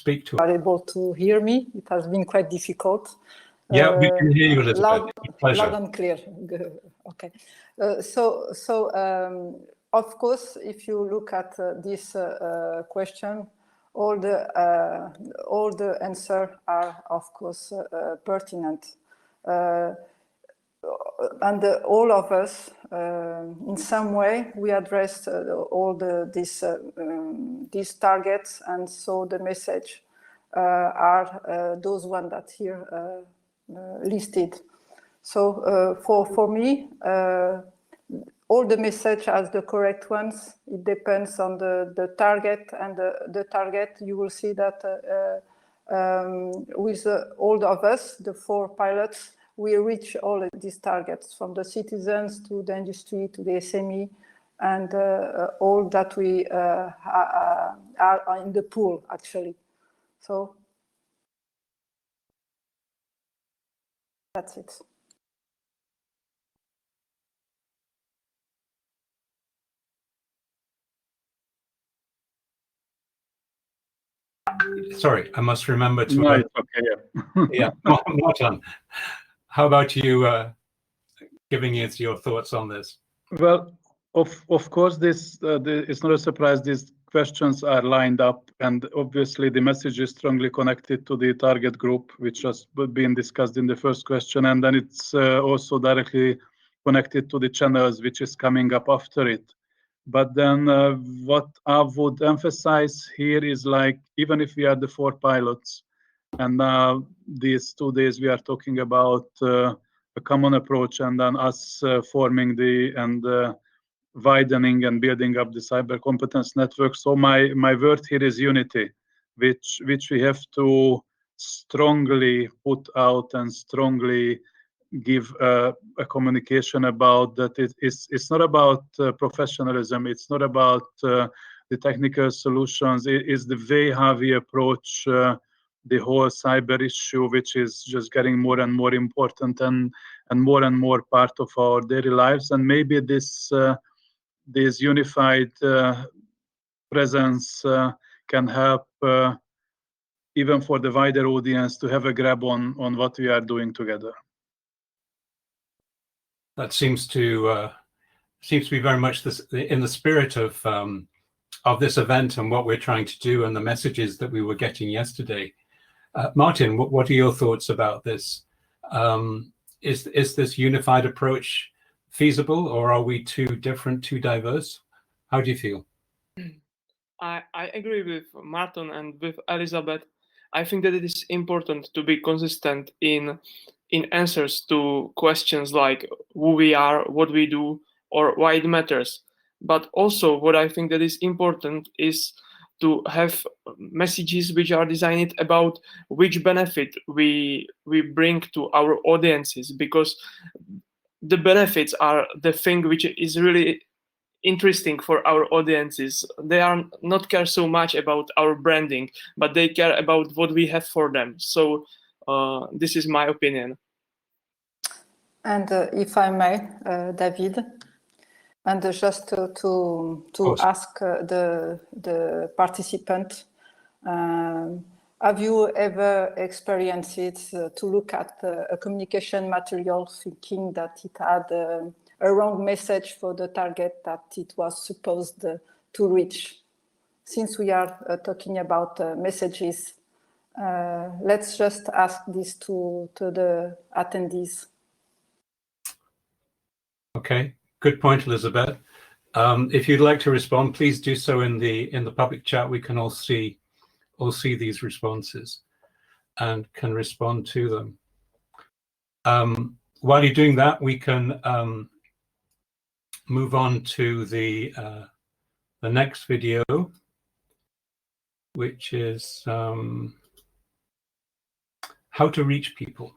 speak to us. Are able to hear me? It has been quite difficult. Yeah, we can hear you a little loud, bit. Pleasure. loud and clear. Okay. Of course, if you look at this question, all the answers are, of course, pertinent. And all of us, in some way, we addressed all these targets, and so the message are those ones that here listed. So for me, all the message as the correct ones. It depends on the target, and the target. You will see that with all of us, the 4 pilots, we reach all these targets, from the citizens to the industry to the SME, and all that we are in the pool, actually. So that's it. Sorry, I must remember to... No, it's okay, yeah. Martin, how about you giving us your thoughts on this? Well, of course, this it's not a surprise. These questions are lined up, and obviously the message is strongly connected to the target group, which has been discussed in the first question, and then it's also directly connected to the channels, which is coming up after it. But then what I would emphasize here is, like, even if we are the 4 pilots, and now these 2 days we are talking about a common approach, and then us forming and widening and building up the cyber competence network. So my word here is unity, which we have to strongly put out and strongly give a communication about that. It's not about professionalism. It's not about the technical solutions. It is the way how we approach the whole cyber issue, which is just getting more and more important and more part of our daily lives. And maybe this unified presence can help even for the wider audience to have a grab on what we are doing together. That seems to be very much in the spirit of this event and what we're trying to do, and the messages that we were getting yesterday. Martin, what are your thoughts about this? Is this unified approach feasible, or are we too different, too diverse? How do you feel? I agree with Martin and with Elizabeth. I think that it is important to be consistent in answers to questions like who we are, what we do, or why it matters. But also what I think that is important is to have messages which are designed about which benefit we bring to our audiences, because the benefits are the thing which is really interesting for our audiences. They are not care so much about our branding, but they care about what we have for them. So this is my opinion. And if I may, David, and just to ask the participant, have you ever experienced it to look at a communication material thinking that it had a wrong message for the target that it was supposed to reach? Since we are talking about messages, let's just ask this to the attendees. Okay, good point, Elizabeth. If you'd like to respond, please do so in the public chat. We can all see these responses and can respond to them. While you're doing that, we can move on to the next video, which is how to reach people.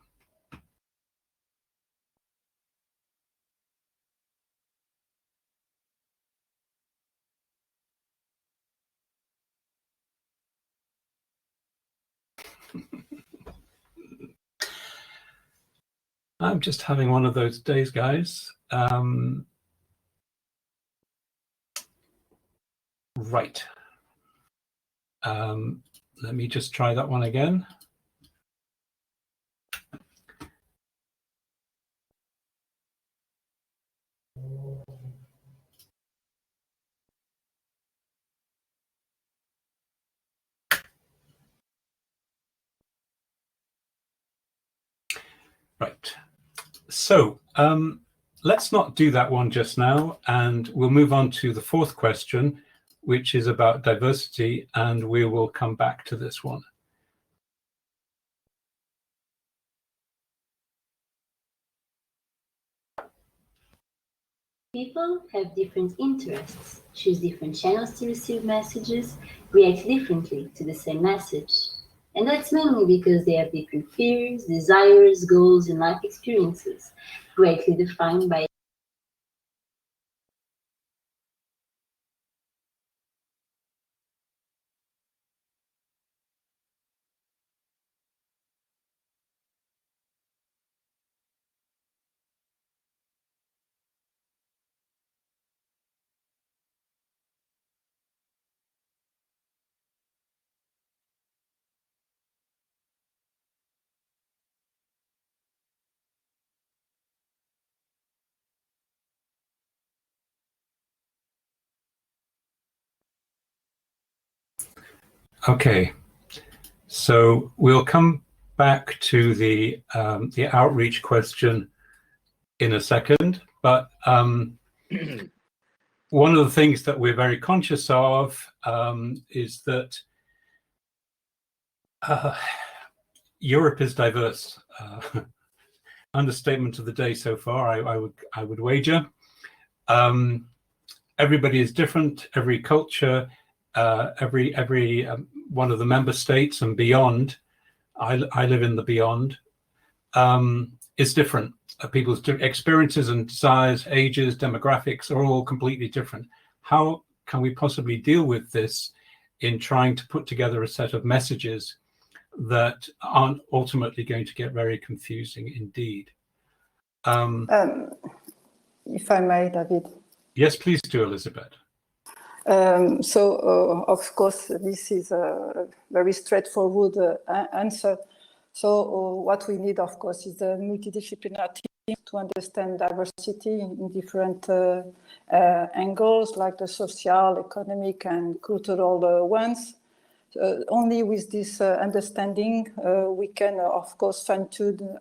I'm just having one of those days, guys. Right. Let me just try that one again. Right. So let's not do that one just now, and we'll move on to the fourth question, which is about diversity, and we will come back to this one. People have different interests, choose different channels to receive messages, react differently to the same message. And that's mainly because they have different fears, desires, goals, and life experiences, greatly defined by Okay, so we'll come back to the outreach question in a second, but one of the things that we're very conscious of is that Europe is diverse. Understatement of the day so far, I would wager. Everybody is different. Every culture, every one of the member states and beyond. I live in the beyond. Is different. People's experiences and desires, ages, demographics are all completely different. How can we possibly deal with this in trying to put together a set of messages that aren't ultimately going to get very confusing indeed? If I may, David. Yes, please do, Elizabeth. Of course, this is a very straightforward answer. So what we need, of course, is a multidisciplinary team to understand diversity in different angles, like the social, economic, and cultural ones. Only with this understanding, we can, of course, fine-tune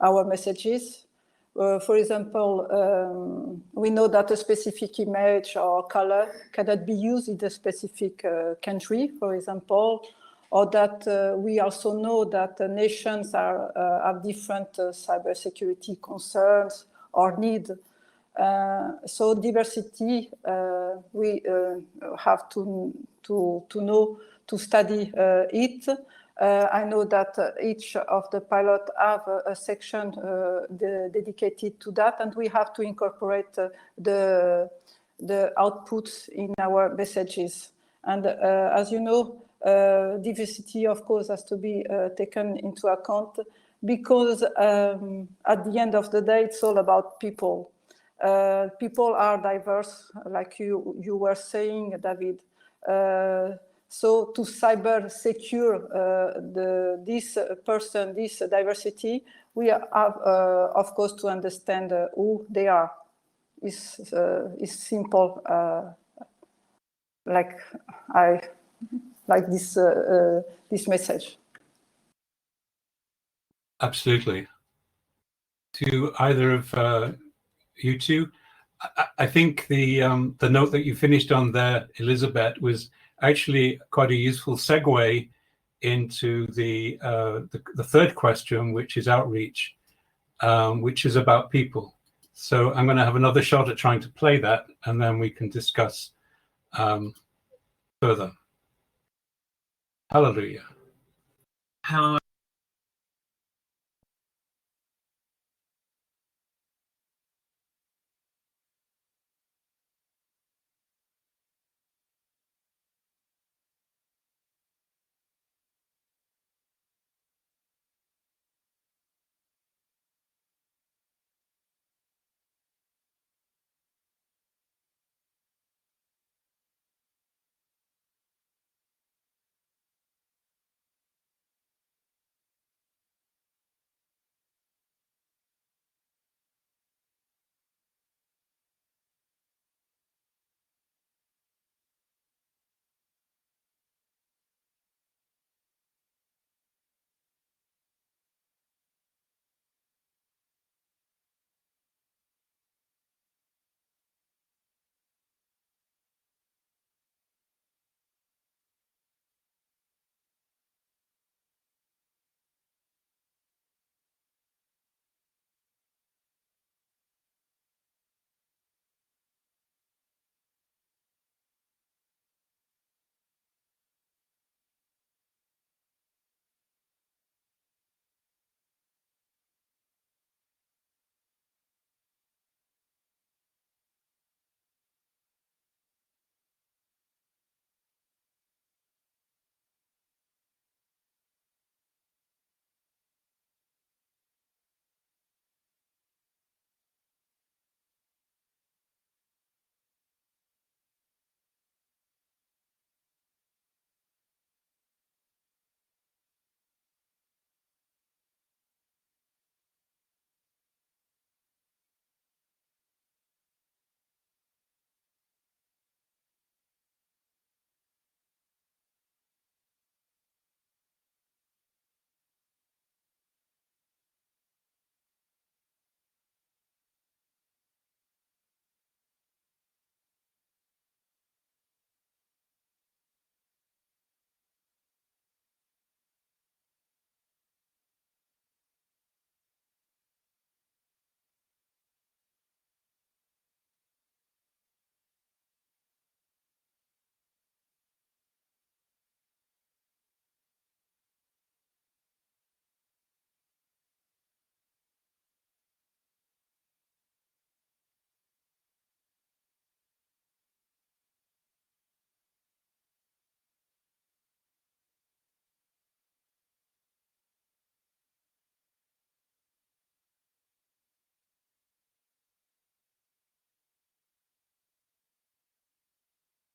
our messages. For example, we know that a specific image or color cannot be used in a specific country, for example, or that we also know that nations have different cybersecurity concerns or need. So diversity, we have to know, to study it. I know that each of the pilot have a section dedicated to that, and we have to incorporate the outputs in our messages. And as you know, diversity, of course, has to be taken into account because at the end of the day, it's all about people. People are diverse, like you were saying, David. So to cyber secure this diversity, we have, of course, to understand who they are. It's simple, like this message. Absolutely. To either of you two, I think the note that you finished on there, Elizabeth, was actually quite a useful segue into the third question, which is outreach, which is about people. So I'm going to have another shot at trying to play that, and then we can discuss further. Hallelujah. How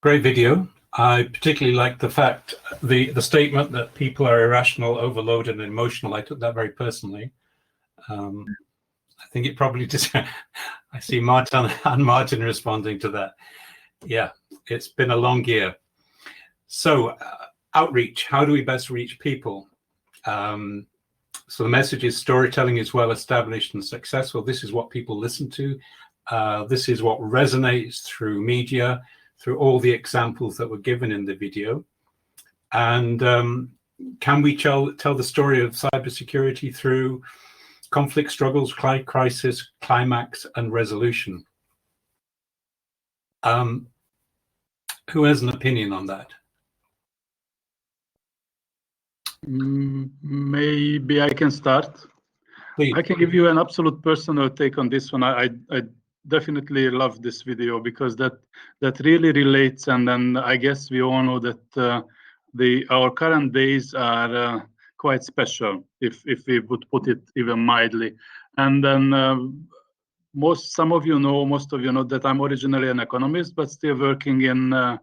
Great video. I particularly like the fact, the statement that people are irrational, overloaded, and emotional. I took that very personally. I think it probably just, I see Martin and Martin responding to that. Yeah, it's been a long year. So outreach, how do we best reach people? So the message is storytelling is well established and successful. This is what people listen to. This is what resonates through media, through all the examples that were given in the video. And can we tell the story of cybersecurity through conflict, struggles, crisis, climax, and resolution? Who has an opinion on that? Maybe I can start. Please. I can give you an absolute personal take on this one. I definitely love this video because that really relates, and then I guess we all know that our current days are quite special, if we would put it even mildly. And then most of you know that I'm originally an economist, but still working in a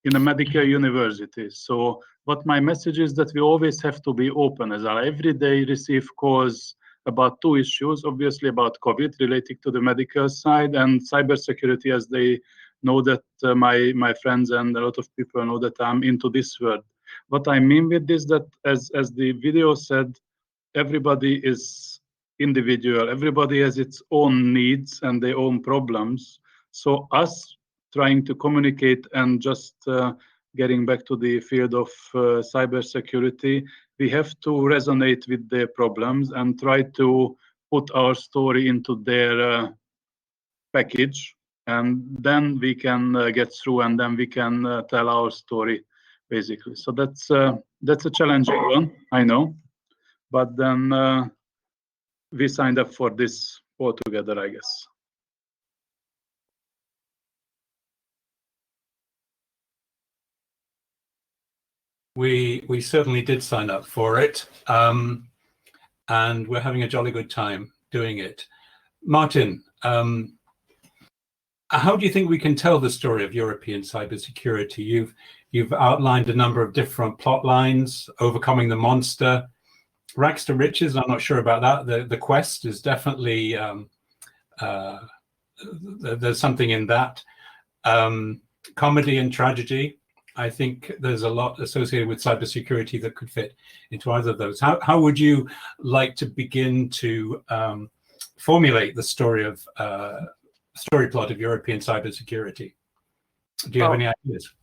medical university. So what my message is that we always have to be open, as I every day receive calls about two issues, obviously about COVID relating to the medical side, and cybersecurity, as they know that my friends and a lot of people know that I'm into this world. What I mean with this, that as the video said, everybody is individual, everybody has its own needs and their own problems. So us trying to communicate and just getting back to the field of cybersecurity, we have to resonate with their problems and try to put our story into their package, and then we can get through, and then we can tell our story, basically. So that's a challenging one, I know, but then we signed up for this all together, I guess. We certainly did sign up for it, and we're having a jolly good time doing it. Martin, how do you think we can tell the story of European cybersecurity? You've outlined a number of different plot lines, overcoming the monster, rags to riches. I'm not sure about that. The quest is definitely there's something in that. Comedy and tragedy. I think there's a lot associated with cybersecurity that could fit into either of those. How would you like to begin to formulate the story plot of European cybersecurity? Do you have any ideas?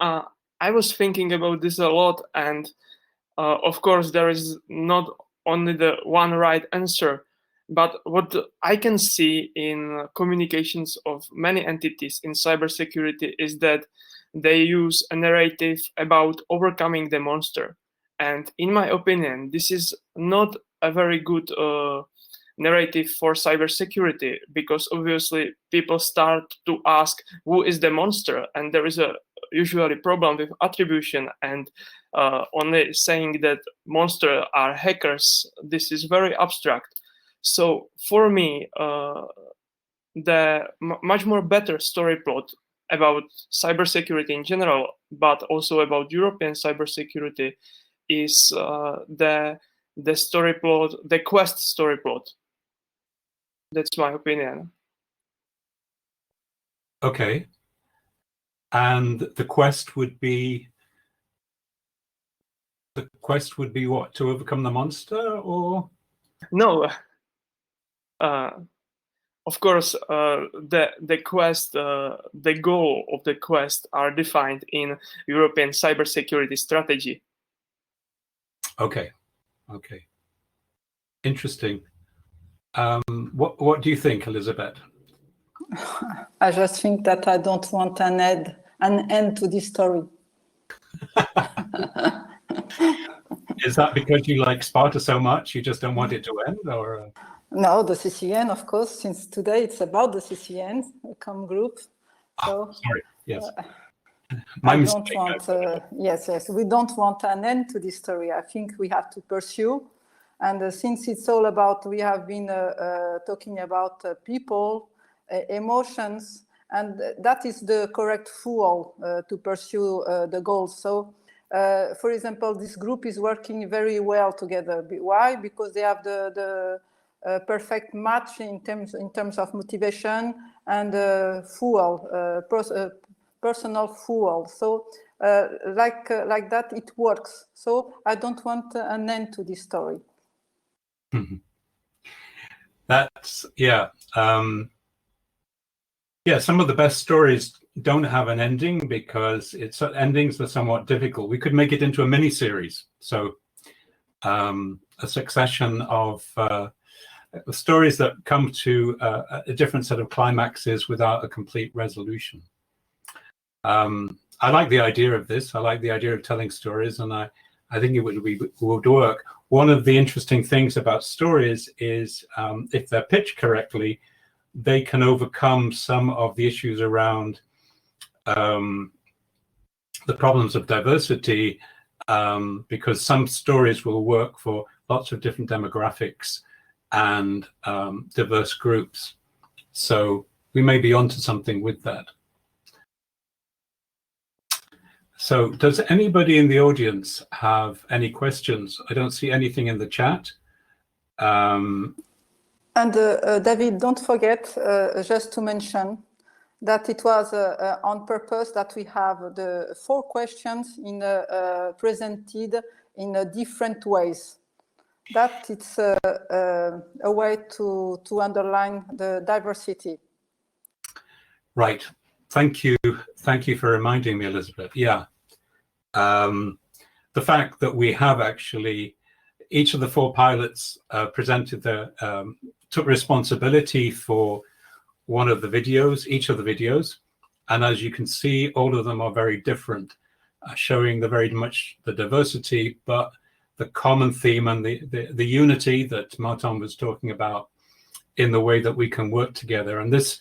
I was thinking about this a lot, and of course there is not only the one right answer, but what I can see in communications of many entities in cybersecurity is that they use a narrative about overcoming the monster. And in my opinion, this is not a very good narrative for cybersecurity, because obviously people start to ask who is the monster, and there is a usually problem with attribution, and only saying that monsters are hackers, this is very abstract. So for me, the much more better story plot about cybersecurity in general, but also about European cybersecurity, is the story plot, the quest story plot. That's my opinion. Okay. And the quest would be what? To overcome the monster, or? No. Of course, the quest, the goal of the quest are defined in European cybersecurity strategy. Okay. Okay. Interesting. What do you think, Elizabeth? I just think that I don't want an end to this story. Is that because you like Sparta so much, you just don't want it to end, or? No, the CCN, of course, since today it's about the CCN, a COM group. So, sorry, yes. Yes, we don't want an end to this story. I think we have to pursue. And since it's all about, we have been talking about people, emotions, and that is the correct fuel to pursue the goals. So, for example, this group is working very well together. Why? Because they have the perfect match in terms of motivation and fuel, personal fuel. So like that, it works. So I don't want an end to this story. That's yeah. Yeah, some of the best stories don't have an ending because endings are somewhat difficult. We could make it into a mini series. So a succession of stories that come to a different set of climaxes without a complete resolution. I like the idea of this. I like the idea of telling stories, and I think it would work. One of the interesting things about stories is if they're pitched correctly, they can overcome some of the issues around the problems of diversity, because some stories will work for lots of different demographics and diverse groups. So we may be onto something with that. So does anybody in the audience have any questions? I don't see anything in the chat. And David, don't forget, just to mention that it was on purpose that we have the 4 questions presented in different ways. That it's a way to underline the diversity. Right. Thank you. Thank you for reminding me, Elizabeth. Yeah. The fact that we have actually, each of the 4 pilots presented took responsibility for one of the videos, each of the videos. And as you can see, all of them are very different, showing very much the diversity, but the common theme and the unity that Martin was talking about in the way that we can work together. And this,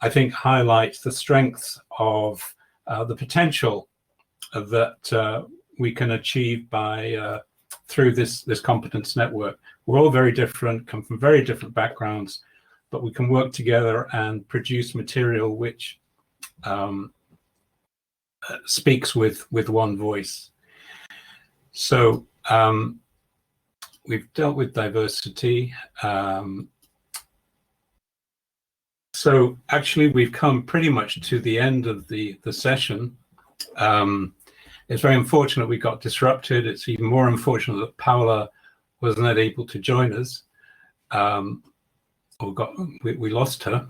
I think, highlights the strengths of the potential that we can achieve by through this competence network. We're all very different, come from very different backgrounds, but we can work together and produce material which speaks with one voice. So we've dealt with diversity. So actually, we've come pretty much to the end of the session. It's very unfortunate we got disrupted. It's even more unfortunate that Paula was not able to join us, or we lost her.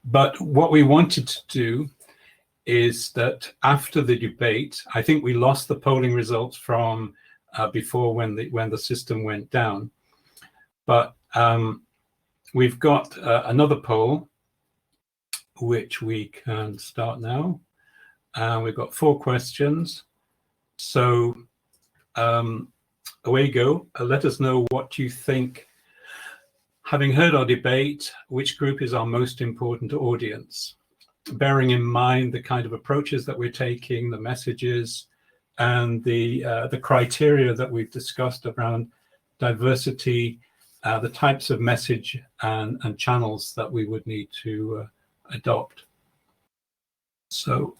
But what we wanted to do is that after the debate, I think we lost the polling results from before when the system went down. But we've got another poll, which we can start now. We've got 4 questions. So away you go. Let us know what you think. Having heard our debate, which group is our most important audience? Bearing in mind the kind of approaches that we're taking, the messages, and the criteria that we've discussed around diversity, the types of message and channels that we would need to adopt. So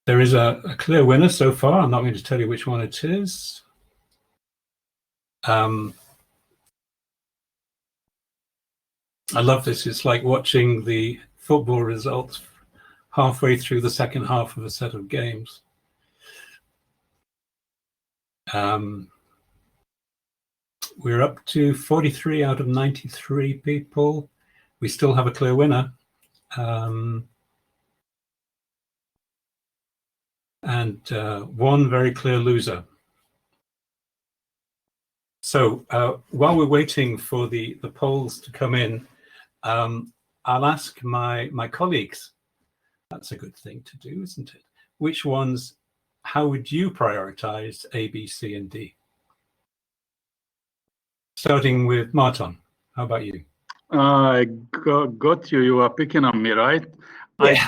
there is a clear winner so far. I'm not going to tell you which one it is. I love this. It's like watching the football results halfway through the second half of a set of games. We're up to 43 out of 93 people. We still have a clear winner. And one very clear loser. So while we're waiting for the polls to come in, I'll ask my colleagues. That's a good thing to do, isn't it? Which ones, how would you prioritize A, B, C, and D? Starting with Martin, how about you? I got you. You are picking on me, right? Yeah.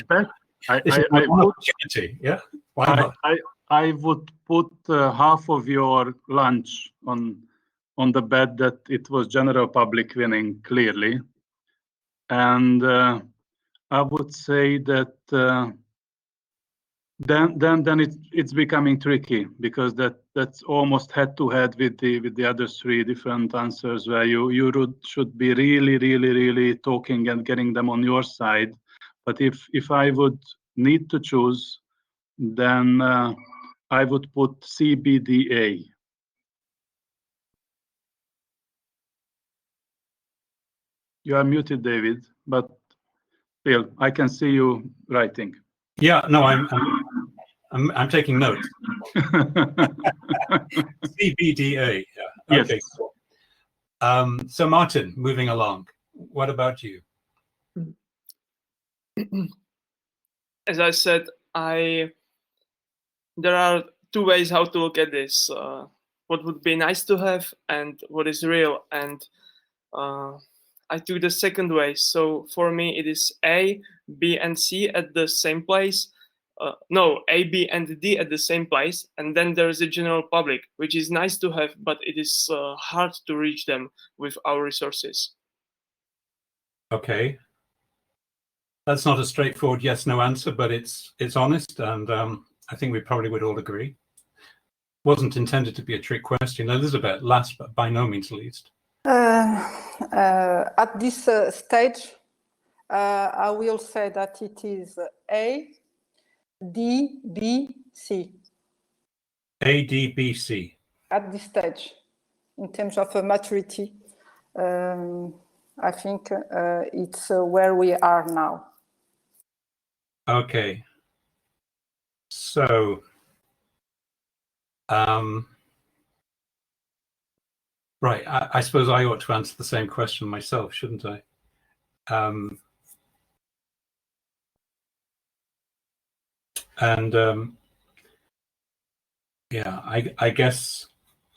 I would put half of your lunch on on the bet that it was general public winning clearly. And I would say that then it's becoming tricky, because that's almost head to head with the other three different answers, where you should be really talking and getting them on your side. But if I would need to choose, then I would put CBDA. You are muted, David, but still, I can see you writing. Yeah, no, I'm taking notes. CBDA. Yeah. Okay. Yes. Cool. So Martin, moving along. What about you? As I said, there are two ways how to look at this. What would be nice to have and what is real. And I took the second way. So for me, it is A, B, and C at the same place. No, A, B, and D at the same place. And then there is a general public, which is nice to have, but it is hard to reach them with our resources. Okay. That's not a straightforward yes/no answer, but it's honest, and I think we probably would all agree. Wasn't intended to be a trick question. Elizabeth, last but by no means least. At this stage, I will say that it is A, D, B, C. A, D, B, C. At this stage, in terms of maturity, I think it's where we are now. Okay. So, right, I suppose I ought to answer the same question myself, shouldn't I? Yeah, I guess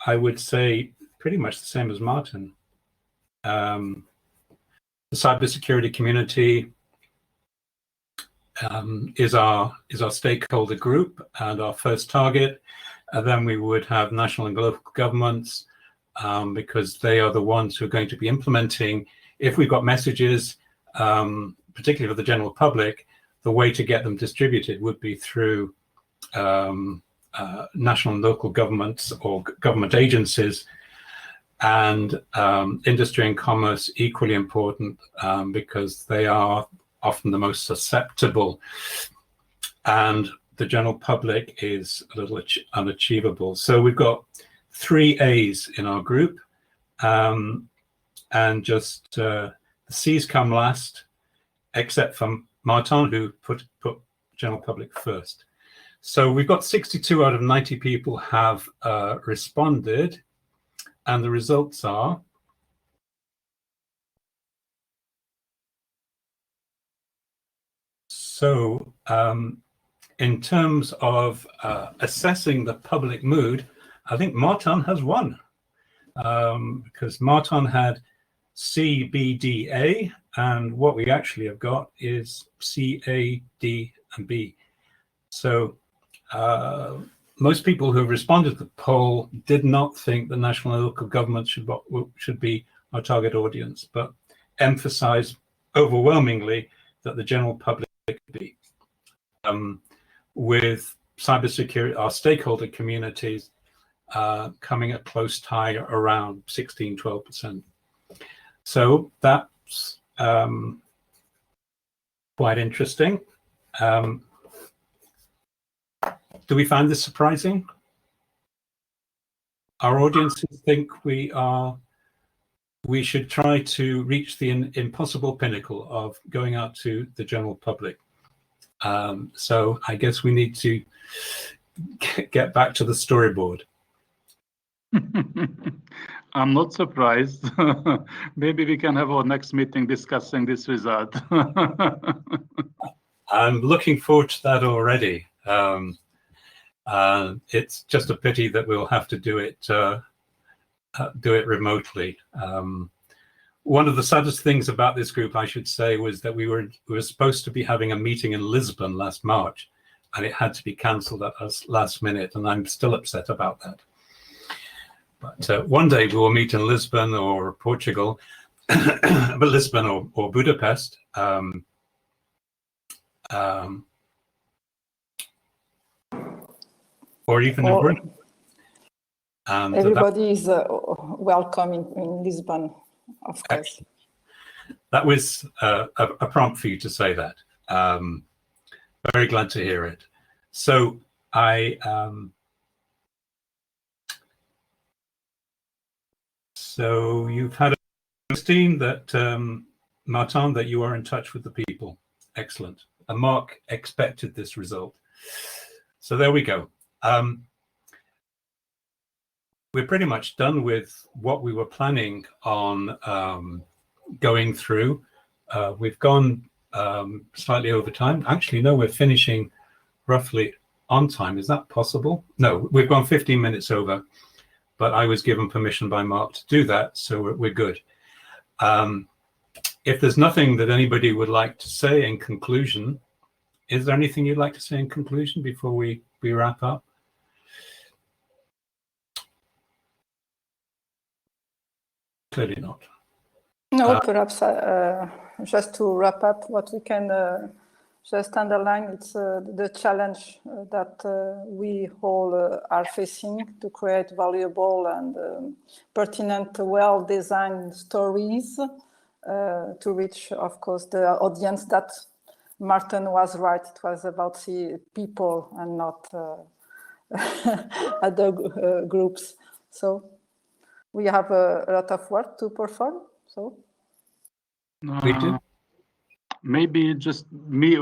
I would say pretty much the same as Martin. The cybersecurity community is our stakeholder group and our first target. And then we would have national and local governments, because they are the ones who are going to be implementing. If we've got messages, particularly for the general public, the way to get them distributed would be through national and local governments or government agencies, and industry and commerce equally important, because they are often the most susceptible, and the general public is a little unachievable. So we've got 3 A's in our group, and just the C's come last, except for Martin, who put general public first. So we've got 62 out of 90 people have responded, and the results are so. In terms of assessing the public mood, I think Martin has won, because Martin had C, B, D, A, and what we actually have got is C, A, D, and B. So most people who responded to the poll did not think the national and local government should be our target audience, but emphasized overwhelmingly that the general public could be. With cybersecurity, our stakeholder communities coming a close tie around 16–12%. So that's quite interesting. Do we find this surprising? Our audiences think we should try to reach the impossible pinnacle of going out to the general public. So I guess we need to get back to the storyboard. I'm not surprised. Maybe we can have our next meeting discussing this result. I'm looking forward to that already. It's just a pity that we'll have to do it remotely. One of the saddest things about this group, I should say, was that we were supposed to be having a meeting in Lisbon last March, and it had to be cancelled at us last minute, and I'm still upset about that. But one day we will meet in Lisbon or Portugal, but Lisbon or Budapest. Or even in Britain. And everybody is welcome in Lisbon, of course. That was a prompt for you to say that. Very glad to hear it. So so you've had Christine that Martin, that you are in touch with the people. Excellent. And Mark expected this result. So there we go. We're pretty much done with what we were planning on going through. We've gone slightly over time. Actually, no, we're finishing roughly on time. Is that possible? No, we've gone 15 minutes over, but I was given permission by Mark to do that, so we're good. If there's nothing that anybody would like to say in conclusion, is there anything you'd like to say in conclusion before we wrap up? Clearly not. No, perhaps just to wrap up, what we can just underline, it's the challenge that we all are facing to create valuable and pertinent, well-designed stories to reach, of course, the audience that Martin was right. It was about the people and not other groups. So we have a lot of work to perform. So maybe just me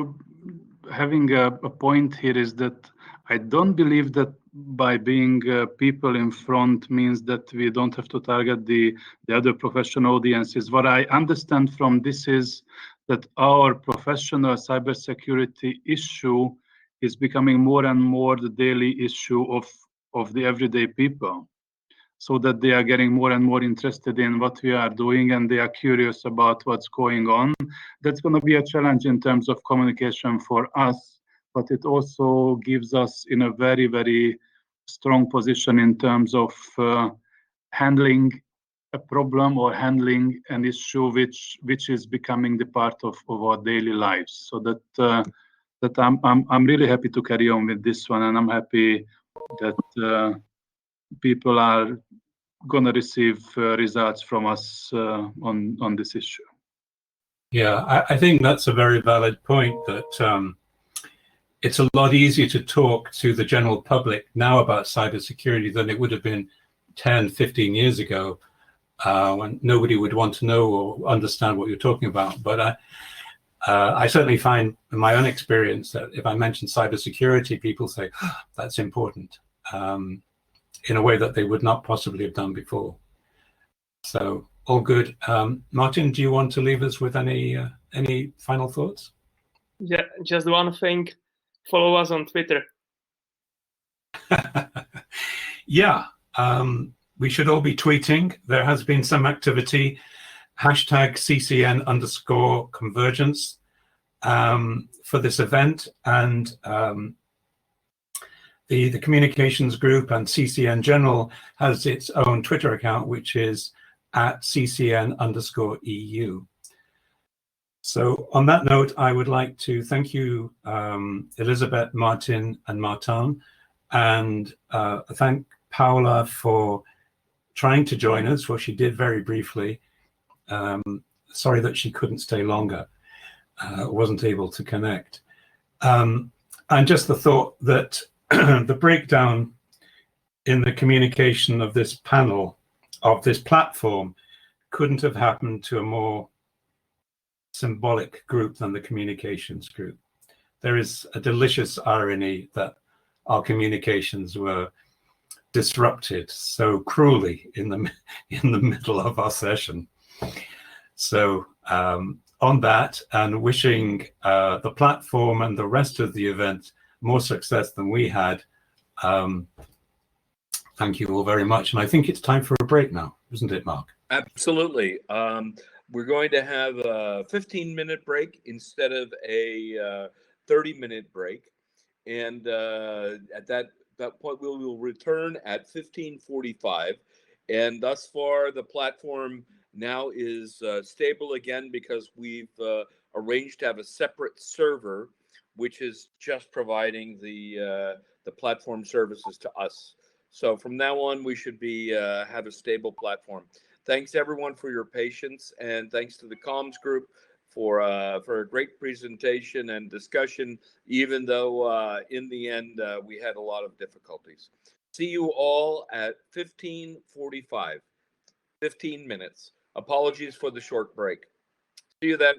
having a point here is that I don't believe that by being people in front means that we don't have to target the other professional audiences. What I understand from this is that our professional cybersecurity issue is becoming more and more the daily issue of the everyday people, so that they are getting more and more interested in what we are doing and they are curious about what's going on. That's going to be a challenge in terms of communication for us, but it also gives us in a very, very strong position in terms of handling a problem or handling an issue which is becoming the part of our daily lives. So that I'm really happy to carry on with this one, and I'm happy that people are going to receive results from us on this issue. Yeah, I think that's a very valid point, that it's a lot easier to talk to the general public now about cybersecurity than it would have been 10, 15 years ago, when nobody would want to know or understand what you're talking about. But I certainly find in my own experience that if I mention cybersecurity, people say, oh, that's important, in a way that they would not possibly have done before. So all good. Martin, do you want to leave us with any final thoughts? Yeah, just one thing. Follow us on Twitter. Yeah, we should all be tweeting. There has been some activity. #CCN_convergence for this event, and the communications group and CCN General has its own Twitter account, which is @CCN_EU. So on that note, I would like to thank you, Elizabeth, Martin, and Martin, and thank Paula for trying to join us, what she did very briefly. Sorry that she couldn't stay longer, wasn't able to connect. And just the thought that the breakdown in the communication of this panel, of this platform, couldn't have happened to a more symbolic group than the communications group. There is a delicious irony that our communications were disrupted so cruelly in the middle of our session. So on that, and wishing the platform and the rest of the event more success than we had, thank you all very much. And I think it's time for a break now, isn't it, Mark? Absolutely. We're going to have a 15-minute break instead of a 30-minute break. And at that point, we will return at 15:45. And thus far, the platform now is stable again because we've arranged to have a separate server, which is just providing the platform services to us. So from now on, we should be have a stable platform. Thanks everyone for your patience, and thanks to the comms group for a great presentation and discussion, even though in the end we had a lot of difficulties. See you all at 15:45, 15 minutes. Apologies for the short break. See you then.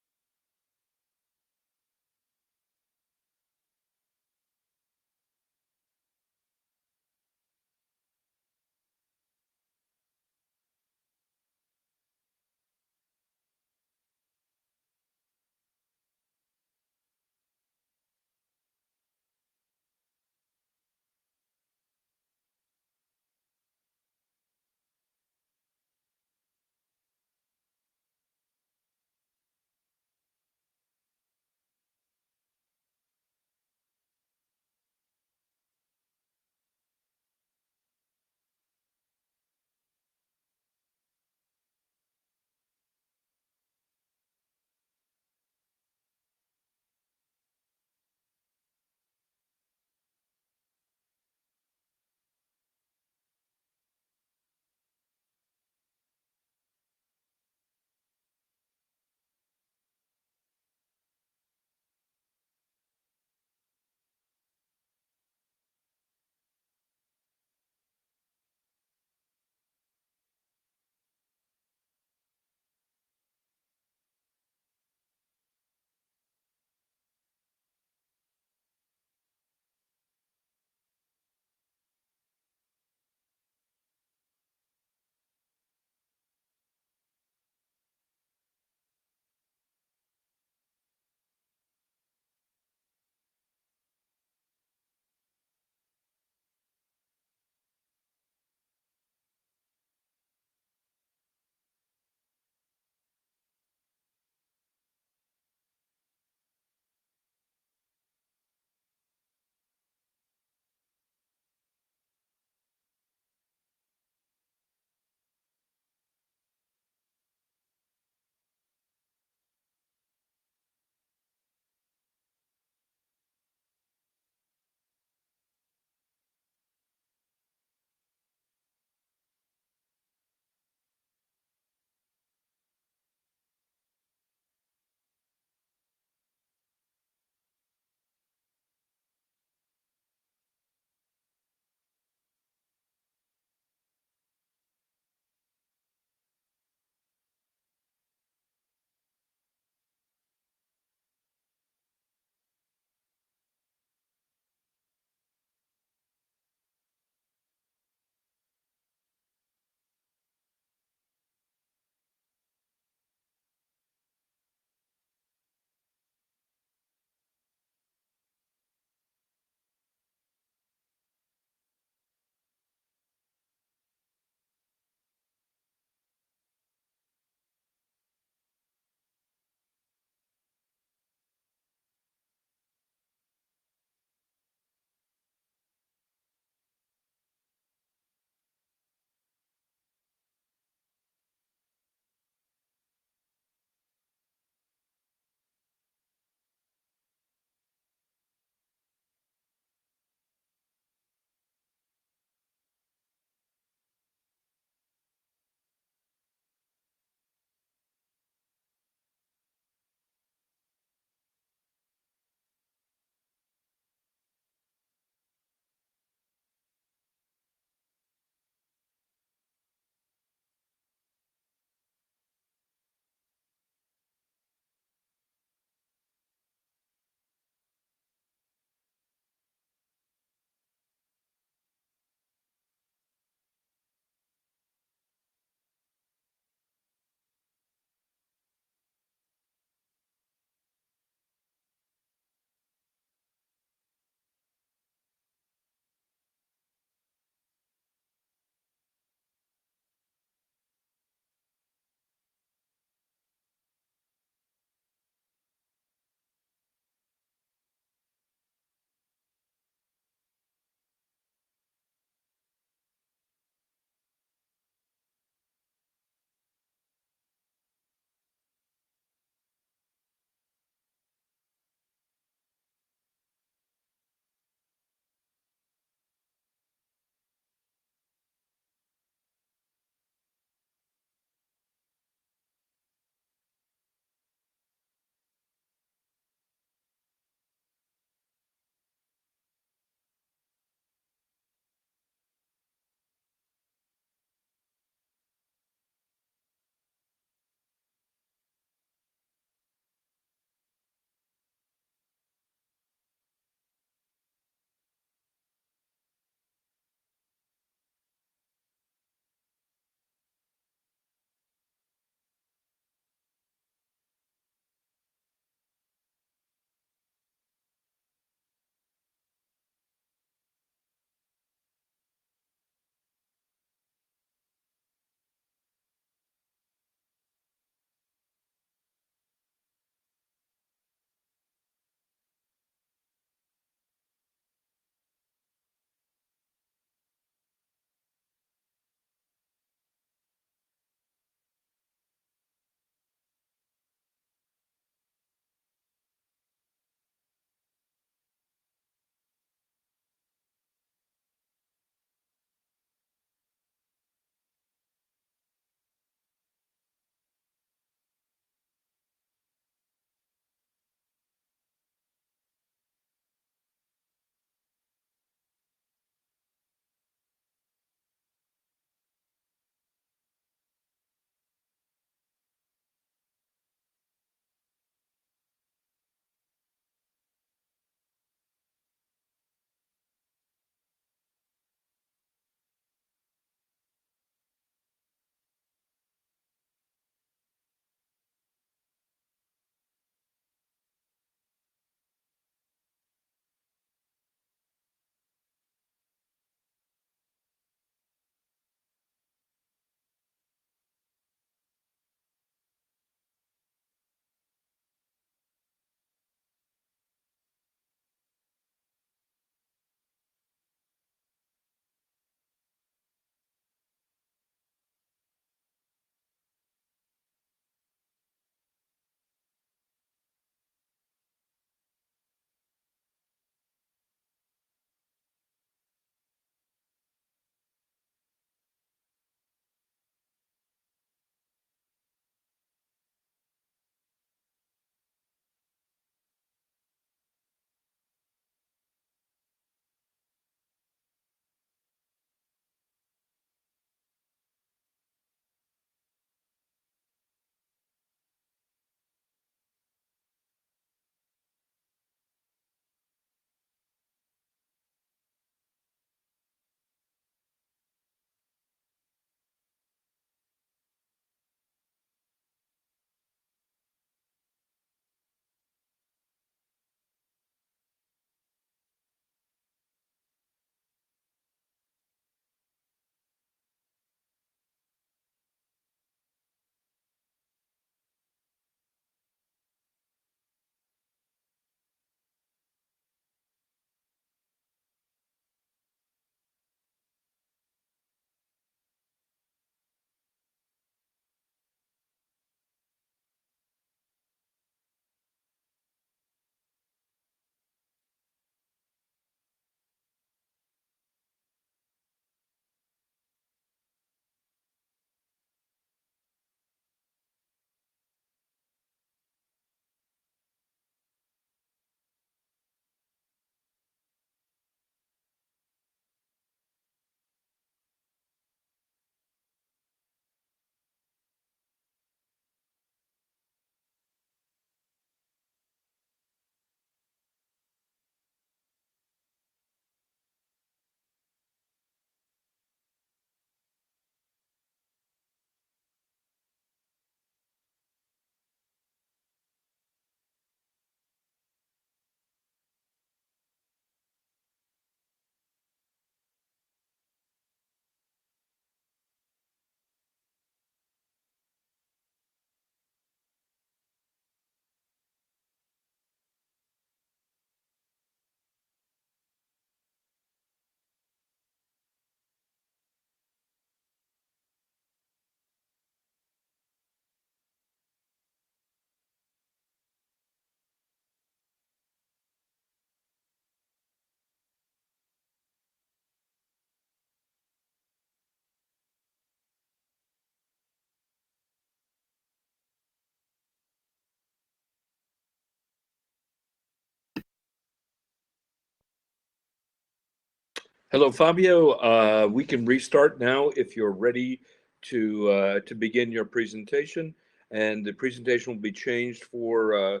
Hello, Fabio. We can restart now if you're ready to begin your presentation, and the presentation will be changed for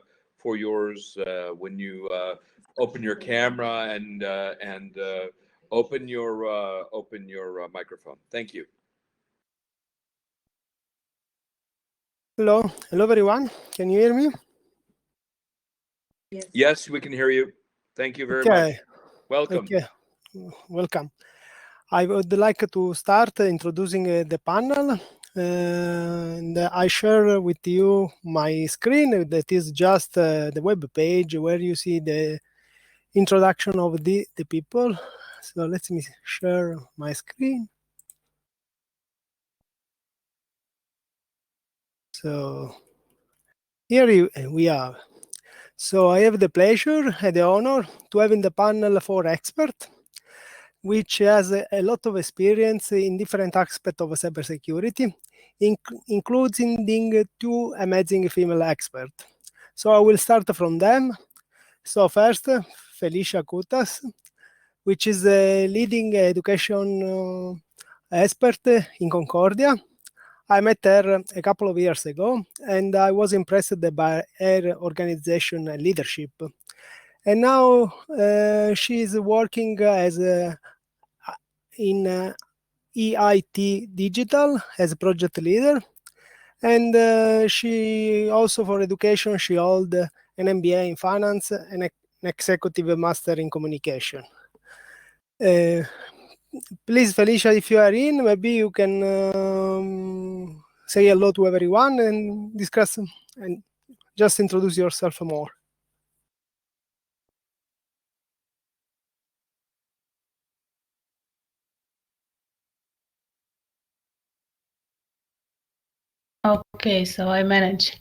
yours when you open your camera and open your microphone. Thank you. Hello, everyone. Can you hear me? Yes, we can hear you. Thank you very Okay. much. Welcome. Okay, welcome. I would like to start introducing the panel. And I share with you my screen that is just the web page where you see the introduction of the people. So let me share my screen. So here we are. So I have the pleasure and the honor to have in the panel 4 experts, which has a lot of experience in different aspects of cybersecurity, including 2 amazing female experts. So I will start from them. So first, Felicia Kutas, which is a leading education expert in Concordia. I met her a couple of years ago, and I was impressed by her organization leadership. And now she is working as in EIT Digital as a project leader. And she also, for education, she held an MBA in finance and an executive master in communication. Please, Felicia, if you are in, maybe you can say hello to everyone and discuss and just introduce yourself more. Okay, so I manage.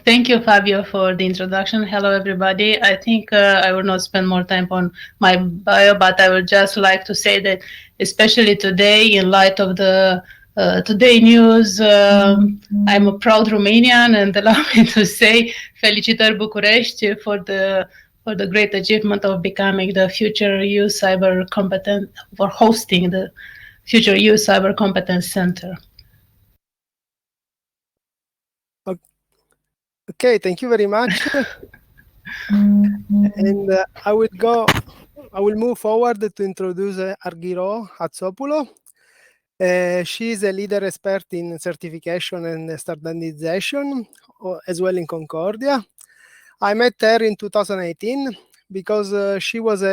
Thank you, Fabio, for the introduction. Hello, everybody. I think I will not spend more time on my bio, but I would just like to say that, especially today, in light of the today news, I'm a proud Romanian, and allow me to say felicitări București for the great achievement of becoming the Future EU Cyber Competence, for hosting the Future EU Cyber Competence Center. Okay, thank you very much. And I will move forward to introduce Argyro Hatsopoulo. She is a leader expert in certification and standardization, as well in Concordia. I met her in 2018 because she was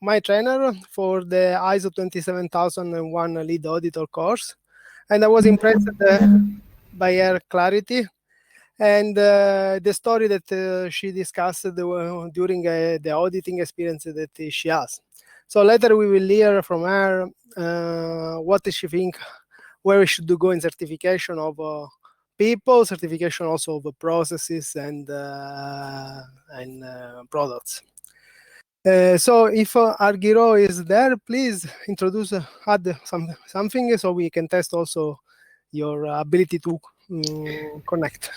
my trainer for the ISO 27001 lead auditor course. And I was impressed by her clarity and the story that she discussed during the auditing experience that she has. So later we will hear from her what does she think, where we should go in certification of people, certification also of processes and products. So if Argyro is there, please introduce, add something so we can test also your ability to connect.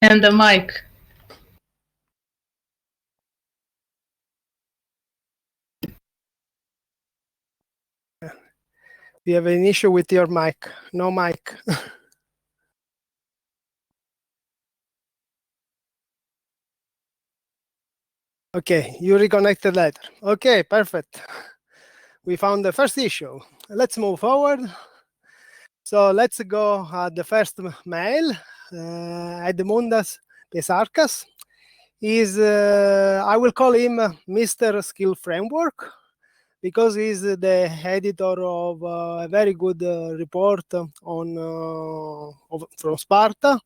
And the mic. We have an issue with your mic. No mic. Okay, you reconnected later. Okay, perfect. We found the first issue. Let's move forward. So let's go at the first mail. Edmundas Pesarkas. I will call him Mr. Skill Framework because he's the editor of a very good report from Sparta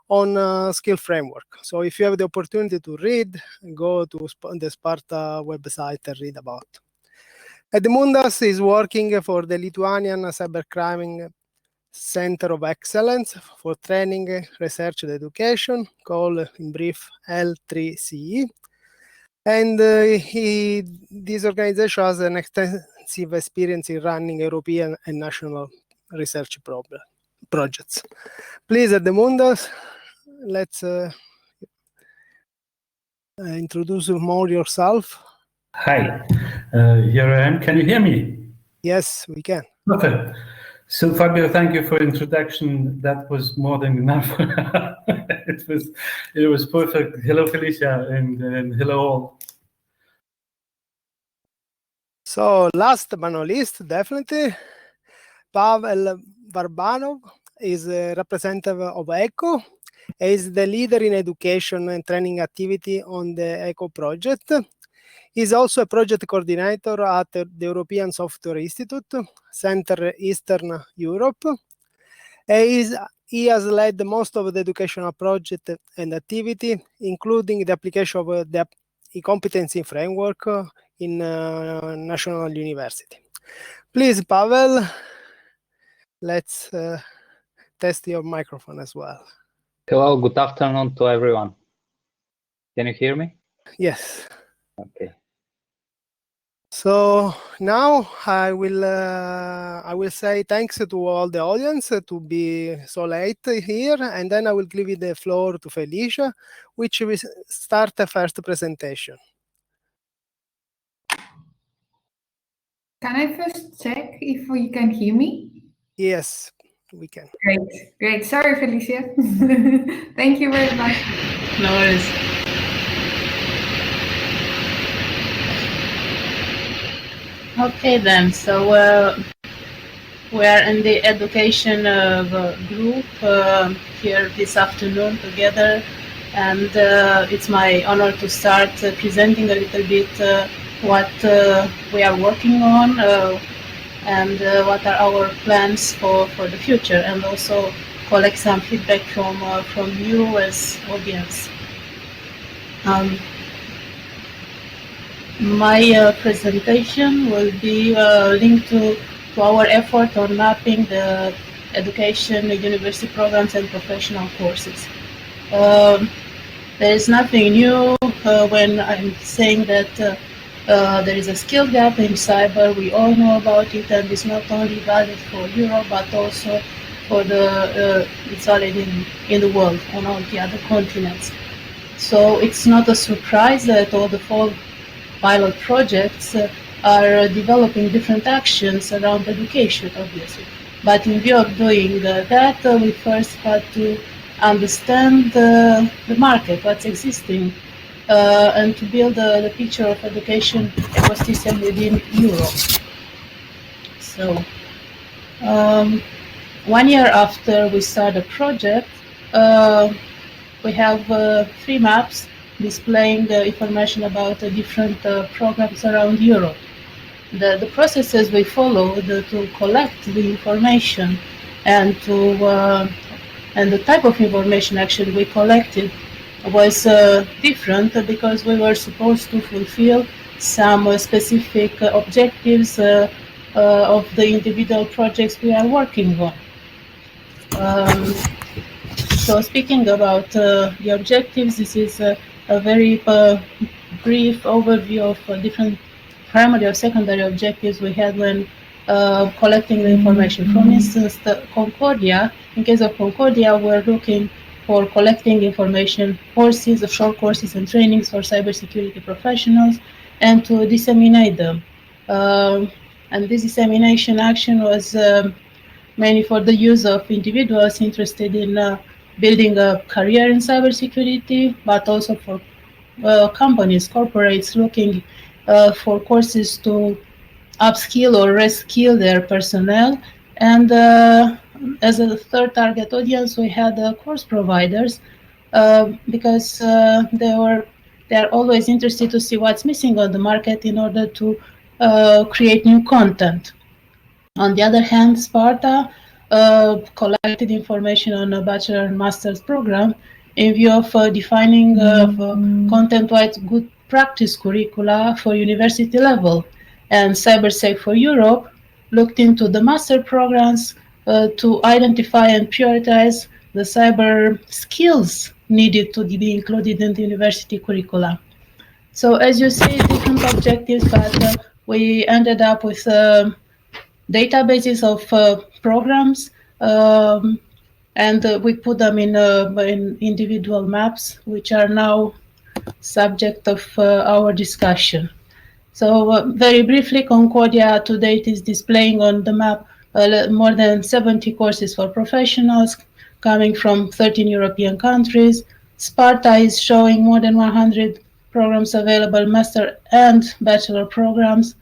on Skill Framework. So if you have the opportunity to read, go to the Sparta website and read about. Edmundas is working for the Lithuanian Cybercrime Center of Excellence for Training, Research and Education, called in brief L3CE. And this organization has an extensive experience in running European and national research projects. Please, Edmundas, let's introduce more yourself. Hi, here I am. Can you hear me? Yes, we can. Perfect. So Fabio, thank you for introduction. That was more than enough. it was perfect. Hello Felicia and hello all. So last but not least, definitely, Pavel Varbanov is a representative of ECHO. He is the leader in education and training activity on the ECHO project. He's also a project coordinator at the European Software Institute, Center Eastern Europe. He has led most of the educational project and activity, including the application of the competency framework in national university. Please, Pavel, let's test your microphone as well. Hello, good afternoon to everyone. Can you hear me? Yes. Okay. So now I will say thanks to all the audience to be so late here, and then I will give the floor to Felicia, which will start the first presentation. Can I first check if you can hear me? Yes, we can. Great, great. Sorry, Felicia. Thank you very much. No worries. Okay then, so we are in the education group here this afternoon together, and it's my honor to start presenting a little bit what we are working on and what are our plans for the future, and also collect some feedback from you as audience. My presentation will be linked to our effort on mapping the education, university programs, and professional courses. There is nothing new when I'm saying that there is a skill gap in cyber. We all know about it, and it's not only valid for Europe, but also for it's valid in the world, on all the other continents. So it's not a surprise that all the 4 pilot projects are developing different actions around education, obviously. But in view of doing that, we first had to understand the market, what's existing, and to build the picture of education ecosystem within Europe. So, 1 year after we start the project, we have 3 maps displaying the information about the different programs around Europe. The processes we followed to collect the information and and the type of information actually we collected was different, because we were supposed to fulfill some specific objectives of the individual projects we are working on. So speaking about the objectives, this is a very brief overview of different primary or secondary objectives we had when collecting the information. For instance, the Concordia, in case of Concordia, we're looking for collecting information, courses, short courses and trainings for cybersecurity professionals, and to disseminate them. And this dissemination action was mainly for the use of individuals interested in building a career in cybersecurity, but also for companies, corporates looking for courses to upskill or reskill their personnel. And as a third target audience, we had course providers, because they are always interested to see what's missing on the market in order to create new content. On the other hand, Sparta collected information on a bachelor and master's program in view of defining content-wise good practice curricula for university level. And CyberSec for Europe looked into the master programs to identify and prioritize the cyber skills needed to be included in the university curricula. So as you see, different objectives, but we ended up with databases of programs, and we put them in individual maps, which are now subject of our discussion. So very briefly, Concordia to date is displaying on the map more than 70 courses for professionals coming from 13 European countries. Sparta is showing more than 100 programs available, master and bachelor programs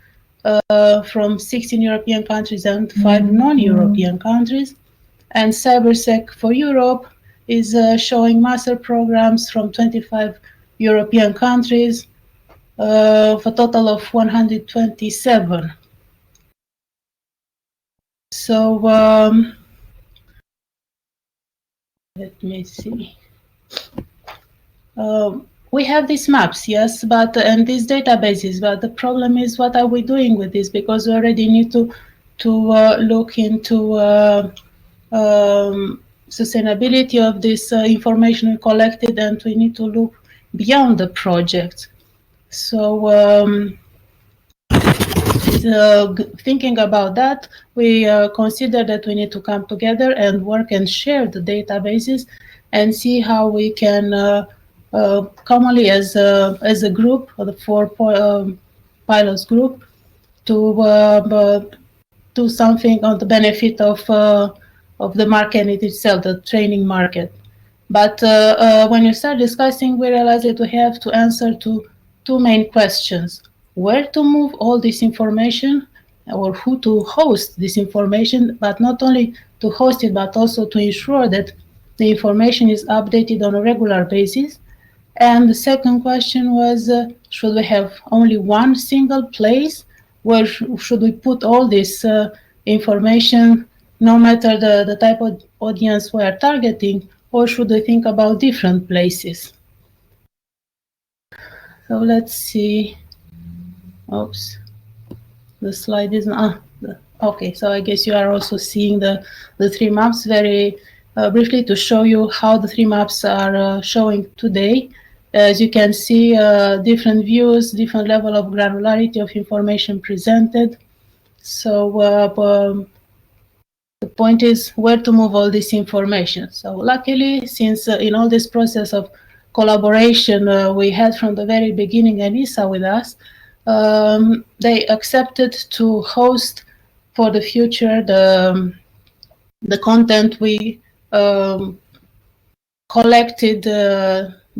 from 16 European countries and 5 non-European countries. And CyberSec for Europe is showing master programs from 25 European countries for a total of 127. So let me see. We have these maps, yes, but and these databases. But the problem is, what are we doing with this? Because we already need to look into sustainability of this information we collected, and we need to look beyond the project. So thinking about that, we consider that we need to come together and work and share the databases and see how we can commonly as a group, or the 4 pilots group, to do something on the benefit of the market itself, the training market. But when you start discussing, we realize that we have to answer to 2 main questions: where to move all this information, or who to host this information, but not only to host it, but also to ensure that the information is updated on a regular basis. And the second question was, should we have only one single place? Where should we put all this information, no matter the type of audience we are targeting, or should we think about different places? So let's see. Oops, the slide isn't. Okay, so I guess you are also seeing the 3 maps very briefly to show you how the 3 maps are showing today. As you can see, different views, different level of granularity of information presented. So the point is where to move all this information. So luckily, since in all this process of collaboration we had from the very beginning Anissa with us, they accepted to host for the future the content we collected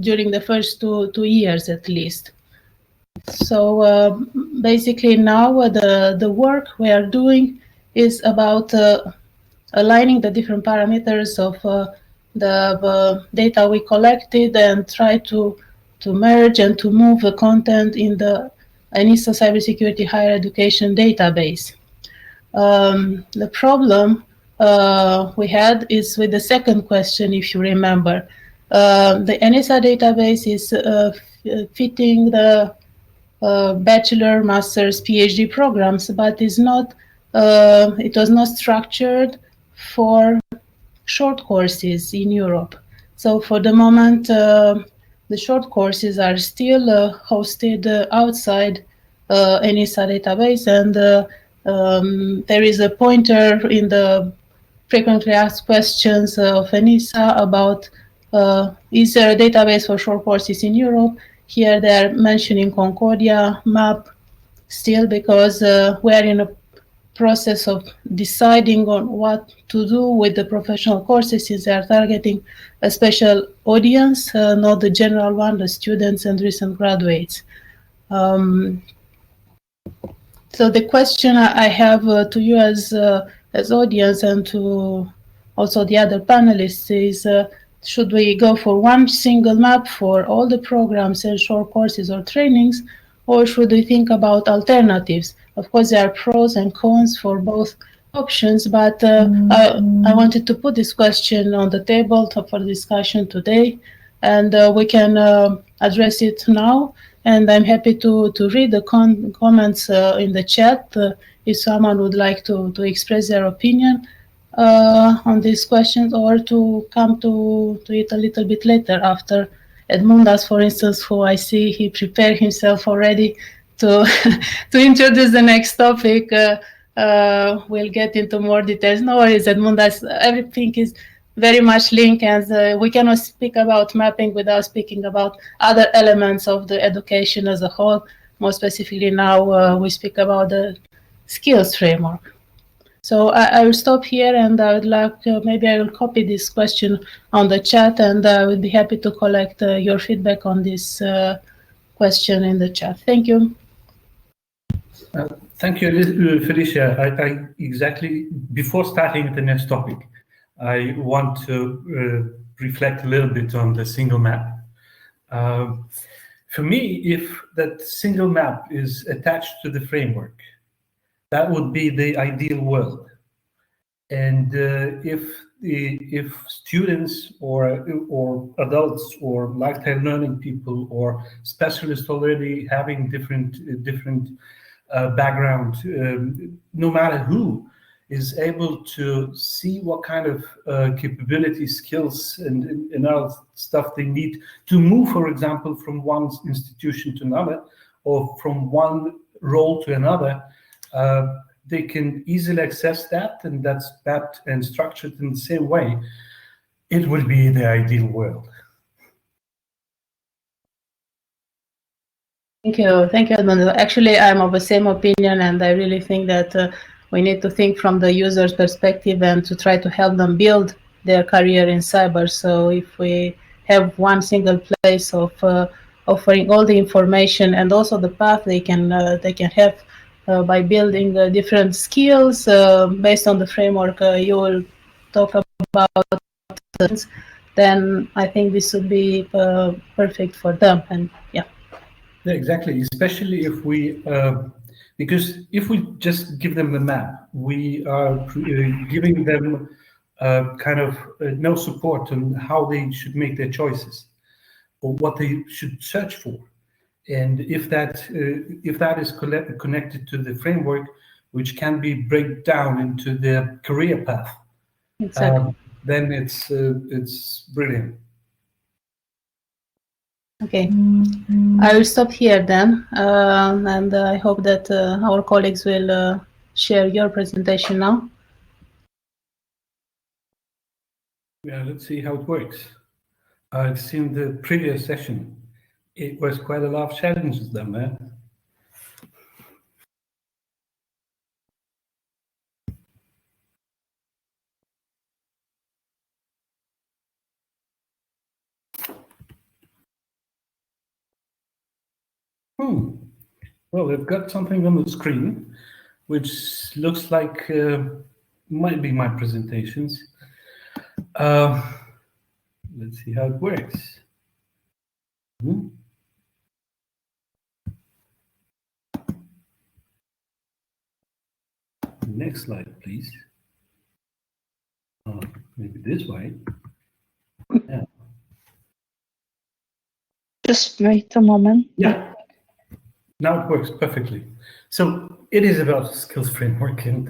during the first two years at least. So basically now the work we are doing is about aligning the different parameters of the data we collected and try to merge and to move the content in the Anissa Cybersecurity Higher Education database. The problem we had is with the second question, if you remember. The Anissa database is fitting the bachelor, master's, PhD programs, but is not. It was not structured for short courses in Europe. So for the moment, the short courses are still hosted outside Anissa database, and there is a pointer in the frequently asked questions of Anissa about is there a database for short courses in Europe? Here they are mentioning Concordia map still, because we are in a process of deciding on what to do with the professional courses, since they are targeting a special audience, not the general one, the students and recent graduates. So the question I have to you as audience and to also the other panelists is, should we go for one single map for all the programs and short courses or trainings, or should we think about alternatives? Of course, there are pros and cons for both options, but I wanted to put this question on the table for discussion today, and we can address it now. And I'm happy to read the comments in the chat if someone would like to express their opinion on these questions, or to come to it a little bit later after Edmundas, for instance, who I see he prepared himself already to to introduce the next topic. We'll get into more details. No worries, Edmundas. Everything is very much linked, and we cannot speak about mapping without speaking about other elements of the education as a whole. More specifically now, we speak about the skills framework. So I will stop here, and I would like to, maybe I will copy this question on the chat, and I would be happy to collect your feedback on this question in the chat. Thank you. Thank you, Felicia. I exactly, before starting the next topic, I want to reflect a little bit on the single map. For me, if that single map is attached to the framework, that would be the ideal world. And if students or adults or lifetime learning people or specialists already having different background, no matter who, is able to see what kind of capabilities, skills, and other stuff they need to move, for example, from one institution to another, or from one role to another, they can easily access that, and that's mapped and structured in the same way. It would be the ideal world. Thank you, Edmund. Actually, I'm of the same opinion, and I really think that we need to think from the user's perspective and to try to help them build their career in cyber. So if we have one single place of offering all the information and also the path they can have by building different skills based on the framework you will talk about, then I think this would be perfect for them. And yeah. Yeah, exactly. Especially if we, because if we just give them the map, we are giving them kind of no support on how they should make their choices or what they should search for. And if that is connected to the framework, which can be break down into their career path, exactly. Then it's brilliant. Okay, I will stop here then, and I hope that our colleagues will share your presentation now. Yeah, let's see how it works. I've seen the previous session. It was quite a lot of challenges then, man. Well, they've got something on the screen, which looks like might be my presentations. Let's see how it works. Next slide, please. Maybe this way. Yeah. Just wait a moment. Yeah. Now it works perfectly. So it is about skills framework, and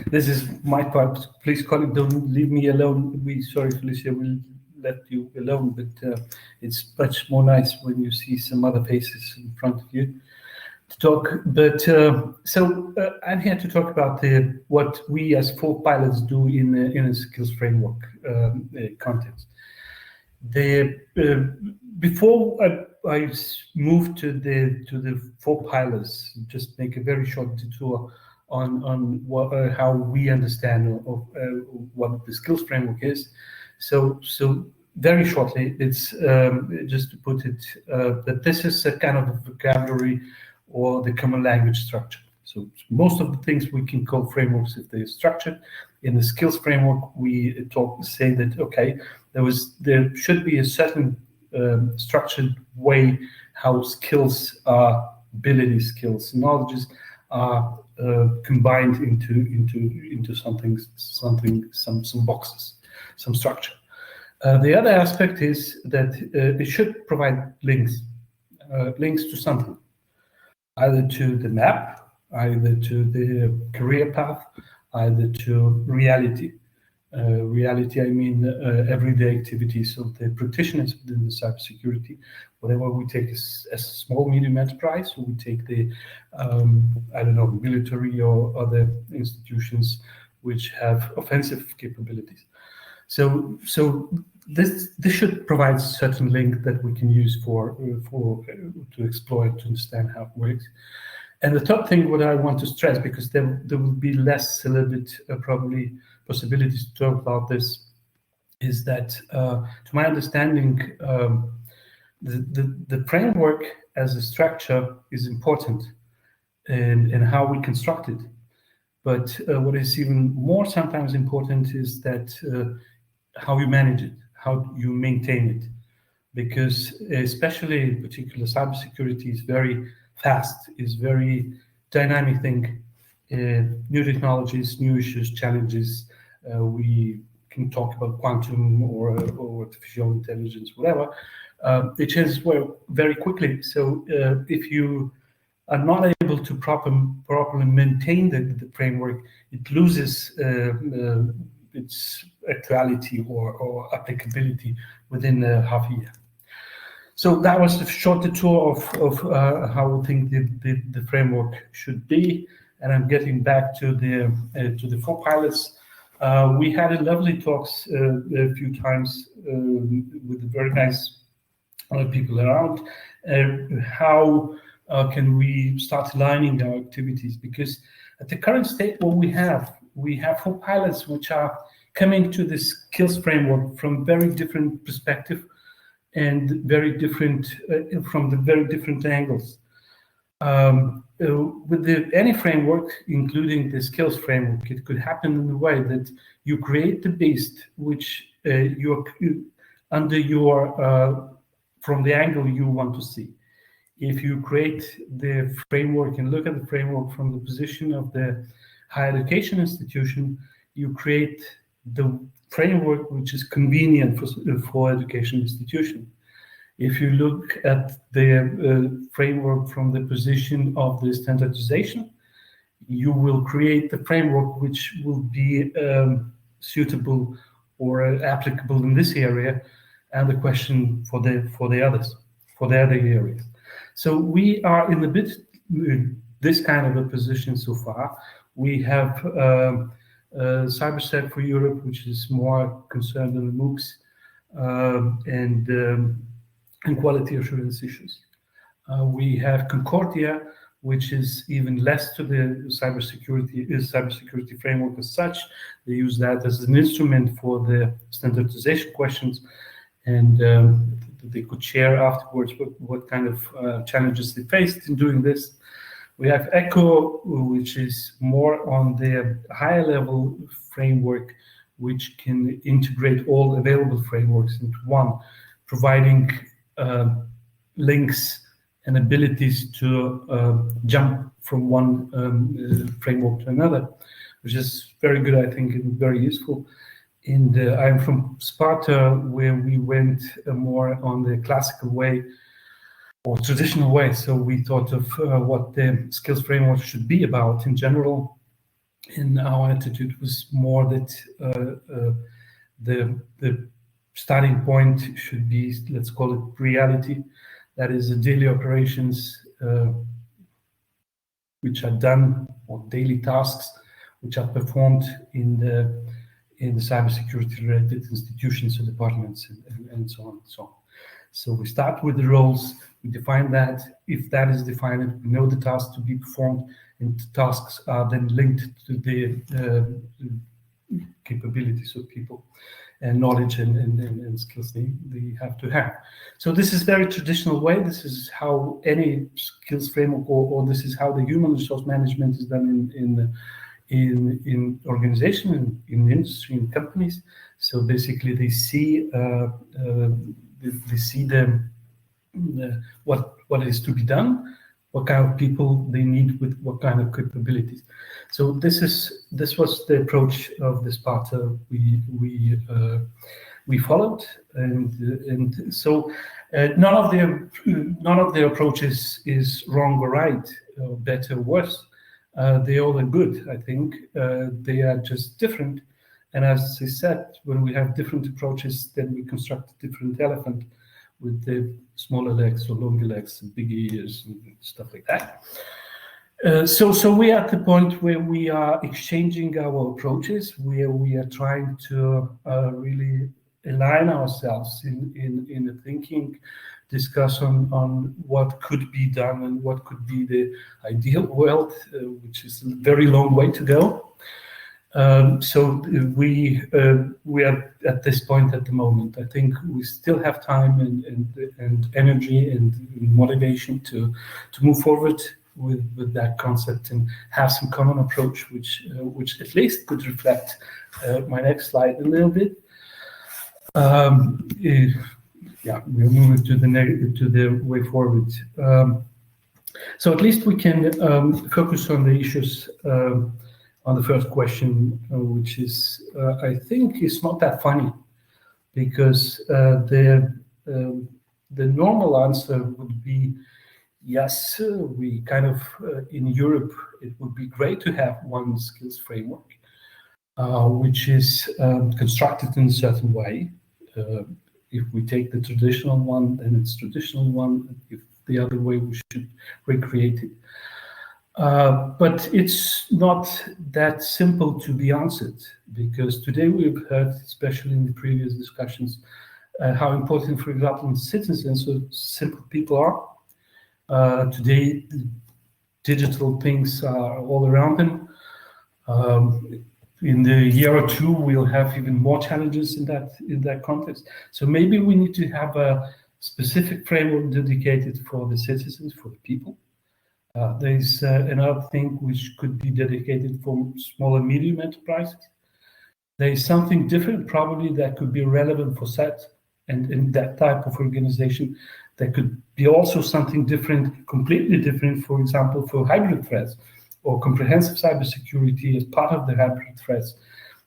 this is my part. Please, colleague, don't leave me alone. Sorry, Felicia, we'll let you alone, but it's much more nice when you see some other faces in front of you to talk. But so I'm here to talk about what we as 4 pilots do in a skills framework context. Before I moved to the 4 pilots, just make a very short detour on how we understand what the skills framework is. So very shortly, it's just to put it that this is a kind of a vocabulary or the common language structure. So most of the things we can call frameworks if they're structured. In the skills framework, we say that okay, there should be a certain structured way how skills are, abilities, skills, knowledges are combined into some boxes, some structure. The other aspect is that it should provide links to something, either to the map, either to the career path, either to reality. Reality, I mean everyday activities of the practitioners within the cybersecurity. Whatever we take as a small, medium enterprise, or we take the, I don't know, military or other institutions which have offensive capabilities. So this should provide a certain link that we can use to exploit, to understand how it works. And the third thing what I want to stress, because there will be less syllabate probably possibilities to talk about this, is that to my understanding, the framework as a structure is important and how we construct it. But what is even more sometimes important is that how you manage it, how you maintain it. Because especially in particular, cybersecurity is very fast, is very dynamic thing. New technologies, new issues, challenges. We can talk about quantum or artificial intelligence, whatever. It changes very quickly. So if you are not able to properly maintain the framework, it loses its actuality or applicability within half a year. So that was a short tour of how I think the framework should be. And I'm getting back to the 4 pilots. We had a lovely talks a few times with very nice people around. How can we start aligning our activities? Because at the current state, what we have 4 pilots which are coming to this skills framework from very different perspective and very different from the very different angles. With any framework, including the skills framework, it could happen in the way that you create the beast which under your from the angle you want to see. If you create the framework and look at the framework from the position of the higher education institution, you create the framework which is convenient for education institution. If you look at the framework from the position of the standardization, you will create the framework which will be suitable or applicable in this area, and the question for the others, for the other areas. So we are in a bit this kind of a position so far. We have CyberSec for Europe, which is more concerned in the MOOCs and quality assurance issues. We have Concordia, which is even less to the cybersecurity framework as such. They use that as an instrument for the standardization questions, and they could share afterwards what kind of challenges they faced in doing this. We have ECHO, which is more on the higher level framework, which can integrate all available frameworks into one, providing links and abilities to jump from one framework to another, which is very good, I think, and very useful. And I'm from Sparta, where we went more on the classical way or traditional way. So we thought of what the skills framework should be about in general. And our attitude was more that the starting point should be, let's call it reality. That is the daily operations which are done, or daily tasks which are performed in the cybersecurity related institutions and departments and so on and so on. So we start with the roles, we define that. If that is defined, we know the tasks to be performed, and the tasks are then linked to the capabilities of people and knowledge and skills they have to have. So this is very traditional way. This is how any skills framework, or this is how the human resource management is done in organization, in industry, in companies. So basically, they see what is to be done, what kind of people they need with what kind of capabilities. So this was the approach of this part we followed, and so none of the approaches is wrong or right, or better or worse. They all are good, I think. They are just different. And as I said, when we have different approaches, then we construct a different elephant with the smaller legs or longer legs and big ears and stuff like that. So we are at the point where we are exchanging our approaches, where we are trying to really align ourselves in a thinking discussion on what could be done and what could be the ideal world, which is a very long way to go. So we are at this point at the moment. I think we still have time and energy and motivation to move forward with that concept and have some common approach, which at least could reflect my next slide a little bit. Yeah, we're moving to the way forward. So at least we can focus on the issues on the first question, which is I think is not that funny, because the normal answer would be yes. We kind of in Europe, it would be great to have one skills framework, which is constructed in a certain way. If we take the traditional one, then it's traditional one. If the other way, we should recreate it. But it's not that simple to be answered, because today we've heard, especially in the previous discussions, how important, for example, citizens, so simple people are. Today, digital things are all around them. In the year or two, we'll have even more challenges in that context. So maybe we need to have a specific framework dedicated for the citizens, for the people. There's another thing which could be dedicated for small and medium enterprises. There is something different probably that could be relevant for SET and in that type of organization. There could be also something different, completely different, for example, for hybrid threats or comprehensive cybersecurity as part of the hybrid threats.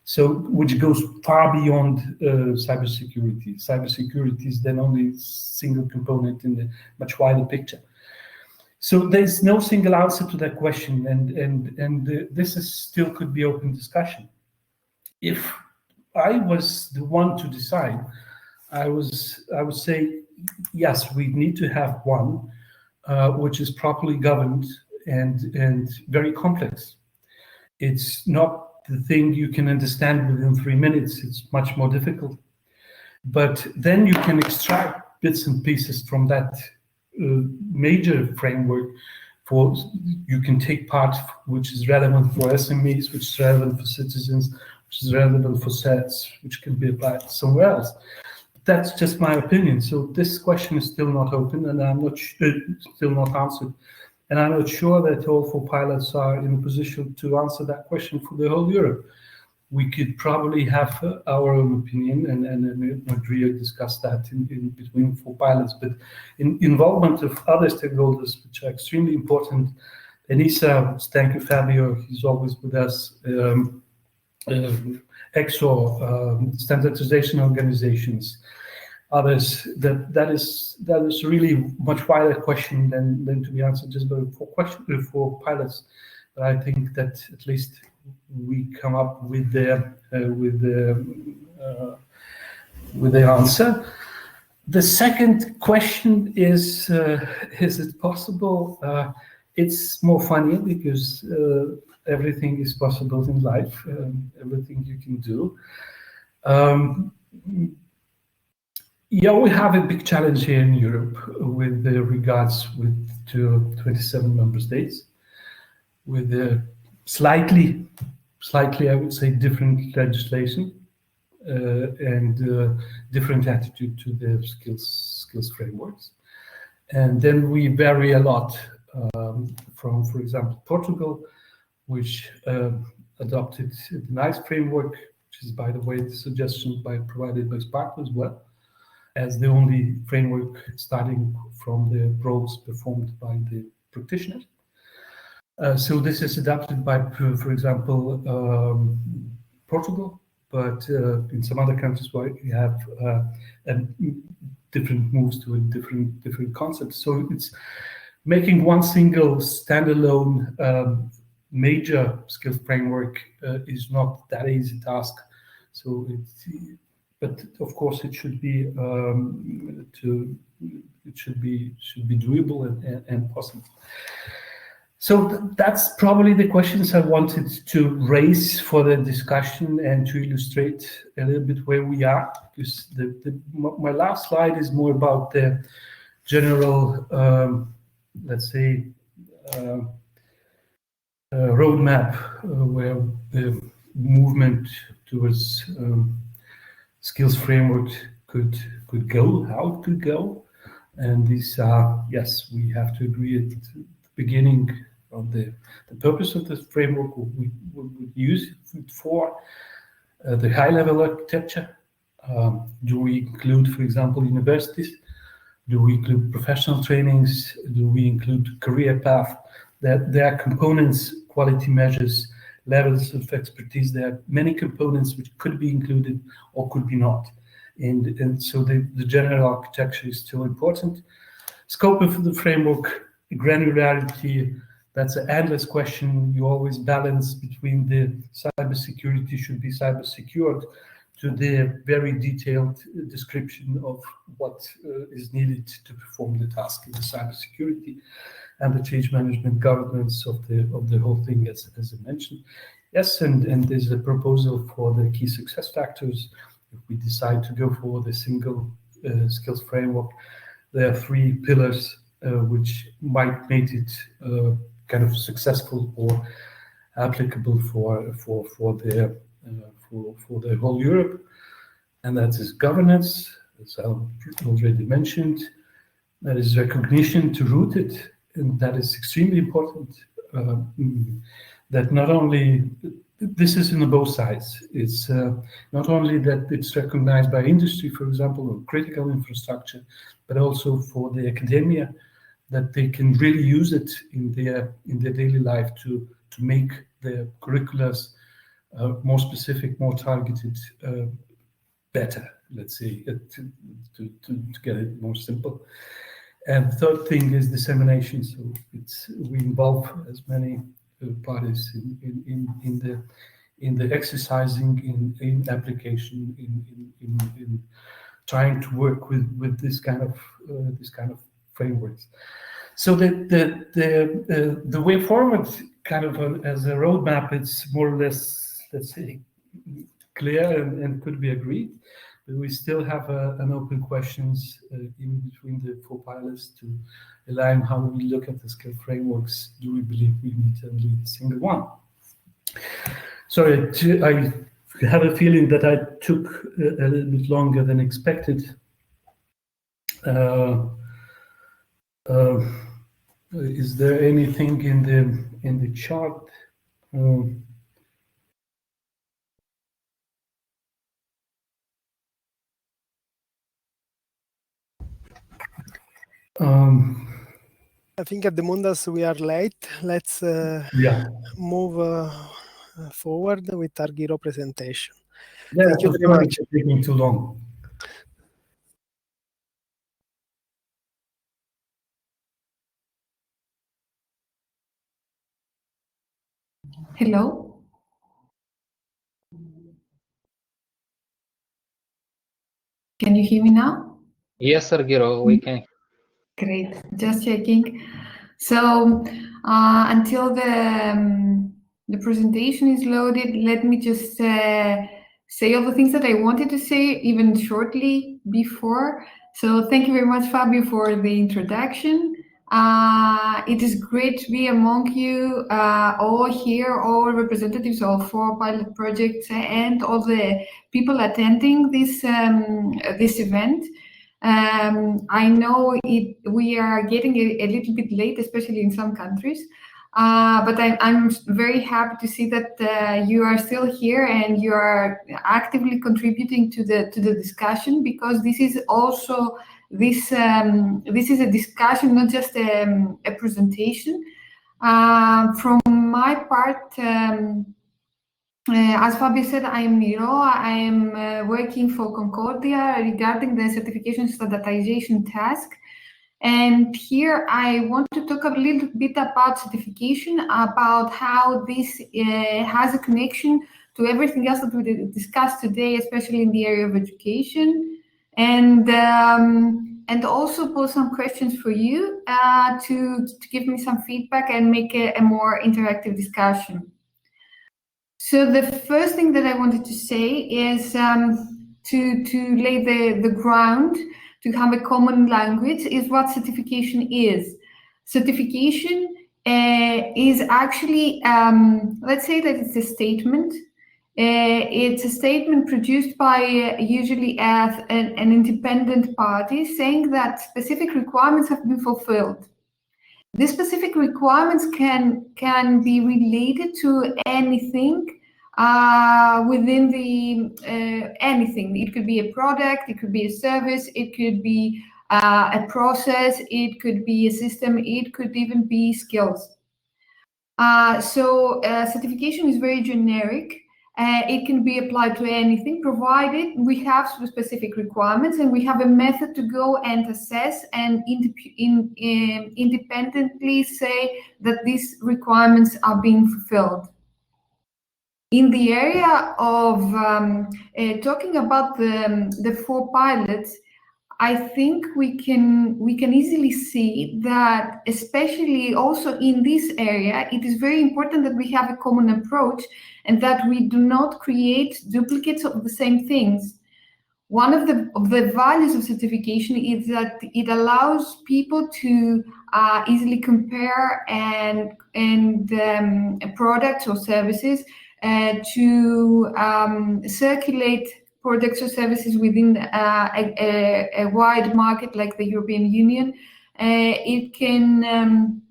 So, which goes far beyond cybersecurity. Cybersecurity is then only a single component in the much wider picture. So there's no single answer to that question, and this is still could be open discussion. If I was the one to decide, I would say yes, we need to have one which is properly governed and very complex. It's not the thing you can understand within 3 minutes. It's much more difficult. But then you can extract bits and pieces from that major framework. For you can take part which is relevant for SMEs, which is relevant for citizens, which is relevant for sets, which can be applied somewhere else. That's just my opinion. So this question is still not open, and I'm not still not answered. And I'm not sure that all 4 pilots are in a position to answer that question for the whole Europe. We could probably have our own opinion, and Maria discussed that in between 4 pilots, but in involvement of other stakeholders, which are extremely important. ENISA, thank you, Fabio, he's always with us. EXO, standardization organizations, others. That is really much wider question than to be answered just by 4 pilots. But I think that at least we come up with the answer. The second question is it possible? It's more funny because everything is possible in life, everything you can do. Yeah, we have a big challenge here in Europe with regards to 27 member states, with slightly, I would say, different legislation and different attitude to the skills frameworks. And then we vary a lot from, for example, Portugal, which adopted the NICE framework, which is, by the way, the suggestion provided by Sparkle as well, as the only framework starting from the roles performed by the practitioners. So this is adapted by, for example, Portugal, but in some other countries we have different moves to a different concepts. So it's making one single standalone major skills framework is not that easy task. So but of course it should be doable and possible. So that's probably the questions I wanted to raise for the discussion and to illustrate a little bit where we are, because my last slide is more about the general, let's say, roadmap where the movement towards skills framework could go, how it could go. And these are, yes, we have to agree at the beginning of the purpose of this framework we would use it for, the high-level architecture. Do we include, for example, universities? Do we include professional trainings? Do we include career path? There are components, quality measures, levels of expertise. There are many components which could be included or could be not. And so the general architecture is still important. Scope of the framework, granularity, that's an endless question. You always balance between the cybersecurity should be cyber secured to the very detailed description of what is needed to perform the task in the cybersecurity and the change management governance of the whole thing, as I mentioned. Yes, and there's a proposal for the key success factors. If we decide to go for the single skills framework, there are 3 pillars which might make it kind of successful or applicable for the whole Europe, and that is governance, as I already mentioned. That is recognition to root it, and that is extremely important. That not only this is on both sides. It's not only that it's recognized by industry, for example, or critical infrastructure, but also for the academia, that they can really use it in their daily life to make the curriculums more specific, more targeted, better, let's say, to get it more simple. And third thing is dissemination. So we involve as many parties in the exercising, in application, in trying to work with this kind of frameworks. So the way forward, kind of as a roadmap, it's more or less, let's say, clear and could be agreed. But we still have an open questions in between the 4 pilots to align how we look at the skill frameworks. Do we believe we need only a single one? Sorry, I have a feeling that I took a little bit longer than expected. Is there anything in the chart? I think at the moment we are late. Let's move forward with Argiro presentation. Yeah, thank you very much. It's taking too long. Hello? Can you hear me now? Yes, Argiro, we can. Great, just checking. So until the presentation is loaded, let me just say all the things that I wanted to say even shortly before. So thank you very much, Fabio, for the introduction. It is great to be among you all here, all representatives of 4 pilot projects and all the people attending this event. I know we are getting a little bit late, especially in some countries, but I'm very happy to see that you are still here and you are actively contributing to the discussion, because this is also this is a discussion, not just a presentation. From my part, as Fabio said, I am Miro. I am working for Concordia regarding the certification standardization task. And here I want to talk a little bit about certification, about how this has a connection to everything else that we discussed today, especially in the area of education. And and also pose some questions for you to give me some feedback and make a more interactive discussion. So the first thing that I wanted to say is to lay the ground, to have a common language, is what certification is. Certification is actually, let's say that it's a statement. It's a statement produced by usually an independent party saying that specific requirements have been fulfilled. These specific requirements can be related to anything within the anything. It could be a product, it could be a service, it could be a process, it could be a system, it could even be skills. So certification is very generic. It can be applied to anything, provided we have specific requirements and we have a method to go and assess and independently say that these requirements are being fulfilled. In the area of talking about the 4 pilots, I think we can easily see that, especially also in this area, it is very important that we have a common approach and that we do not create duplicates of the same things. One of the values of certification is that it allows people to easily compare and products or services, to circulate products or services within a wide market like the European Union. It can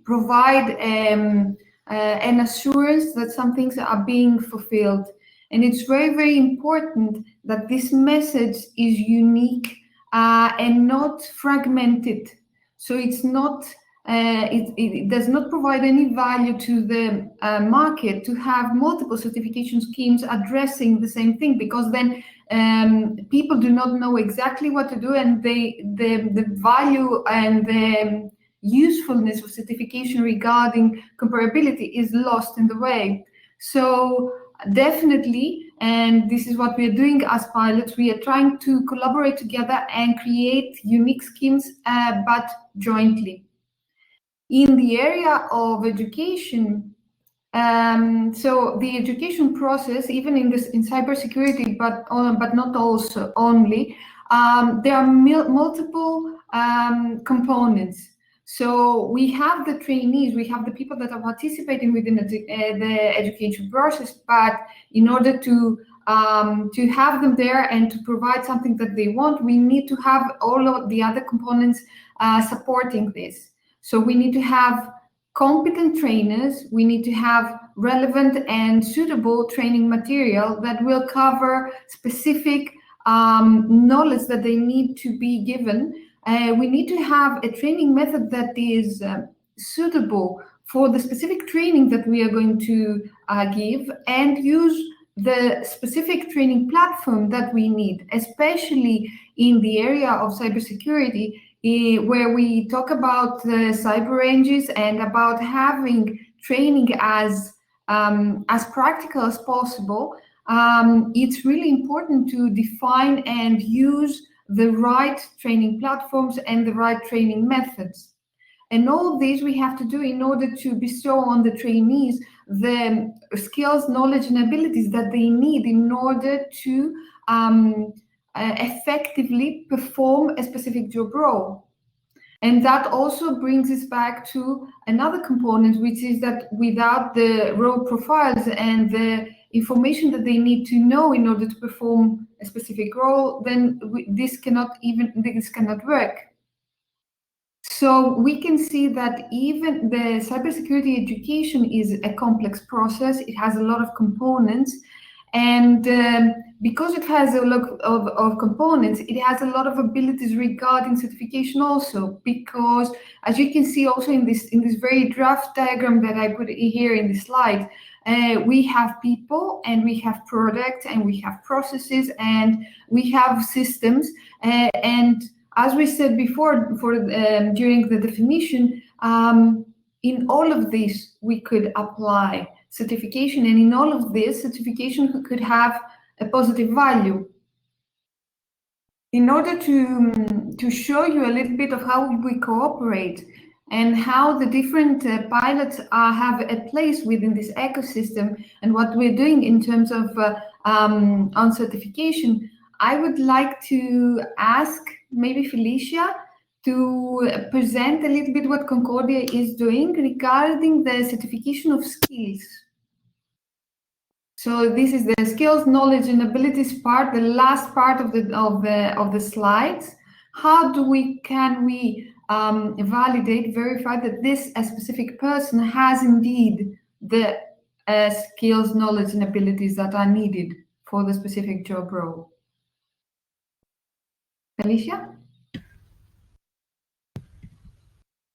provide an assurance that some things are being fulfilled. And it's very, very important that this message is unique and not fragmented. So it's not, it does not provide any value to the market to have multiple certification schemes addressing the same thing, because then people do not know exactly what to do, and the value and the usefulness of certification regarding comparability is lost in the way. So definitely, and this is what we are doing as pilots, we are trying to collaborate together and create unique schemes, but jointly. In the area of education, so the education process, even in cybersecurity, but not also only, there are multiple components. So we have the trainees, we have the people that are participating within the education process, but in order to have them there and to provide something that they want, we need to have all of the other components supporting this. So we need to have competent trainers, we need to have relevant and suitable training material that will cover specific knowledge that they need to be given. We need to have a training method that is suitable for the specific training that we are going to give, and use the specific training platform that we need, especially in the area of cybersecurity, where we talk about the cyber ranges and about having training as practical as possible. It's really important to define and use the right training platforms and the right training methods. And all these we have to do in order to bestow on the trainees the skills, knowledge, and abilities that they need in order to effectively perform a specific job role. And that also brings us back to another component, which is that without the role profiles and the information that they need to know in order to perform a specific role, then this cannot work. So we can see that even the cybersecurity education is a complex process. It has a lot of components, and because it has a lot of components, it has a lot of abilities regarding certification also, because as you can see also in this very draft diagram that I put here in the slide, we have people and we have products and we have processes and we have systems, and as we said before, during the definition, in all of this we could apply certification, and in all of this, certification could have a positive value. in order to show you a little bit of how we cooperate and how the different pilots have a place within this ecosystem and what we're doing in terms of on certification, I would like to ask maybe Felicia to present a little bit what Concordia is doing regarding the certification of skills. So this is the skills, knowledge, and abilities part, the last part of the slides. How can we validate, verify that a specific person has indeed the skills, knowledge, and abilities that are needed for the specific job role? Alicia?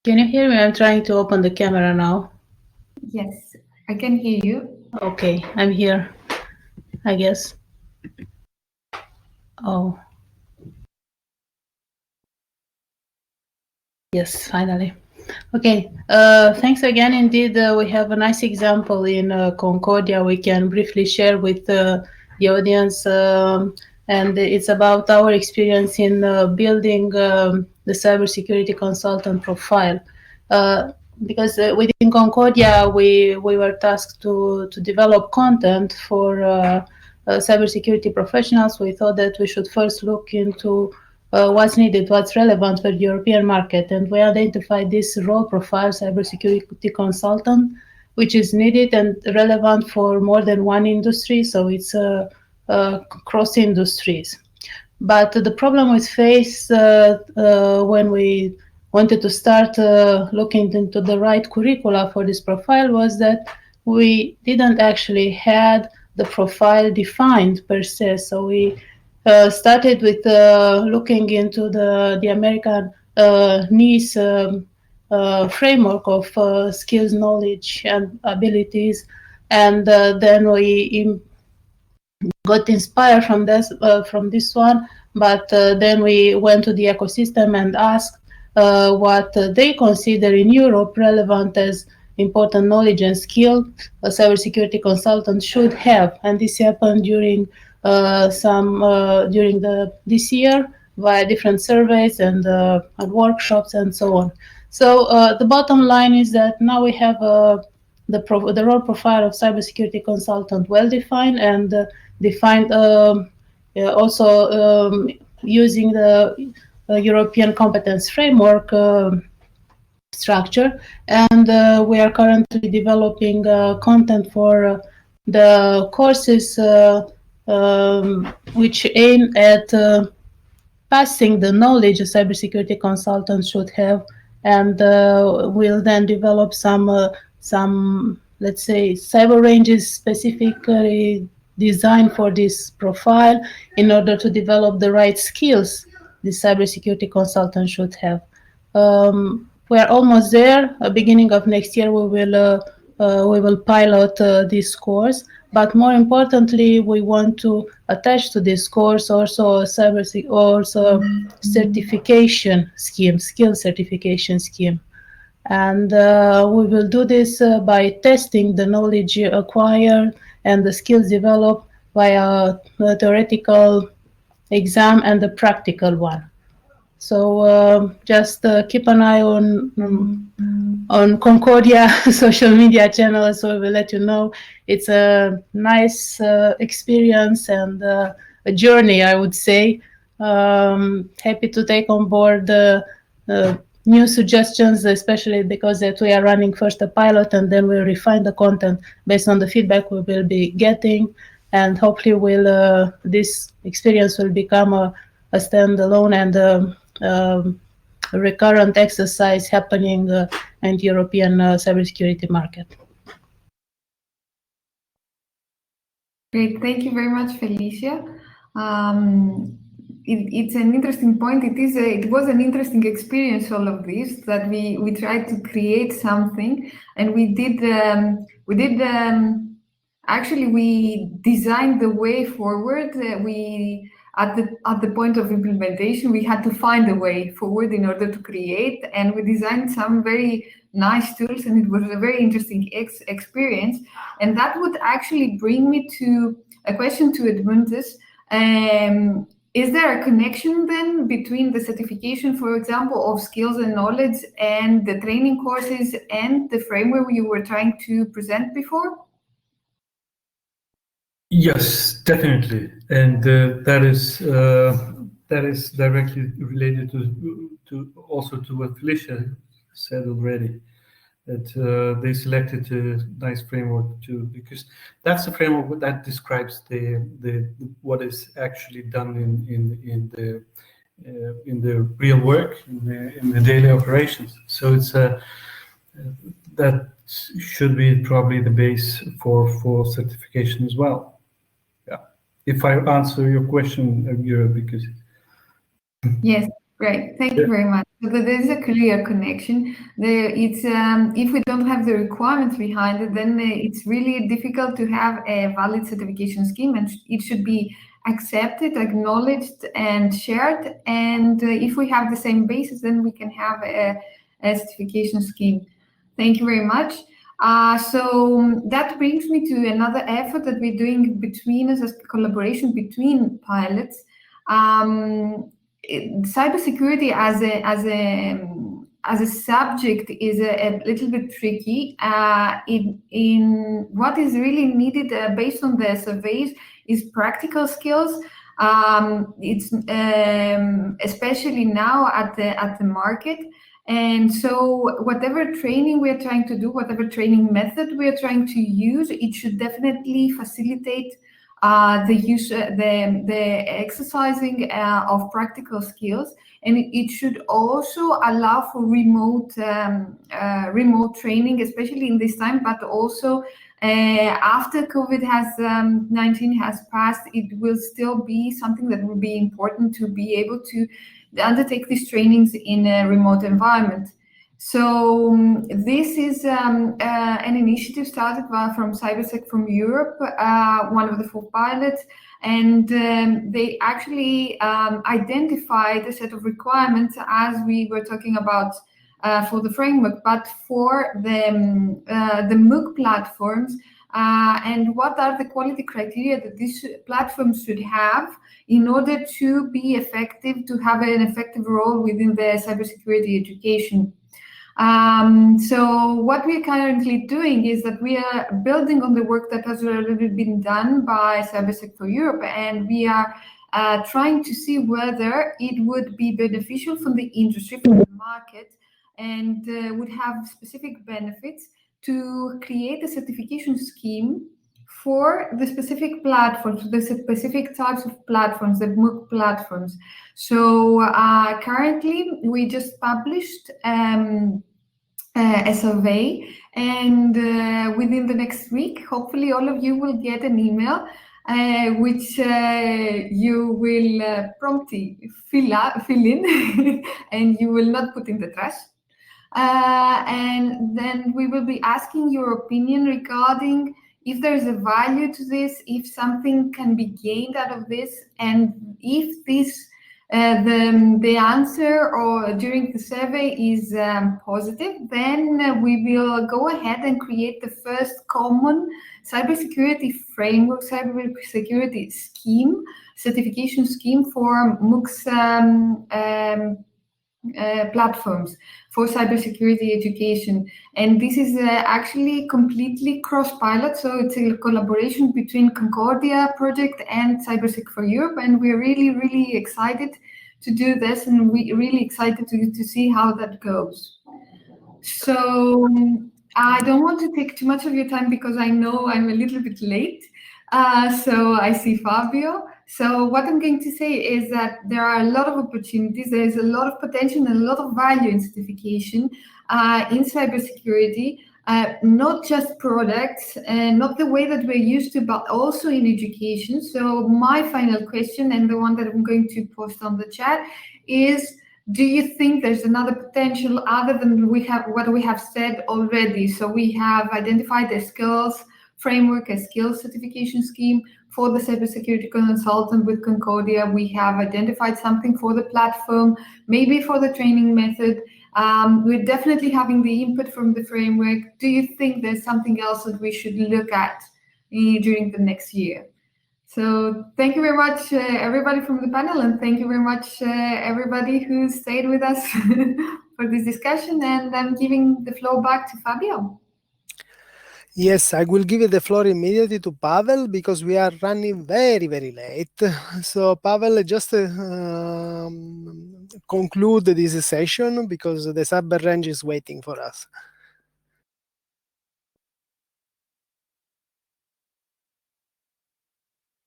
Can you hear me? I'm trying to open the camera now. Yes, I can hear you. Okay, I'm here, I guess. Oh. Yes, finally. Okay, thanks again. Indeed, we have a nice example in Concordia we can briefly share with the audience, and it's about our experience in building the cybersecurity consultant profile. Because within Concordia, we were tasked to develop content for cybersecurity professionals. We thought that we should first look into what's needed, what's relevant for the European market, and we identified this role profile, cybersecurity consultant, which is needed and relevant for more than one industry, so it's cross industries. But the problem we faced when we wanted to start looking into the right curricula for this profile was that we didn't actually had the profile defined per se. So we started with looking into the American NICE framework of skills, knowledge, and abilities, and then we got inspired from this one. But then we went to the ecosystem and asked what they consider in Europe relevant as important knowledge and skill a cybersecurity consultant should have, and this happened during this year via different surveys and workshops and so on. So the bottom line is that now we have the role profile of cybersecurity consultant well defined and defined also using the European competence framework structure, and we are currently developing content for the courses which aim at passing the knowledge a cybersecurity consultant should have, and we'll then develop some let's say cyber ranges specifically designed for this profile in order to develop the right skills the cybersecurity consultant should have. We're almost there. Beginning of next year, we will pilot this course. But more importantly, we want to attach to this course also a certification scheme, skill certification scheme. And we will do this by testing the knowledge acquired and the skills developed via a theoretical exam and the practical one. So just keep an eye on Concordia social media channels, so we will let you know. It's a nice experience and a journey, I would say. Happy to take on board new suggestions, especially because that we are running first a pilot and then we'll refine the content based on the feedback we will be getting, and hopefully this experience will become a standalone and recurrent exercise happening in the European cybersecurity market. Great, thank you very much, Felicia. It's an interesting point. It was an interesting experience, all of this, that we tried to create something, and we designed the way forward. At the point of implementation, we had to find a way forward in order to create, and we designed some very nice tools, and it was a very interesting experience. And that would actually bring me to a question to Edmundus. Is there a connection then between the certification, for example, of skills and knowledge and the training courses and the framework you were trying to present before? Yes, definitely, and that is directly related to also to what Felicia said already, that they selected a nice framework too, because that's the framework that describes the what is actually done in the real work, in the daily operations. So it's that should be probably the base for certification as well. Yeah, if I answer your question, Agira, because yes, great. Thank you very much. So there is a clear connection. It's if we don't have the requirements behind it, then it's really difficult to have a valid certification scheme, and it should be accepted, acknowledged, and shared. And if we have the same basis, then we can have a certification scheme. Thank you very much. So that brings me to another effort that we're doing between us as a collaboration between pilots. Cybersecurity as a subject is a little bit tricky. In what is really needed based on the surveys is practical skills. It's especially now at the market. And so whatever training we're trying to do, whatever training method we're trying to use, it should definitely facilitate the use, the exercising of practical skills, and it should also allow for remote training, especially in this time, but also after COVID-19 has passed, it will still be something that will be important to be able to undertake these trainings in a remote environment. So this is an initiative started from CyberSec from Europe, one of the 4 pilots, and they actually identified a set of requirements as we were talking about for the framework, but for the MOOC platforms, and what are the quality criteria that these platforms should have in order to be effective, to have an effective role within the cybersecurity education. So what we are currently doing is that we are building on the work that has already been done by CyberSec for Europe, and we are trying to see whether it would be beneficial from the industry, from the market, and would have specific benefits to create a certification scheme for the specific platforms, the specific types of platforms, the MOOC platforms. So currently, we just published a survey, and within the next week, hopefully all of you will get an email which you will promptly fill in and you will not put in the trash. And then we will be asking your opinion regarding if there is a value to this, if something can be gained out of this, and if this the answer or during the survey is positive, then we will go ahead and create the first common cybersecurity framework, cybersecurity scheme, certification scheme for MOOCs platforms for cybersecurity education. And this is actually completely cross-pilot, so it's a collaboration between Concordia project and CyberSec for Europe, and we're really, really excited to do this, and we're really excited to see how that goes. So I don't want to take too much of your time because I know I'm a little bit late. So I see Fabio. So what I'm going to say is that there are a lot of opportunities, there is a lot of potential and a lot of value in certification in cybersecurity, not just products, not the way that we're used to, but also in education. So my final question, and the one that I'm going to post on the chat, is do you think there's another potential other than what we have said already? So we have identified the skills framework, a skills certification scheme for the cybersecurity consultant with Concordia. We have identified something for the platform, maybe for the training method. We're definitely having the input from the framework. Do you think there's something else that we should look at during the next year? So thank you very much, everybody from the panel, and thank you very much, everybody who stayed with us for this discussion. And I'm giving the floor back to Fabio. Yes, I will give the floor immediately to Pavel because we are running very, very late. So Pavel, just conclude this session because the cyber range is waiting for us.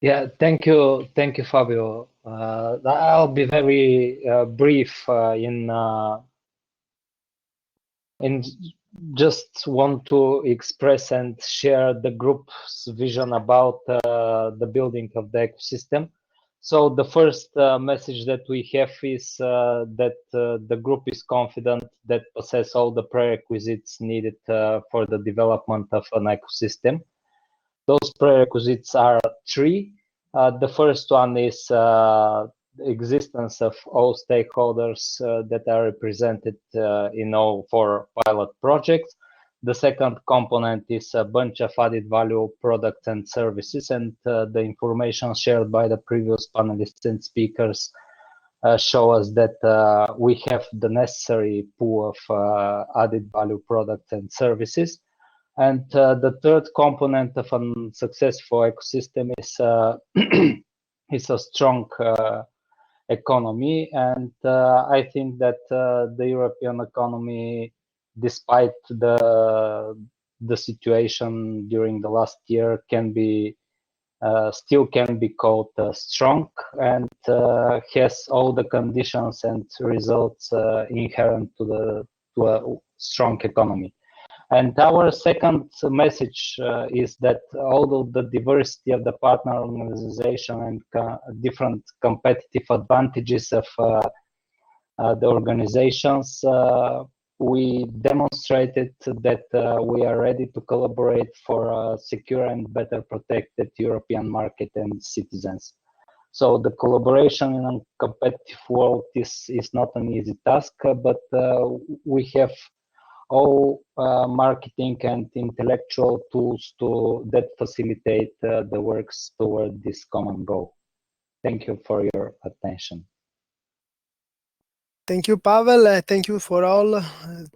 Yeah, thank you, Fabio. I'll be very brief in just want to express and share the group's vision about the building of the ecosystem. So the first message that we have is that the group is confident that possess all the prerequisites needed for the development of an ecosystem. Those prerequisites are three. The first one is existence of all stakeholders that are represented in all 4 pilot projects. The second component is a bunch of added value products and services, and the information shared by the previous panelists and speakers show us that we have the necessary pool of added value products and services. And the third component of a successful ecosystem is a strong economy. And I think that the European economy, despite the situation during the last year, still can be called strong and has all the conditions and results inherent to a strong economy. And our second message is that although the diversity of the partner organization and different competitive advantages of the organizations, we demonstrated that we are ready to collaborate for a secure and better protected European market and citizens. So the collaboration in a competitive world is not an easy task, but we have all marketing and intellectual tools that facilitate the works toward this common goal. Thank you for your attention. Thank you, Pavel. Thank you for all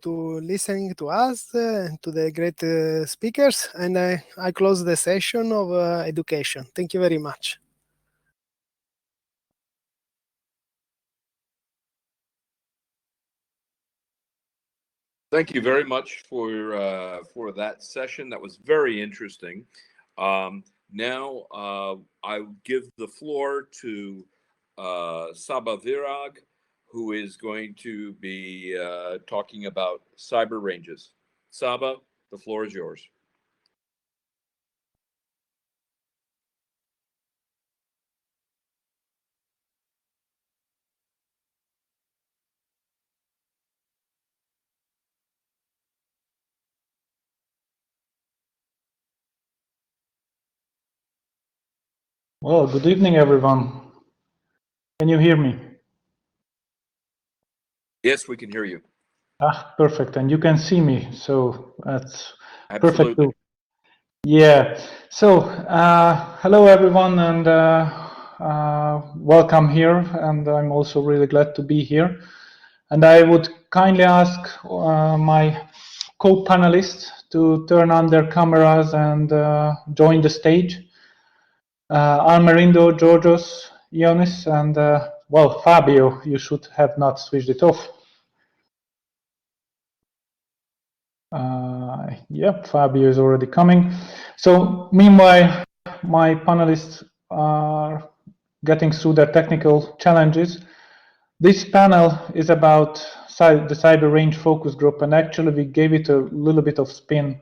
to listening to us and to the great speakers. And I close the session of education. Thank you very much. Thank you very much for that session. That was very interesting. Now I give the floor to Saba Virag, who is going to be talking about cyber ranges. Saba, the floor is yours. Well, good evening, everyone. Can you hear me? Yes, we can hear you. Perfect. And you can see me, so that's Absolutely. perfect. Yeah. So, hello, everyone, and welcome here. And I'm also really glad to be here. And I would kindly ask my co-panelists to turn on their cameras and join the stage. Almerindo, Georgios, Ioannis, and well, Fabio, you should have not switched it off. Yep, Fabio is already coming. So meanwhile, my panelists are getting through their technical challenges. This panel is about the Cyber Range Focus Group, and actually we gave it a little bit of spin.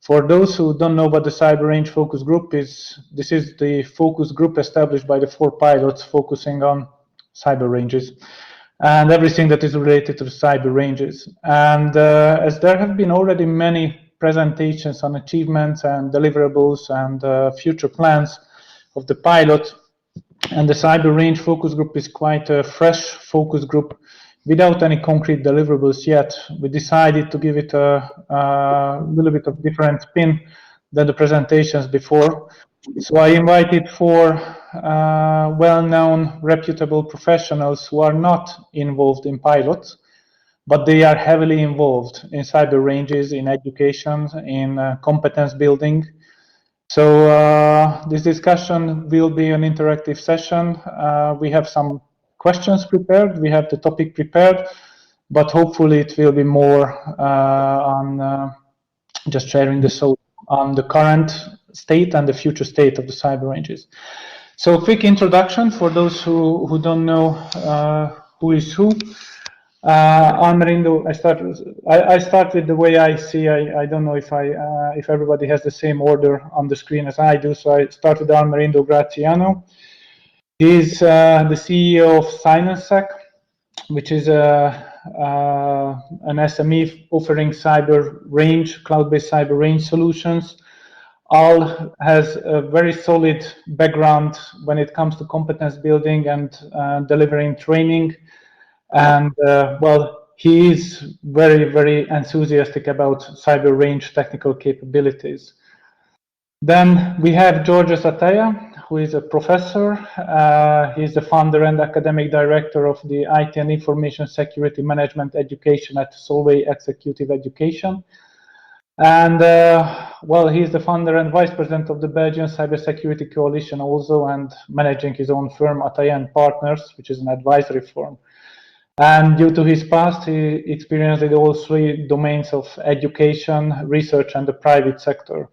For those who don't know what the Cyber Range Focus Group is, this is the focus group established by the 4 pilots focusing on cyber ranges and everything that is related to the cyber ranges. And as there have been already many presentations on achievements and deliverables and future plans of the pilot, and the Cyber Range Focus Group is quite a fresh focus group without any concrete deliverables yet. We decided to give it a little bit of different spin than the presentations before. So I invited four well-known, reputable professionals who are not involved in pilots, but they are heavily involved in cyber ranges, in education, in competence building. So this discussion will be an interactive session. We have some questions prepared, we have the topic prepared, but hopefully it will be more on just sharing the thought on the current state and the future state of the cyber ranges. So quick introduction for those who don't know who is who. Almerindo, I start with the way I see. I don't know if everybody has the same order on the screen as I do. So I start with Almerindo Graziano. He's the CEO of SinanSec, which is an SME offering cyber range, cloud-based cyber range solutions. Al has a very solid background when it comes to competence building and delivering training. And well, he is very, very enthusiastic about cyber range technical capabilities. Then we have George Sataya, who is a professor. He's the founder and academic director of the IT and Information Security Management Education at Solvay Executive Education. And well, he's the founder and vice president of the Belgian Cybersecurity Coalition also, and managing his own firm, Atayan Partners, which is an advisory firm. And due to his past, he experienced in all three domains of education, research, and the private sector.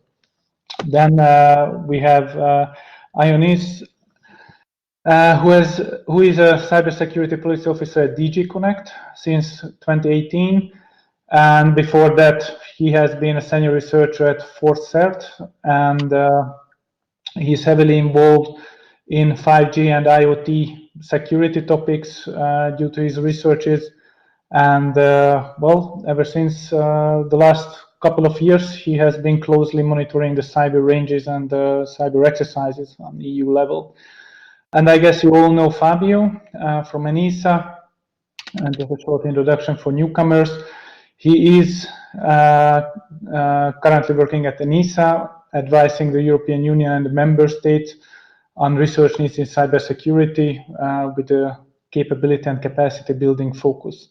Then we have Ioannidis, who is a cybersecurity policy officer at DG Connect since 2018. And before that, he has been a senior researcher at ForceCert, and he's heavily involved in 5G and IoT security topics due to his researches. And well, ever since the last couple of years, he has been closely monitoring the cyber ranges and cyber exercises on EU level. And I guess you all know Fabio from ENISA. And just a short introduction for newcomers. He is currently working at ENISA, advising the European Union and the member states on research needs in cybersecurity with a capability and capacity building focus.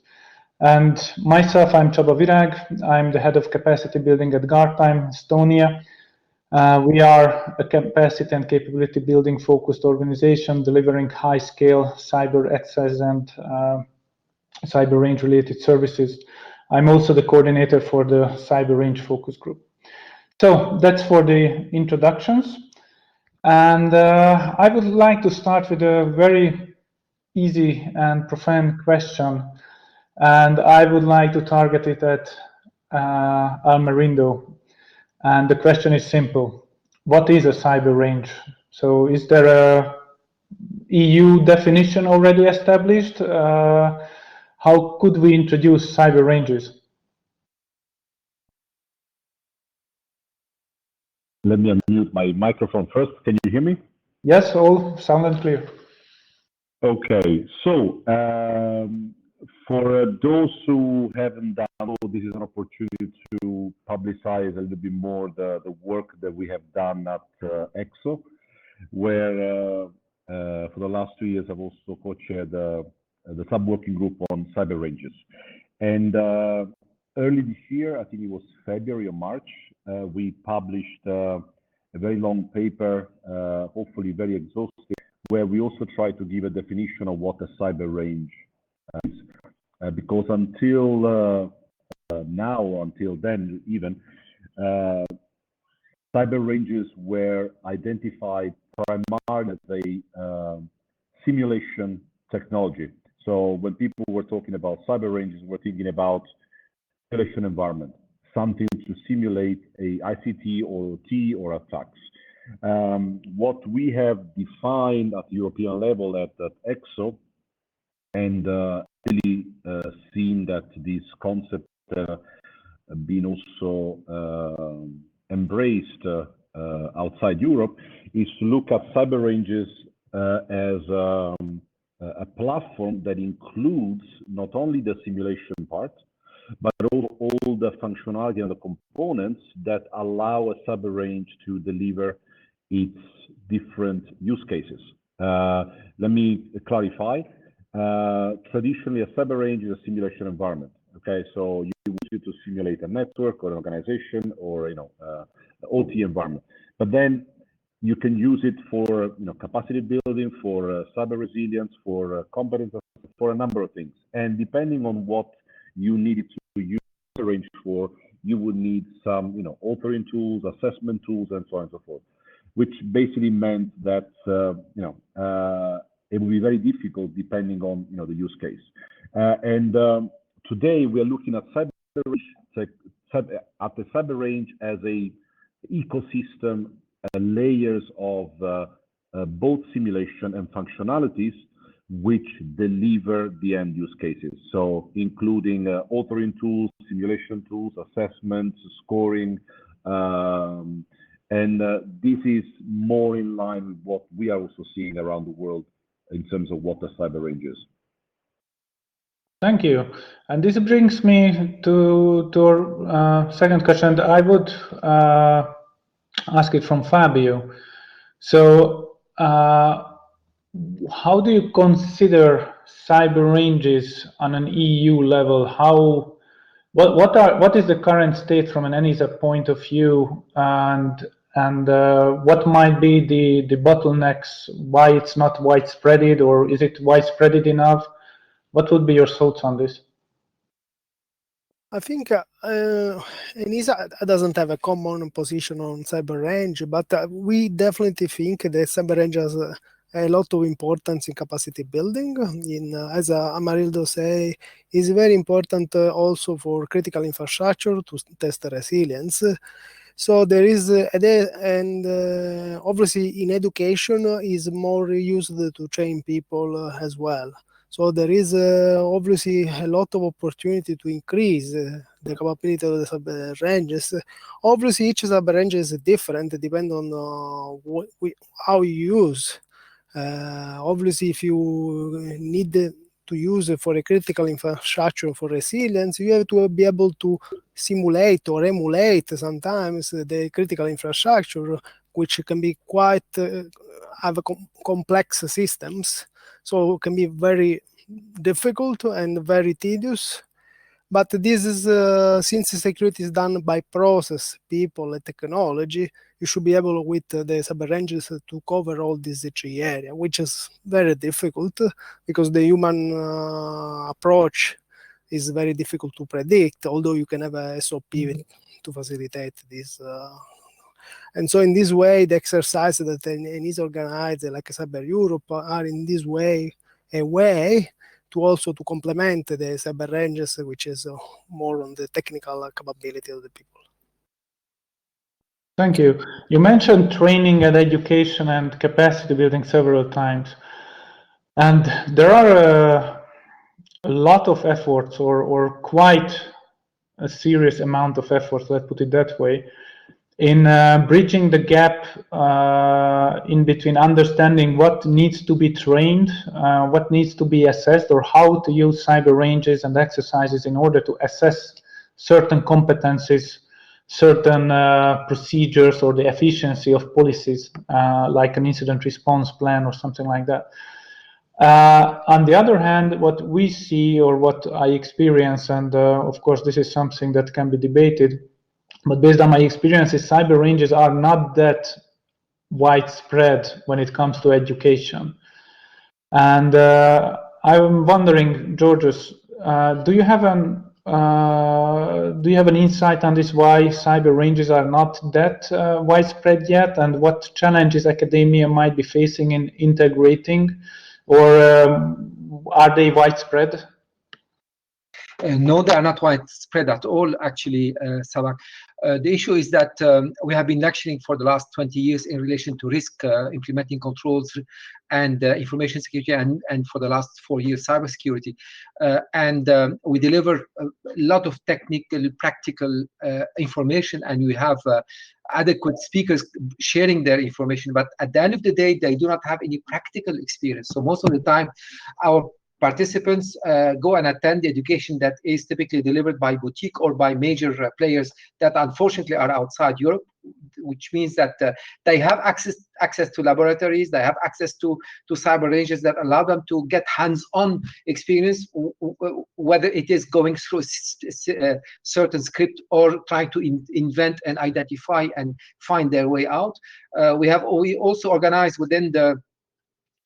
And myself, I'm Csaba Virag. I'm the head of capacity building at Guardtime, Estonia. We are a capacity and capability building focused organization delivering high scale cyber access and cyber range related services. I'm also the coordinator for the cyber range focus group. So that's for the introductions. And I would like to start with a very easy and profound question. And I would like to target it at Almerindo. And the question is simple. What is a cyber range? So is there a EU definition already established? How could we introduce cyber ranges? Let me unmute my microphone first. Can you hear me? Yes, all sound and clear. Okay, so for those who haven't done, this is an opportunity to publicize a little bit more the work that we have done at EXO, where for the last 2 years I've also co-chaired the sub-working group on cyber ranges. And early this year, I think it was February or March, we published a very long paper, hopefully very exhaustive, where we also try to give a definition of what a cyber range is. Because until now, until then even, cyber ranges were identified primarily as a simulation technology. So when people were talking about cyber ranges, we're thinking about simulation environment, something to simulate a ICT or OT or attacks. What we have defined at the European level at EXO, and really seen that this concept been also embraced outside Europe, is to look at cyber ranges as a platform that includes not only the simulation part, but all the functionality and the components that allow a cyber range to deliver its different use cases. Let me clarify. Traditionally, a cyber range is a simulation environment. Okay, so you use it to simulate a network or an organization or OT environment. But then you can use it for capacity building, for cyber resilience, for competence, for a number of things. And depending on what you need it to use the range for, you would need some authoring tools, assessment tools, and so on and so forth. Which basically meant that it will be very difficult depending on the use case. Today we are looking at the cyber range as a ecosystem, layers of both simulation and functionalities which deliver the end use cases. So including authoring tools, simulation tools, assessments, scoring, and this is more in line with what we are also seeing around the world in terms of what the cyber range is. Thank you. And this brings me to our second question. I would ask it from Fabio. So how do you consider cyber ranges on an EU level? What is the current state from an ENISA point of view, and what might be the bottlenecks? Why it's not widespread, or is it widespread enough? What would be your thoughts on this? I think ENISA doesn't have a common position on cyber range, but we definitely think that cyber range has a lot of importance in capacity building. As Amarildo say, is very important also for critical infrastructure to test resilience. So there is, and obviously in education is more used to train people as well. So there is obviously a lot of opportunity to increase the capability of the cyber ranges. Obviously, each cyber range is different, depending on how you use. Obviously, if you need to use it for a critical infrastructure for resilience, you have to be able to simulate or emulate sometimes the critical infrastructure, which can be quite have complex systems. So it can be very difficult and very tedious. But this is, since security is done by process, people, and technology, you should be able with the cyber ranges to cover all these three areas, which is very difficult because the human approach is very difficult to predict, although you can have a SOP to facilitate this. And so in this way, the exercise that is organized, like Cyber Europe, are in this way a way to also to complement the cyber ranges, which is more on the technical capability of the people. Thank you. You mentioned training and education and capacity building several times. And there are a lot of efforts, or quite a serious amount of efforts, let's put it that way, in bridging the gap in between understanding what needs to be trained, what needs to be assessed, or how to use cyber ranges and exercises in order to assess certain competencies, certain procedures, or the efficiency of policies, like an incident response plan or something like that. On the other hand, what we see, or what I experience, and of course this is something that can be debated, but based on my experiences, cyber ranges are not that widespread when it comes to education. And I'm wondering, Georgios, do you have an insight on this? Why cyber ranges are not that widespread yet, and what challenges academia might be facing in integrating, or are they widespread? No, they are not widespread at all, actually, Sabak. The issue is that we have been lecturing for the last 20 years in relation to risk, implementing controls, and information security, and for the last 4 years, cybersecurity. And we deliver a lot of technical, practical information, and we have adequate speakers sharing their information. But at the end of the day, they do not have any practical experience. So most of the time, our participants go and attend the education that is typically delivered by boutique or by major players that unfortunately are outside Europe, which means that they have access to laboratories, they have access to cyber ranges that allow them to get hands-on experience, whether it is going through a certain script or trying to invent and identify and find their way out. We also organize within the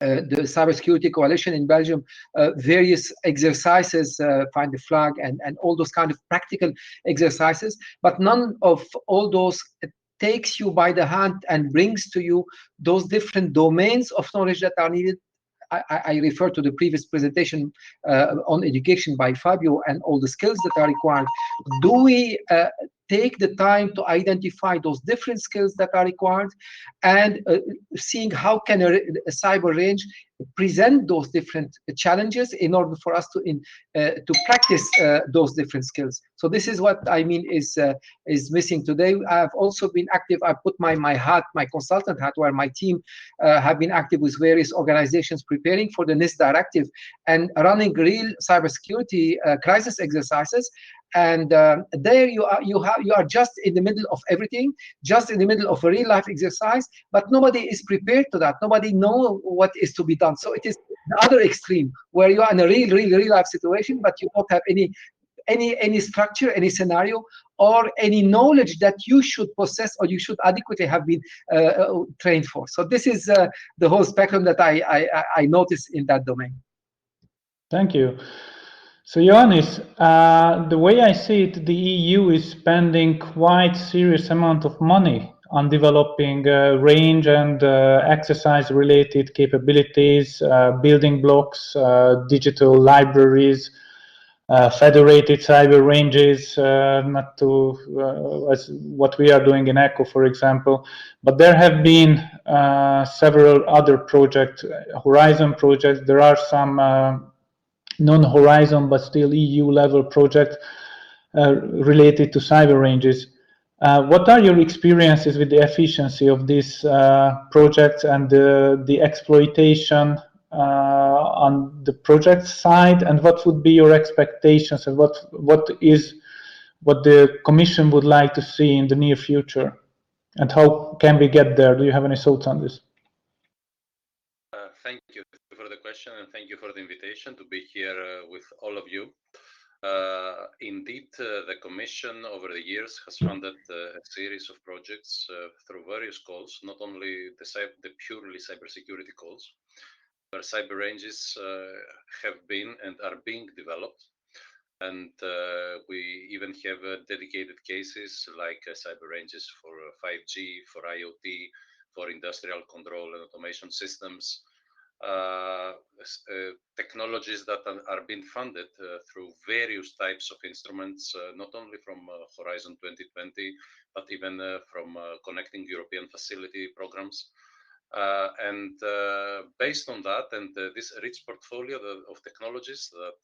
Cybersecurity Coalition in Belgium various exercises, find the flag, and all those kind of practical exercises, but none of all those takes you by the hand and brings to you those different domains of knowledge that are needed. I refer to the previous presentation on education by Fabio and all the skills that are required. Do we take the time to identify those different skills that are required and seeing how can a cyber range present those different challenges in order for us to practice those different skills. So this is what I mean is missing today. I've also been active. I put my hat, my consultant hat, where my team have been active with various organizations preparing for the NIST directive and running real cybersecurity crisis exercises. And there you are just in the middle of everything, just in the middle of a real life exercise, but nobody is prepared to that. Nobody knows what is to be done. So it is the other extreme where you are in a real life situation, but you don't have any structure, any scenario, or any knowledge that you should possess or you should adequately have been trained for. So this is the whole spectrum that I notice in that domain. Thank you. So Ioannis, the way I see it, the EU is spending quite serious amount of money on developing range and exercise-related capabilities, building blocks, digital libraries, federated cyber ranges, not to as what we are doing in ECHO, for example. But there have been several other projects, Horizon projects. There are some non-Horizon but still EU-level projects related to cyber ranges. What are your experiences with the efficiency of these projects and the exploitation on the project side, and what would be your expectations, and what the Commission would like to see in the near future, and how can we get there? Do you have any thoughts on this? Thank you for the question, and thank you for the invitation to be here with all of you. Indeed, the Commission over the years has funded a series of projects through various calls, not only the purely cybersecurity calls, where cyber ranges have been and are being developed. And we even have dedicated cases like cyber ranges for 5G, for IoT, for industrial control and automation systems. Technologies that are being funded through various types of instruments, not only from Horizon 2020, but even from Connecting European Facility programs. And based on that and this rich portfolio of technologies that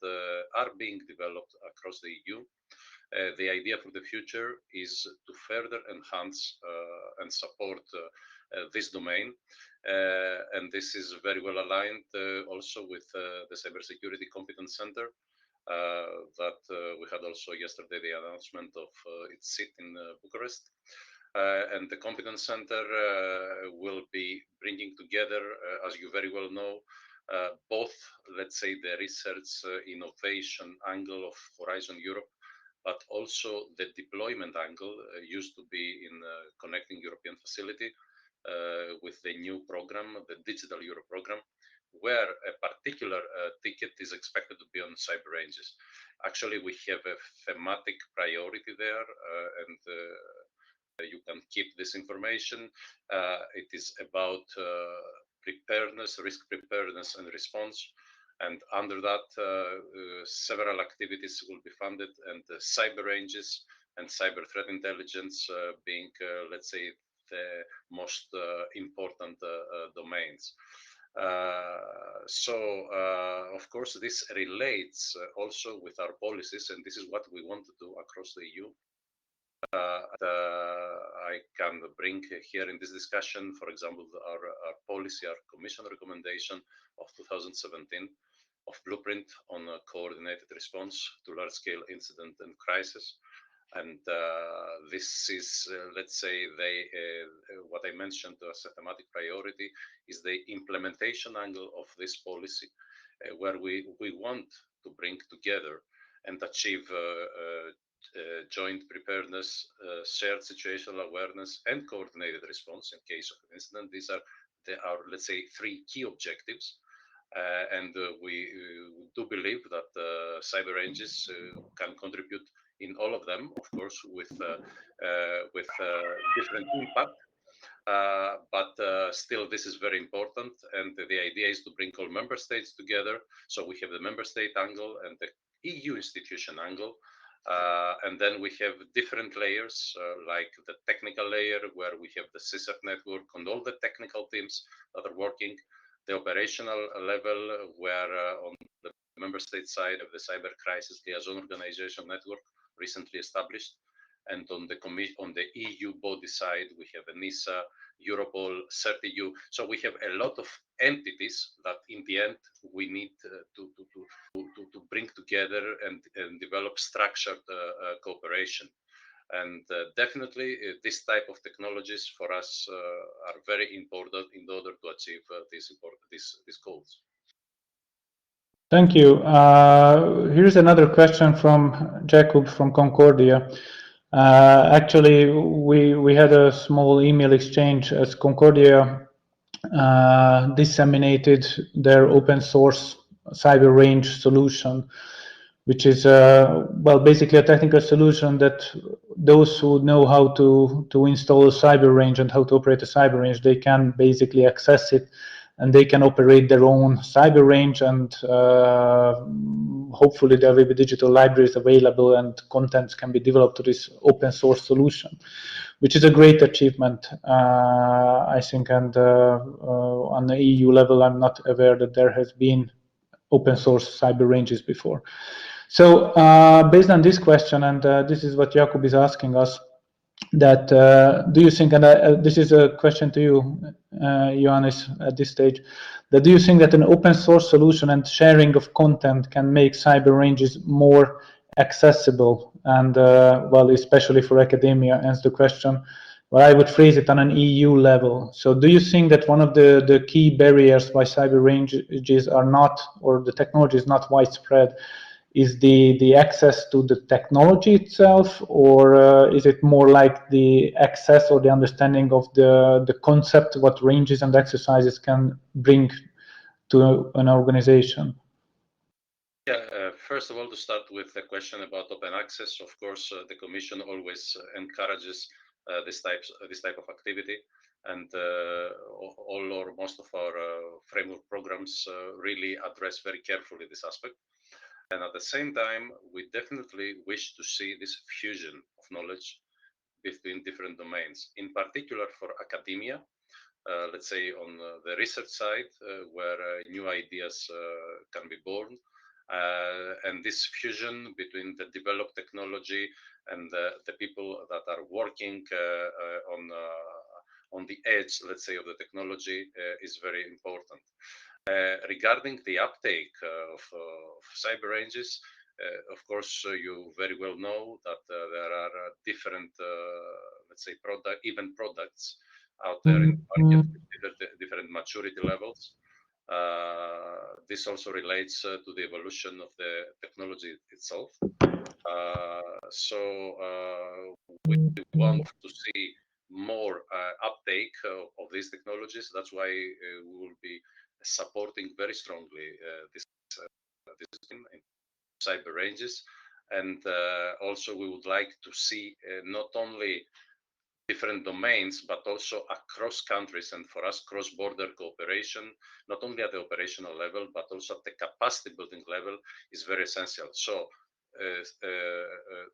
are being developed across the EU, the idea for the future is to further enhance and support this domain. And this is very well aligned also with the Cybersecurity Competence Center that we had also yesterday the announcement of its seat in Bucharest. And the Competence Center will be bringing together, as you very well know, both, let's say, the research innovation angle of Horizon Europe, but also the deployment angle used to be in Connecting European Facility with the new program, the Digital Euro program, where a particular ticket is expected to be on cyber ranges. Actually, we have a thematic priority there, and you can keep this information. It is about preparedness, risk preparedness and response. And under that, several activities will be funded, and cyber ranges and cyber threat intelligence being, let's say, the most important domains. Of course, this relates also with our policies, and this is what we want to do across the EU. I can bring here in this discussion, for example, our policy, our Commission recommendation of 2017 of blueprint on a coordinated response to large-scale incident and crisis. And this is, let's say, what I mentioned as a thematic priority is the implementation angle of this policy, where we want to bring together and achieve joint preparedness, shared situational awareness, and coordinated response in case of an incident. These are our, let's say, three key objectives. And we do believe that cyber ranges can contribute in all of them, of course, with different impact. But still, this is very important, and the idea is to bring all member states together. So we have the member state angle and the EU institution angle, and then we have different layers, like the technical layer, where we have the CSEF network and all the technical teams that are working, the operational level, where on the member state side of the Cyber Crisis Liaison Organization network, recently established, and on the EU body side, we have ENISA, Europol, CERT-EU. So we have a lot of entities that, in the end, we need to bring together and develop structured cooperation. And definitely, this type of technologies for us are very important in order to achieve these goals. Thank you. Here's another question from Jacob from Concordia. Actually, we had a small email exchange as Concordia disseminated their open source cyber range solution, which is well, basically a technical solution that those who know how to install a cyber range and how to operate a cyber range, they can basically access it, and they can operate their own cyber range, and hopefully there will be digital libraries available and contents can be developed to this open source solution, which is a great achievement, I think. And on the EU level, I'm not aware that there has been open source cyber ranges before. So based on this question, and this is what Jakub is asking us, that do you think, and this is a question to you, Ioannis, at this stage, that do you think that an open source solution and sharing of content can make cyber ranges more accessible, and well, especially for academia? Answer the question. Well, I would phrase it on an EU level. So do you think that one of the key barriers why cyber ranges are not, or the technology is not widespread, is the access to the technology itself, or is it more like the access or the understanding of the concept, what ranges and exercises can bring to an organization? Yeah, first of all, to start with the question about open access, of course, the Commission always encourages this type of activity, and all or most of our framework programs really address very carefully this aspect. And at the same time, we definitely wish to see this fusion of knowledge between different domains, in particular for academia, let's say on the research side, where new ideas can be born. And this fusion between the developed technology and the people that are working on the edge, let's say, of the technology is very important. Regarding the uptake of cyber ranges, of course, you very well know that there are different, let's say, products out there in the market with different maturity levels. This also relates to the evolution of the technology itself. So we want to see more uptake of these technologies. That's why we will be supporting very strongly this in cyber ranges. And also we would like to see not only different domains, but also across countries, and for us, cross-border cooperation, not only at the operational level, but also at the capacity building level is very essential. So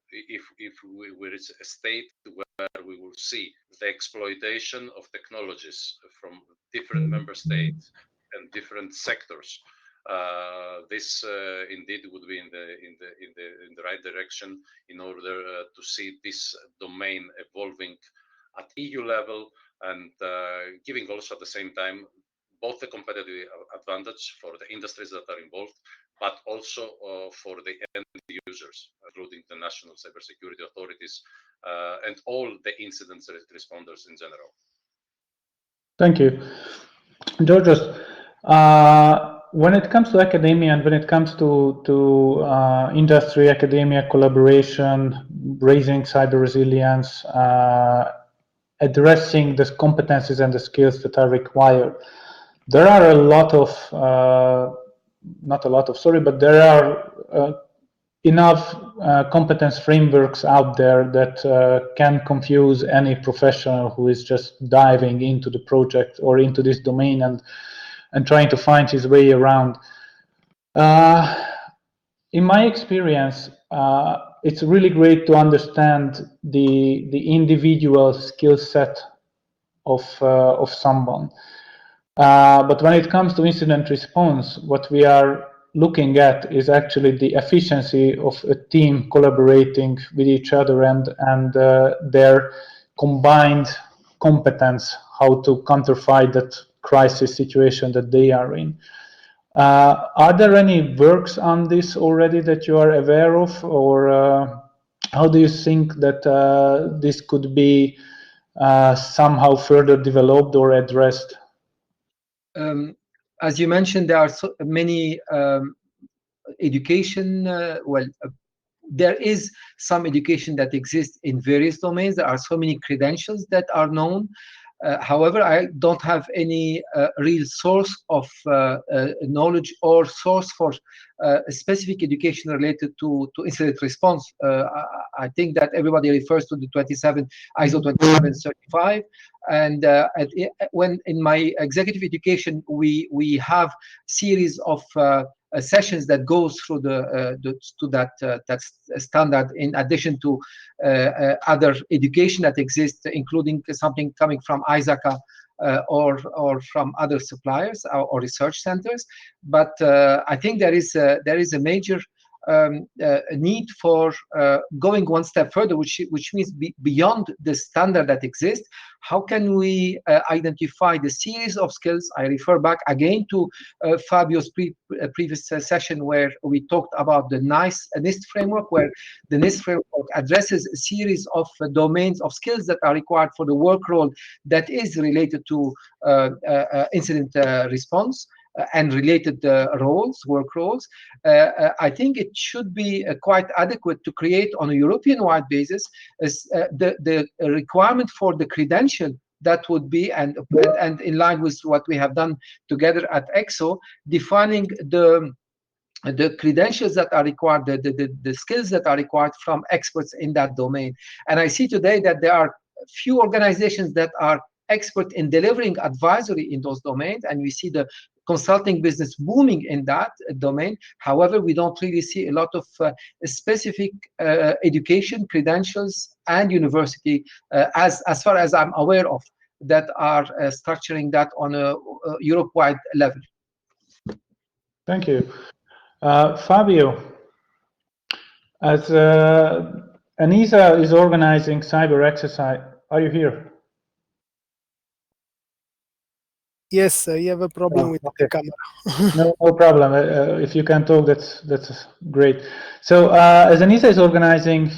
if we reach a state where we will see the exploitation of technologies from different member states and different sectors, this indeed would be in the right direction in order to see this domain evolving at EU level, and giving also at the same time both the competitive advantage for the industries that are involved, but also for the end users, including the national cybersecurity authorities and all the incident responders in general. Thank you. Georgios, when it comes to academia and when it comes to industry, academia collaboration, raising cyber resilience, addressing the competencies and the skills that are required, there are a lot of, not a lot of, sorry, but there are enough competence frameworks out there that can confuse any professional who is just diving into the project or into this domain and trying to find his way around. In my experience, it's really great to understand the individual skill set of someone. But when it comes to incident response, what we are looking at is actually the efficiency of a team collaborating with each other and their combined competence, how to counterfight that crisis situation that they are in. Are there any works on this already that you are aware of, or how do you think that this could be somehow further developed or addressed? As you mentioned, there are so many education, there is some education that exists in various domains. There are so many credentials that are known. However, I don't have any real source of knowledge or source for specific education related to incident response. I think that everybody refers to the ISO 2735, and when in my executive education we have series of sessions that goes through that standard, in addition to other education that exists, including something coming from ISACA or from other suppliers or research centers. But I think there is a major need for going one step further, which means beyond the standard that exists. How can we identify the series of skills? I refer back again to Fabio's previous session where we talked about the NIST framework, where the NIST framework addresses a series of domains of skills that are required for the work role that is related to incident response and related work roles. I think it should be quite adequate to create on a European-wide basis the requirement for the credential that would be, and in line with what we have done together at EXO, defining the credentials that are required, the skills that are required from experts in that domain. And I see today that there are few organizations that are expert in delivering advisory in those domains, and we see the consulting business booming in that domain. However, we don't really see a lot of specific education credentials and university, as far as I'm aware of, that are structuring that on a Europe-wide level. Thank you. Fabio, as ANISA is organizing cyber exercise, are you here? Yes, you have a problem with the camera. No problem. If you can talk, that's great. So as ANISA is organizing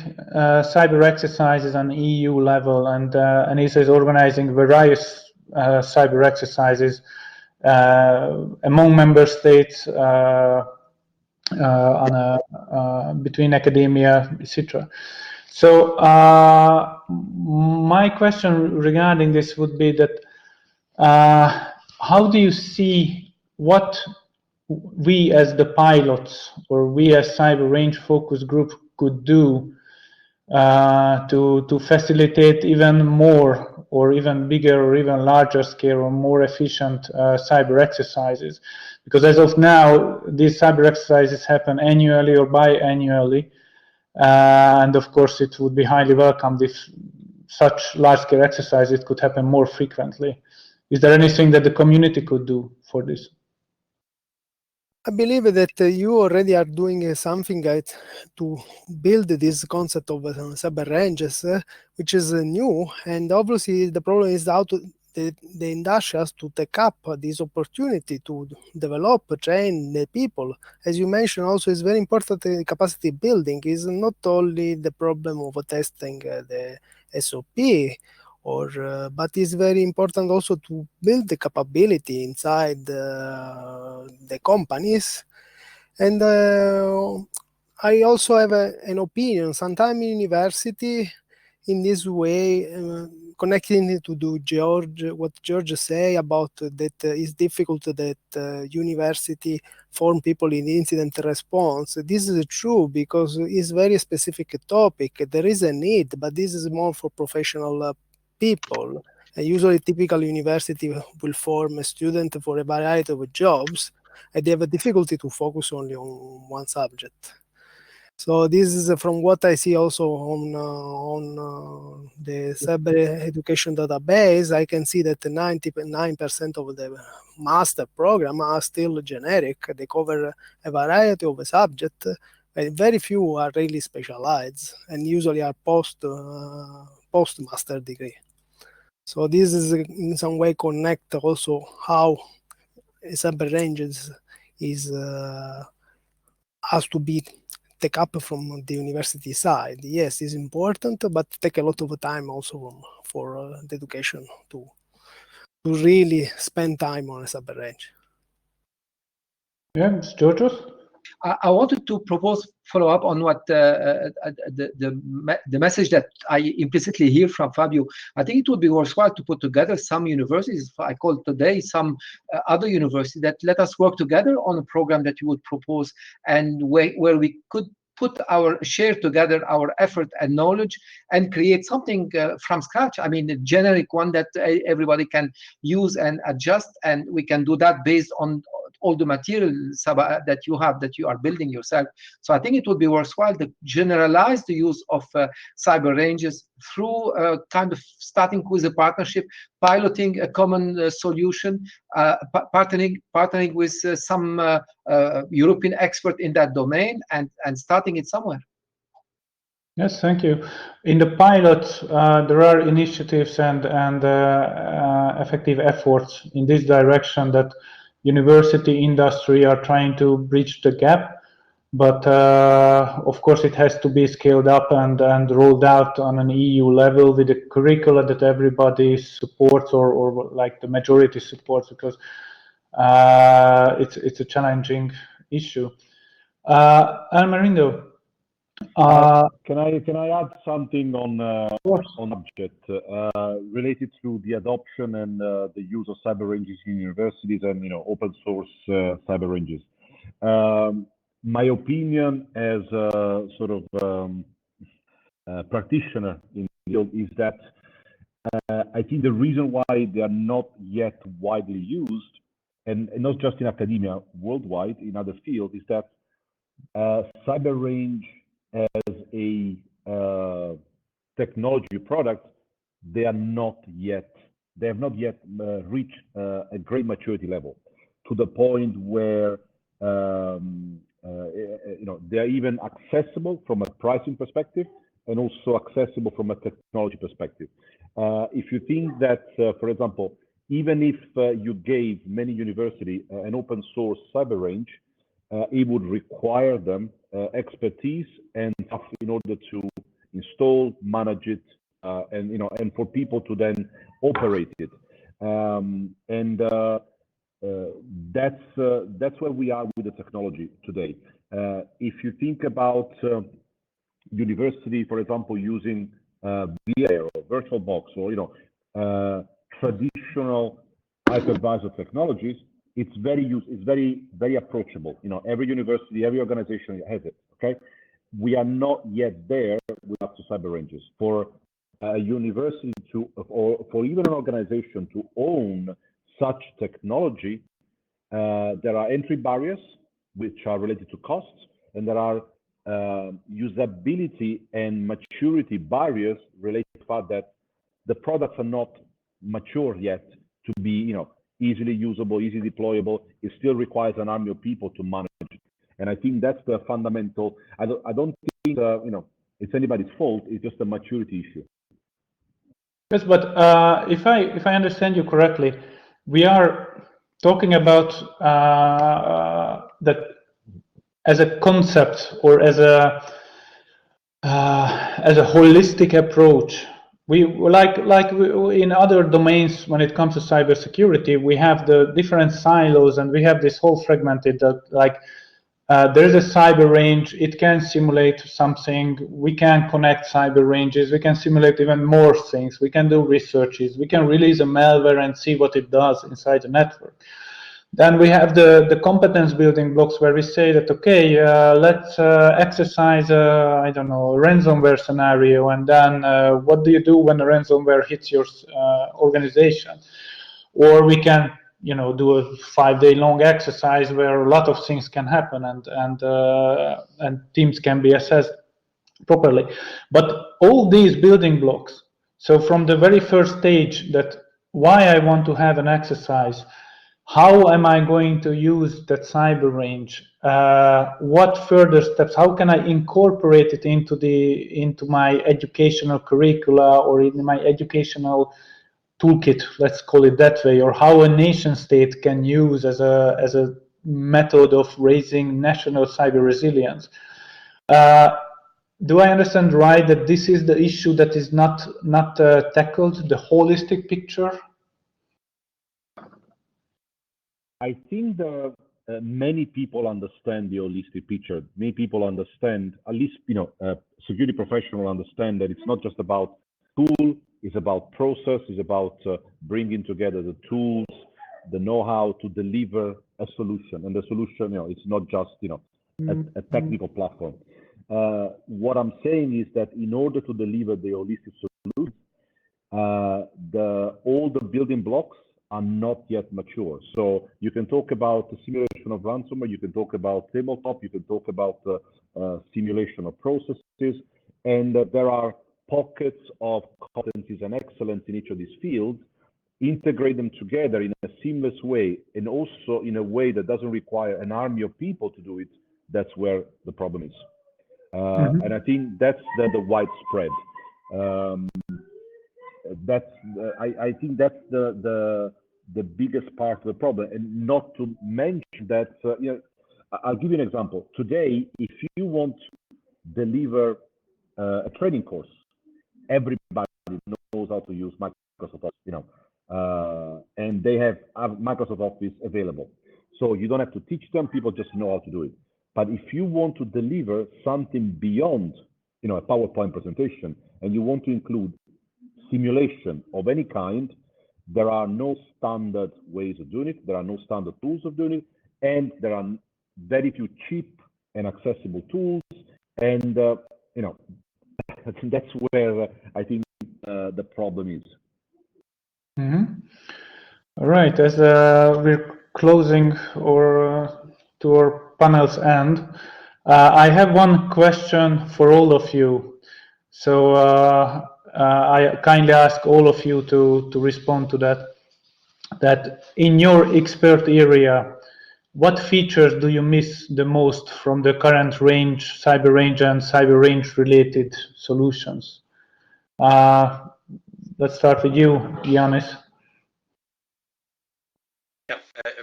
cyber exercises on EU level, and ANISA is organizing various cyber exercises among member states, between academia, etc. So my question regarding this would be that how do you see what we as the pilots or we as Cyber Range Focus Group could do to facilitate even more or even bigger or even larger scale or more efficient cyber exercises? Because as of now, these cyber exercises happen annually or biannually, and of course it would be highly welcomed if such large-scale exercises could happen more frequently. Is there anything that the community could do for this? I believe that you already are doing something to build this concept of cyber ranges, which is new. And obviously, the problem is how to the industries to take up this opportunity to develop, train the people. As you mentioned, also it's very important capacity building is not only the problem of testing the SOP, but it's very important also to build the capability inside the companies. And I also have an opinion. Sometimes in university, in this way, connecting to what George say about that it's difficult that university form people in incident response. This is true because it's very specific topic. There is a need, but this is more for professional people. Usually, typical university will form a student for a variety of jobs, and they have a difficulty to focus only on one subject. So this is from what I see also on the cyber education database. I can see that 99% of the master program are still generic. They cover a variety of subjects, and very few are really specialized, and usually are post-master degree. So this is in some way connect also how cyber ranges is has to be take up from the university side. Yes, it's important, but take a lot of time also for the education to really spend time on a cyber range. Yeah, Georgios? I wanted to propose follow up on what the message that I implicitly hear from Fabio. I think it would be worthwhile to put together some universities, I call today some other universities, that let us work together on a program that you would propose, and where we could share together our effort and knowledge and create something from scratch. I mean, a generic one that everybody can use and adjust, and we can do that based on all the materials that you are building yourself. So I think it would be worthwhile to generalize the use of cyber ranges through kind of starting with a partnership, piloting a common solution, partnering with some European expert in that domain, and starting it somewhere. Yes, thank you. In the pilot, there are initiatives and effective efforts in this direction that university industry are trying to bridge the gap, but of course it has to be scaled up and rolled out on an EU level with a curricula that everybody supports or like the majority supports, because it's a challenging issue. Almarindo, can I add something on subject related to the adoption and the use of cyber ranges in universities and open source cyber ranges? My opinion as a sort of practitioner in the field is that I think the reason why they are not yet widely used, and not just in academia, worldwide in other fields, is that cyber range as a technology product, they have not yet reached a great maturity level, to the point where they are even accessible from a pricing perspective and also accessible from a technology perspective. If you think that, for example, even if you gave many universities an open source cyber range, it would require them expertise and stuff in order to install, manage it, and for people to then operate it. That's where we are with the technology today. If you think about university, for example, using VMware or VirtualBox or traditional hypervisor technologies, it's very approachable. Every university, every organization has it. Okay, we are not yet there with up to cyber ranges. For a university or for even an organization to own such technology, there are entry barriers which are related to costs, and there are usability and maturity barriers related to the fact that the products are not mature yet to be, easily usable, easily deployable. It still requires an army of people to manage it. And I think that's the fundamental. I don't think it's anybody's fault. It's just a maturity issue. Yes, but if I understand you correctly, we are talking about that as a concept or as a holistic approach. We like in other domains when it comes to cybersecurity, we have the different silos and we have this whole fragmented like there is a cyber range. It can simulate something. We can connect cyber ranges. We can simulate even more things. We can do researches. We can release a malware and see what it does inside the network. Then we have the competence building blocks where we say that, okay, let's exercise, I don't know, a ransomware scenario. And then what do you do when a ransomware hits your organization? Or we can, do a 5-day long exercise where a lot of things can happen and teams can be assessed properly. But all these building blocks, so from the very first stage, that why I want to have an exercise, how am I going to use that cyber range? What further steps? How can I incorporate it into my educational curricula or in my educational toolkit? Let's call it that way. Or how a nation state can use as a method of raising national cyber resilience. Do I understand right that this is the issue that is not tackled, the holistic picture? I think many people understand the holistic picture. Many people understand, at least security professionals understand that it's not just about tool, it's about process, it's about bringing together the tools, the know-how to deliver a solution. And the solution, it's not just a technical platform. What I'm saying is that in order to deliver the holistic solution, all the building blocks are not yet mature. So you can talk about the simulation of ransomware, you can talk about tabletop, you can talk about simulation of processes, and there are pockets of competencies and excellence in each of these fields. Integrate them together in a seamless way, and also in a way that doesn't require an army of people to do it. That's where the problem is. And I think that's the widespread. I think that's the biggest part of the problem, and not to mention that I'll give you an example. Today, if you want to deliver a training course, everybody knows how to use Microsoft Office, and they have Microsoft Office available, so you don't have to teach them. People just know how to do it. But if you want to deliver something beyond a PowerPoint presentation, and you want to include simulation of any kind, there are no standard ways of doing it. There are no standard tools of doing it, and there are very few cheap and accessible tools. And that's where I think the problem is. All right. As we're closing to our panel's end, I have one question for all of you. So I kindly ask all of you to respond to that. That in your expert area, what features do you miss the most from the current range, cyber range and cyber range related solutions? Let's start with you, Ioannis. Yeah,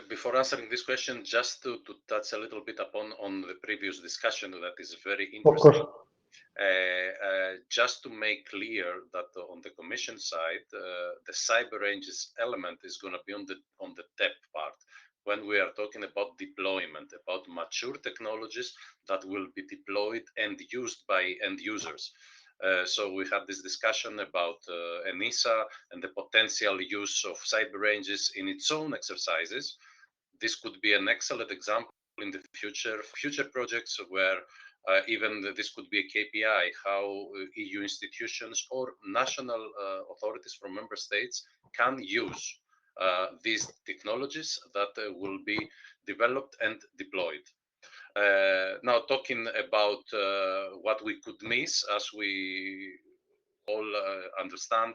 before answering this question, just to touch a little bit on the previous discussion that is very interesting. Of course. Just to make clear that on the Commission side, the cyber ranges element is going to be on the TEP part. When we are talking about deployment, about mature technologies that will be deployed and used by end users. So we had this discussion about ENISA and the potential use of cyber ranges in its own exercises. This could be an excellent example in the future projects where even this could be a KPI, how EU institutions or national authorities from member states can use these technologies that will be developed and deployed. Now, talking about what we could miss, as we all understand,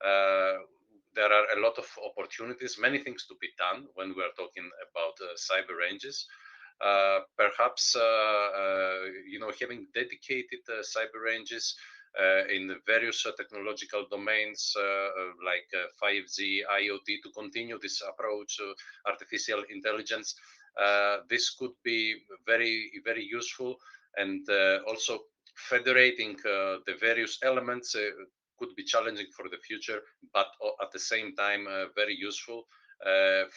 there are a lot of opportunities, many things to be done when we are talking about cyber ranges. Perhaps having dedicated cyber ranges in the various technological domains like 5G, IoT, to continue this approach to artificial intelligence. This could be very, very useful, and also federating the various elements could be challenging for the future, but at the same time very useful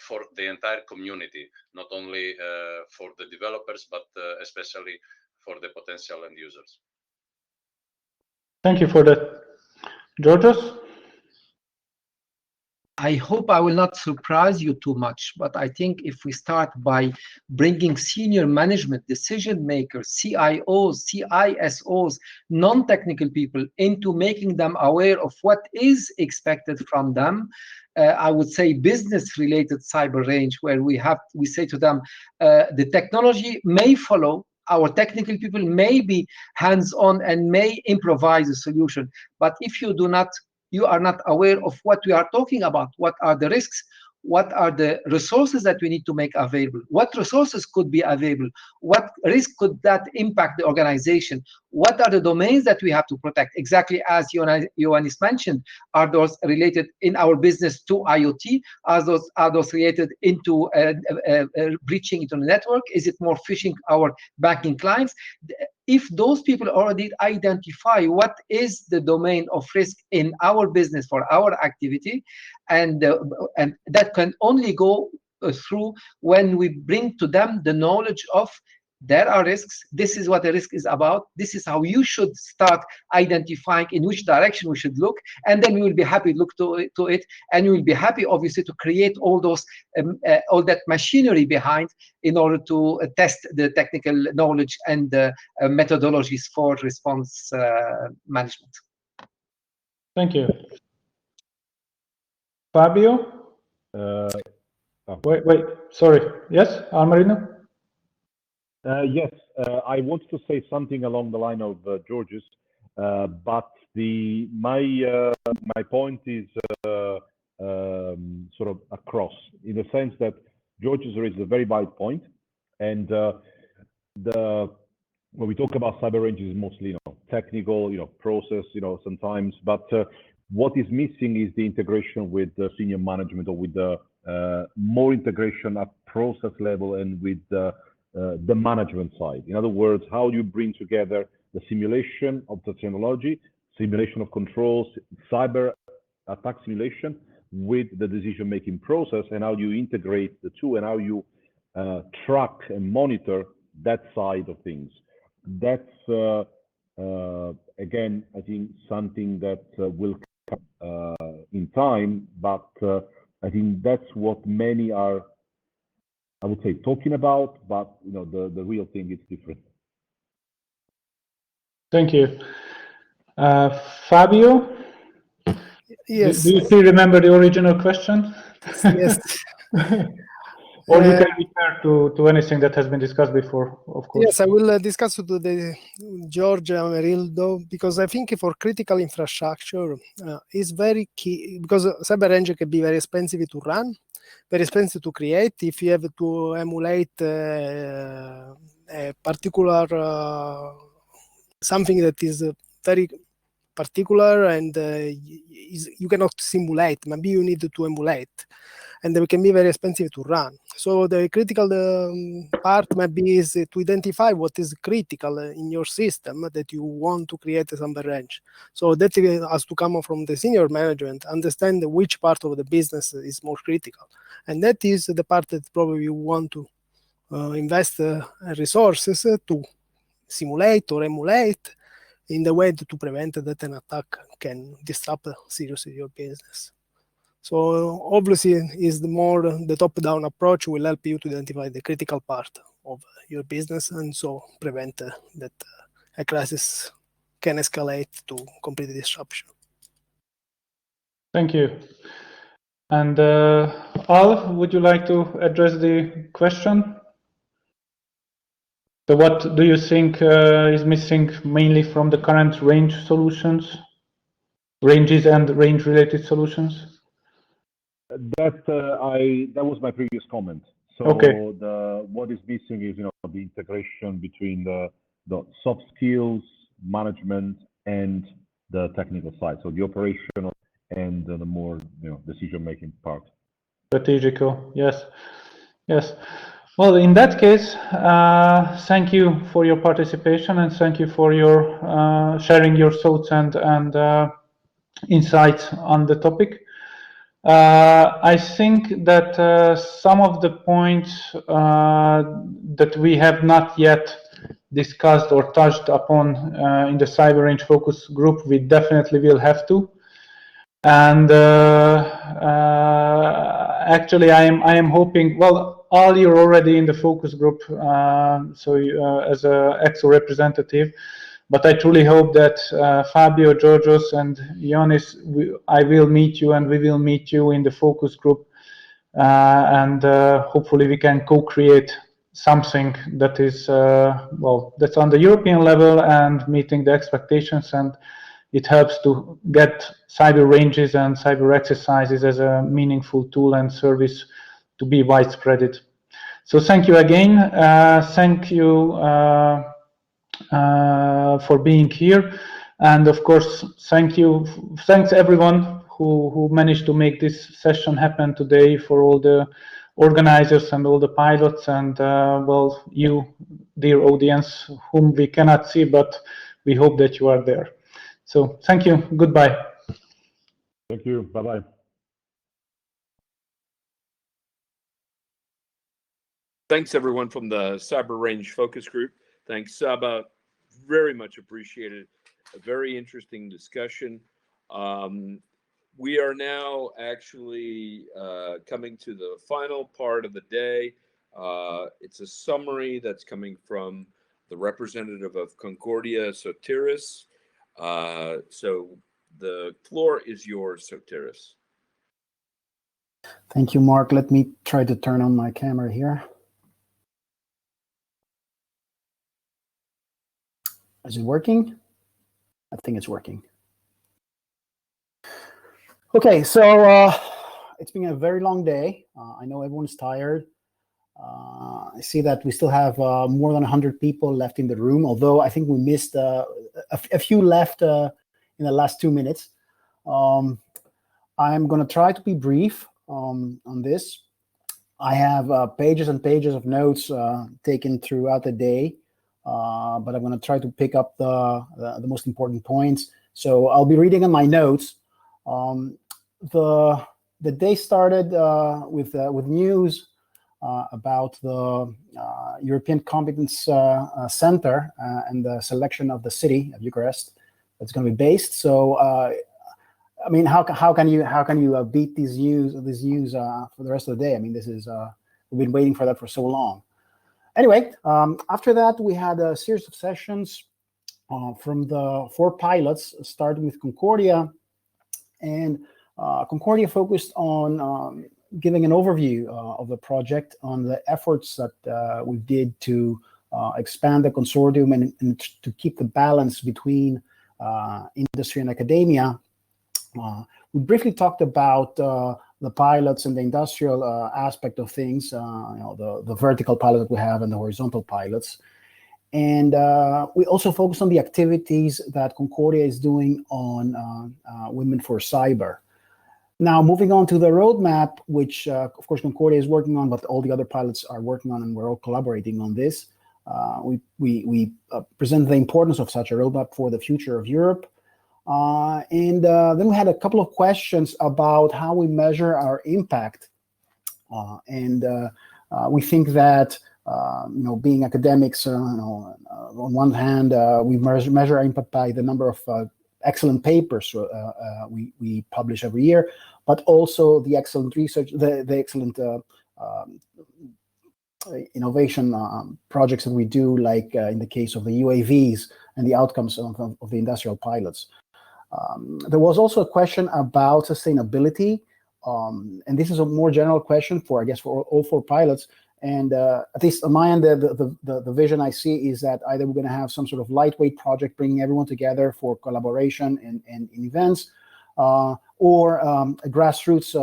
for the entire community, not only for the developers, but especially for the potential end users. Thank you for that. Georgios? I hope I will not surprise you too much, but I think if we start by bringing senior management, decision makers, CIOs, CISOs, non-technical people into making them aware of what is expected from them, I would say business-related cyber range, where we say to them, the technology may follow, our technical people may be hands-on and may improvise a solution, but if you are not aware of what we are talking about, what are the risks, what are the resources that we need to make available, what resources could be available, what risk could that impact the organization, what are the domains that we have to protect, exactly as Ioannidis mentioned. Are those related in our business to IoT? Are those related into breaching into the network? Is it more phishing our banking clients? If those people already identify what is the domain of risk in our business for our activity, and that can only go through when we bring to them the knowledge of there are risks, this is what the risk is about, this is how you should start identifying in which direction we should look, and then we will be happy to look to it, and we will be happy obviously to create all those all that machinery behind in order to test the technical knowledge and the methodologies for response management. Thank you. Fabio? Wait, sorry. Yes, Almarino? Yes, I wanted to say something along the line of George's, but my point is sort of across, in the sense that George's raised a very valid point, and when we talk about cyber range is mostly technical, process, sometimes, but what is missing is the integration with the senior management, or with the more integration at process level and with the management side. In other words, how do you bring together the simulation of the technology, simulation of controls, cyber attack simulation with the decision-making process, and how you integrate the two, and how you track and monitor that side of things. That's again, I think something that will come in time, but I think that's what many are, I would say, talking about, but the real thing is different. Thank you. Fabio? Yes. Do you still remember the original question? Yes. Or you can refer to anything that has been discussed before, of course. Yes, I will discuss with the George Merildo, because I think for critical infrastructure is very key, because cyber range can be very expensive to run, very expensive to create. If you have to emulate a particular something that is very particular, and you cannot simulate, maybe you need to emulate, and they can be very expensive to run. So the critical part maybe is to identify what is critical in your system that you want to create a cyber range. So that has to come from the senior management, understand which part of the business is more critical. And that is the part that probably you want to invest resources to simulate or emulate in the way to prevent that an attack can disrupt seriously your business. So obviously, the top-down approach will help you to identify the critical part of your business, and so prevent that a crisis can escalate to complete disruption. Thank you. And Al, would you like to address the question? So what do you think is missing mainly from the current range solutions, ranges and range-related solutions? That was my previous comment. So okay. What is missing is the integration between the soft skills management and the technical side, so the operational and the more decision-making part. Strategical, yes, yes. Well, in that case, thank you for your participation and thank you for your sharing your thoughts and insights on the topic. I think that some of the points that we have not yet discussed or touched upon in the Cyber Range focus group, we definitely will have to. And actually, I am hoping. Well, Al, you're already in the focus group, so as a EXO representative. But I truly hope that Fabio, Georgios, and Ioannis, I will meet you, and we will meet you in the focus group, and hopefully we can co-create something that is well, that's on the European level and meeting the expectations, and it helps to get cyber ranges and cyber exercises as a meaningful tool and service to be widespread. So thank you again. Thank you for being here, and of course thanks everyone who managed to make this session happen today, for all the organizers and all the pilots, and well, you dear audience whom we cannot see, but we hope that you are there. So thank you, goodbye. Thank you, bye-bye. Thanks everyone from the Cyber Range Focus Group. Thanks, Saba. Very much appreciated. A very interesting discussion. We are now actually coming to the final part of the day. It's a summary that's coming from the representative of Concordia, Sotiris. So the floor is yours, Sotiris. Thank you, Mark. Let me try to turn on my camera here. Is it working? I think it's working. Okay, so it's been a very long day. I know everyone's tired. I see that we still have more than 100 people left in the room, although I think we missed a few left in the last 2 minutes. I'm going to try to be brief on this. I have pages and pages of notes taken throughout the day, but I'm going to try to pick up the most important points. So I'll be reading on my notes. The day started with news about the European Competence Center and the selection of the city of Bucharest that's going to be based. So I mean, how can you beat these news for the rest of the day? I mean, this is we've been waiting for that for so long. Anyway, after that we had a series of sessions from the 4 pilots, starting with Concordia, and Concordia focused on giving an overview of the project, on the efforts that we did to expand the consortium and to keep the balance between industry and academia. We briefly talked about the pilots and the industrial aspect of things, the vertical pilot that we have and the horizontal pilots. And we also focused on the activities that Concordia is doing on Women for Cyber. Now, moving on to the roadmap, which of course Concordia is working on, but all the other pilots are working on, and we're all collaborating on this. We present the importance of such a roadmap for the future of Europe. And then we had a couple of questions about how we measure our impact. We think that being academics, on one hand, we measure our impact by the number of excellent papers we publish every year, but also the excellent research, the excellent innovation projects that we do, like in the case of the UAVs and the outcomes of the industrial pilots. There was also a question about sustainability, and this is a more general question for, I guess, for all 4 pilots. And at least on my end, the vision I see is that either we're going to have some sort of lightweight project bringing everyone together for collaboration and in events, or a grassroots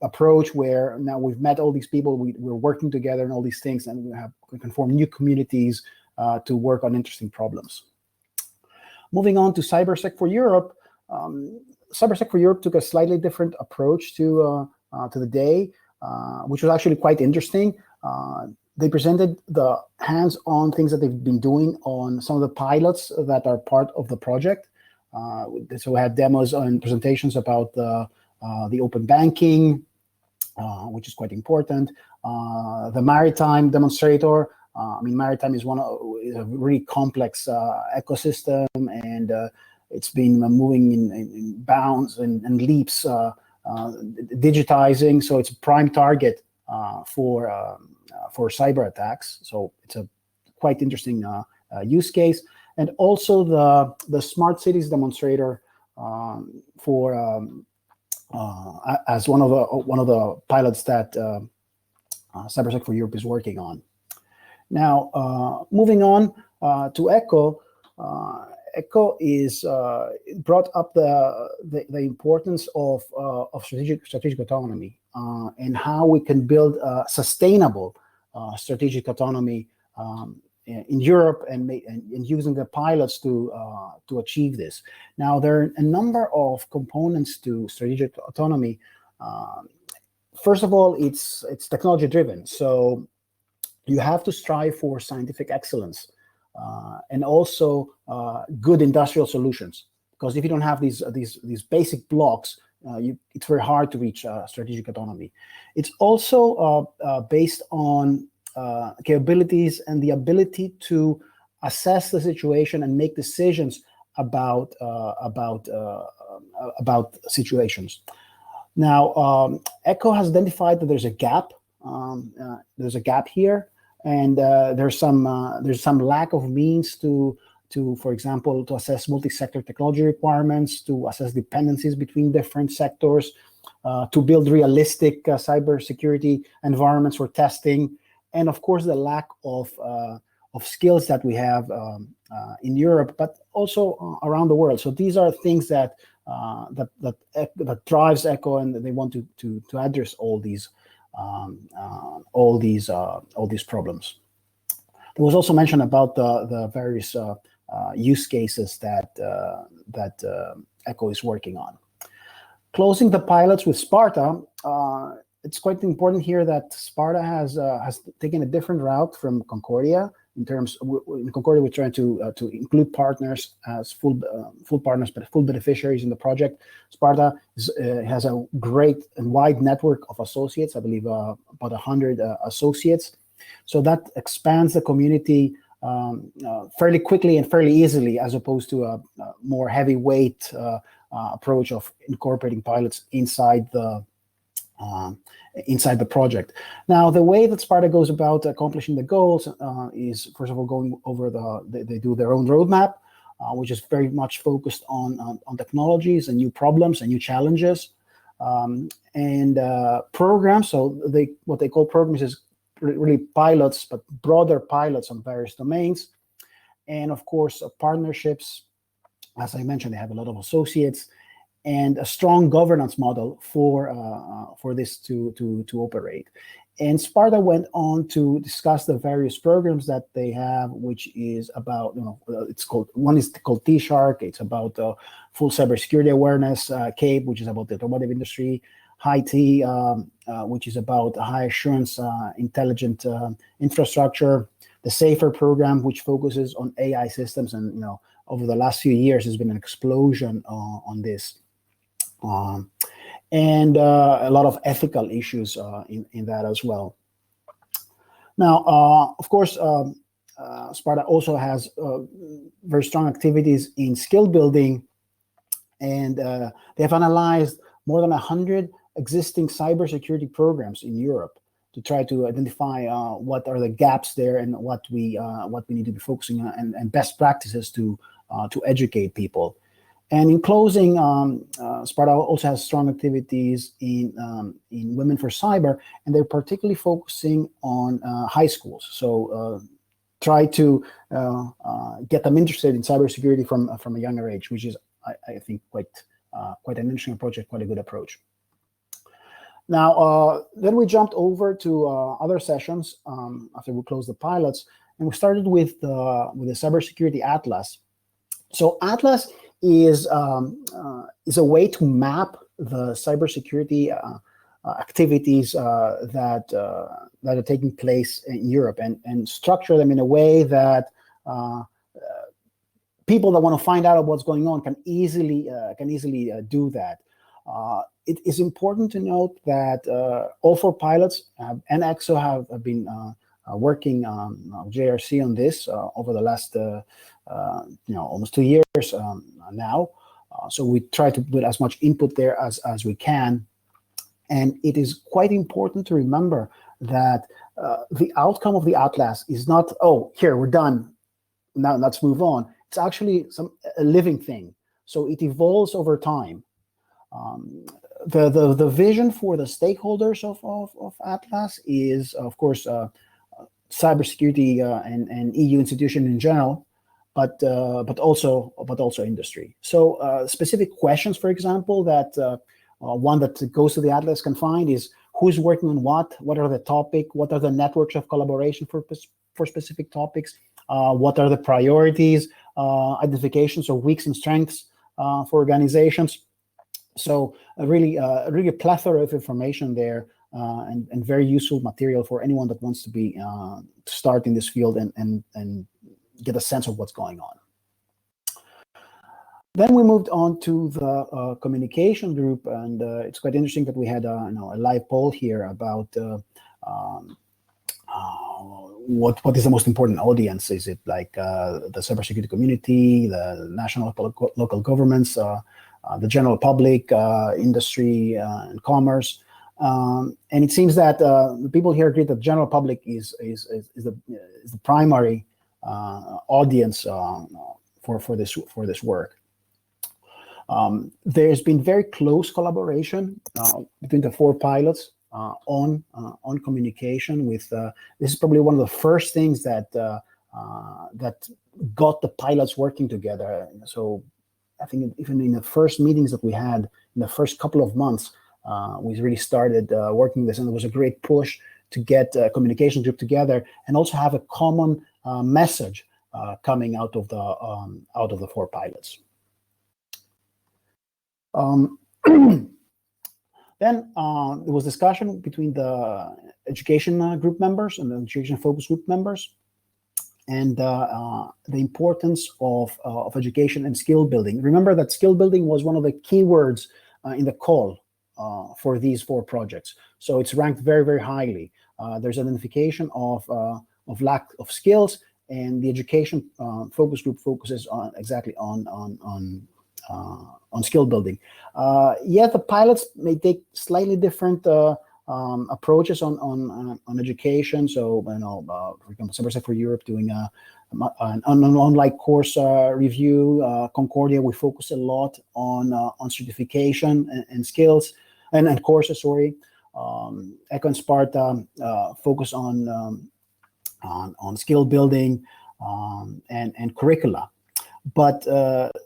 approach where now we've met all these people, we're working together and all these things, and we can form new communities to work on interesting problems. Moving on to CyberSec for Europe, CyberSec for Europe took a slightly different approach to the day, which was actually quite interesting. They presented the hands-on things that they've been doing on some of the pilots that are part of the project. So we had demos and presentations about the open banking, which is quite important. The maritime demonstrator. I mean, maritime is is a really complex ecosystem, and it's been moving in bounds and leaps, digitizing. So it's a prime target for cyber attacks. So it's a quite interesting use case. And also the smart cities demonstrator as one of the pilots that CyberSec for Europe is working on. Now, moving on to ECHO. ECHO is brought up the importance of strategic autonomy and how we can build sustainable strategic autonomy in Europe and using the pilots to achieve this. Now, there are a number of components to strategic autonomy. First of all, it's technology driven. So you have to strive for scientific excellence and also good industrial solutions. Because if you don't have these basic blocks, it's very hard to reach strategic autonomy. It's also based on capabilities and the ability to assess the situation and make decisions about situations. Now, ECHO has identified that there's a gap. There's a gap here, and there's some lack of means to, for example, to assess multi-sector technology requirements, to assess dependencies between different sectors, to build realistic cybersecurity environments for testing, and of course the lack of skills that we have in Europe, but also around the world. So these are things that drives ECHO, and they want to address all these problems. There was also mention about the various use cases that ECHO is working on. Closing the pilots with Sparta, it's quite important here that Sparta has taken a different route from Concordia. In Concordia, we're trying to include partners as full partners, but full beneficiaries in the project. Sparta has a great and wide network of associates. I believe about 100 associates. So that expands the community fairly quickly and fairly easily, as opposed to a more heavyweight approach of incorporating pilots inside the project. Now, the way that Sparta goes about accomplishing the goals is, first of all, going over they do their own roadmap, which is very much focused on technologies and new problems and new challenges, and programs. So what they call programs is really pilots, but broader pilots on various domains, and of course partnerships. As I mentioned, they have a lot of associates, and a strong governance model for this to operate. And Sparta went on to discuss the various programs that they have, which is about, one is called T-Shark. It's about full cybersecurity awareness. CAPE, which is about the automotive industry. High-T, which is about high assurance intelligent infrastructure. The SAFER program, which focuses on AI systems, and over the last few years, there's been an explosion on this. And a lot of ethical issues in that as well. Now, of course, Sparta also has very strong activities in skill building, and they have analyzed more than 100 existing cybersecurity programs in Europe to try to identify what are the gaps there and what we need to be focusing on, and best practices to educate people. And in closing, Sparta also has strong activities in Women for Cyber, and they're particularly focusing on high schools. So try to get them interested in cybersecurity from a younger age, which is, I think, quite an interesting project, quite a good approach. Now, then we jumped over to other sessions after we closed the pilots, and we started with the Cybersecurity Atlas. So Atlas is a way to map the cybersecurity activities that are taking place in Europe and structure them in a way that people that want to find out what's going on can easily do that. It is important to note that all 4 pilots and EXO have been working on JRC on this over the last almost 2 years now. So we try to put as much input there as we can. And it is quite important to remember that the outcome of the Atlas is not, oh, here, we're done, now let's move on. It's actually a living thing. So it evolves over time. The vision for the stakeholders of Atlas is, of course, cybersecurity and EU institution in general, but also industry. So specific questions, for example, that one that goes to the Atlas can find is who's working on what are the topic, what are the networks of collaboration for specific topics, what are the priorities, identifications of weaks and strengths for organizations. So really a plethora of information there, and very useful material for anyone that wants to be start in this field and get a sense of what's going on. Then we moved on to the communication group, and it's quite interesting that we had a live poll here about what is the most important audience? Is it like the cybersecurity community, the national local governments, the general public, industry, and commerce? And it seems that the people here agree that the general public is the primary audience for this work. There's been very close collaboration between the 4 pilots on communication. With this is probably one of the first things that got the pilots working together. So I think even in the first meetings that we had in the first couple of months, we really started working this, and there was a great push to get a communication group together and also have a common message coming out of the 4 pilots. Then there was discussion between the education group members and the education focus group members, and the importance of education and skill building. Remember that skill building was one of the keywords in the call for these 4 projects. So it's ranked very, very highly. There's identification of lack of skills, and the education focus group focuses exactly on skill building. Yet the pilots may take slightly different approaches on education. So, for example, CyberSec for Europe doing an online course review. Concordia, we focus a lot on certification and skills and courses. Sorry, Echo and Sparta focus on skill building and curricula. But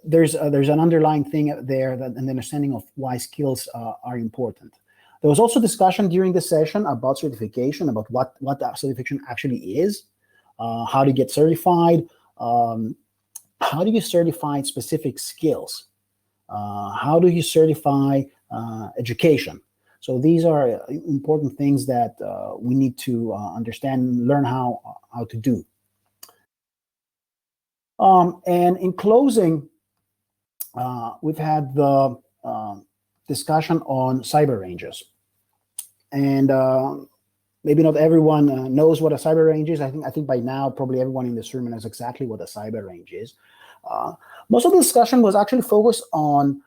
there's an underlying thing there, an understanding of why skills are important. There was also discussion during the session about certification, about what that certification actually is, how to get certified, how do you certify specific skills, how do you certify education. So these are important things that we need to understand and learn how to do. And in closing, we've had the discussion on cyber ranges. And maybe not everyone knows what a cyber range is. I think by now, probably everyone in this room knows exactly what a cyber range is. Most of the discussion was actually focused on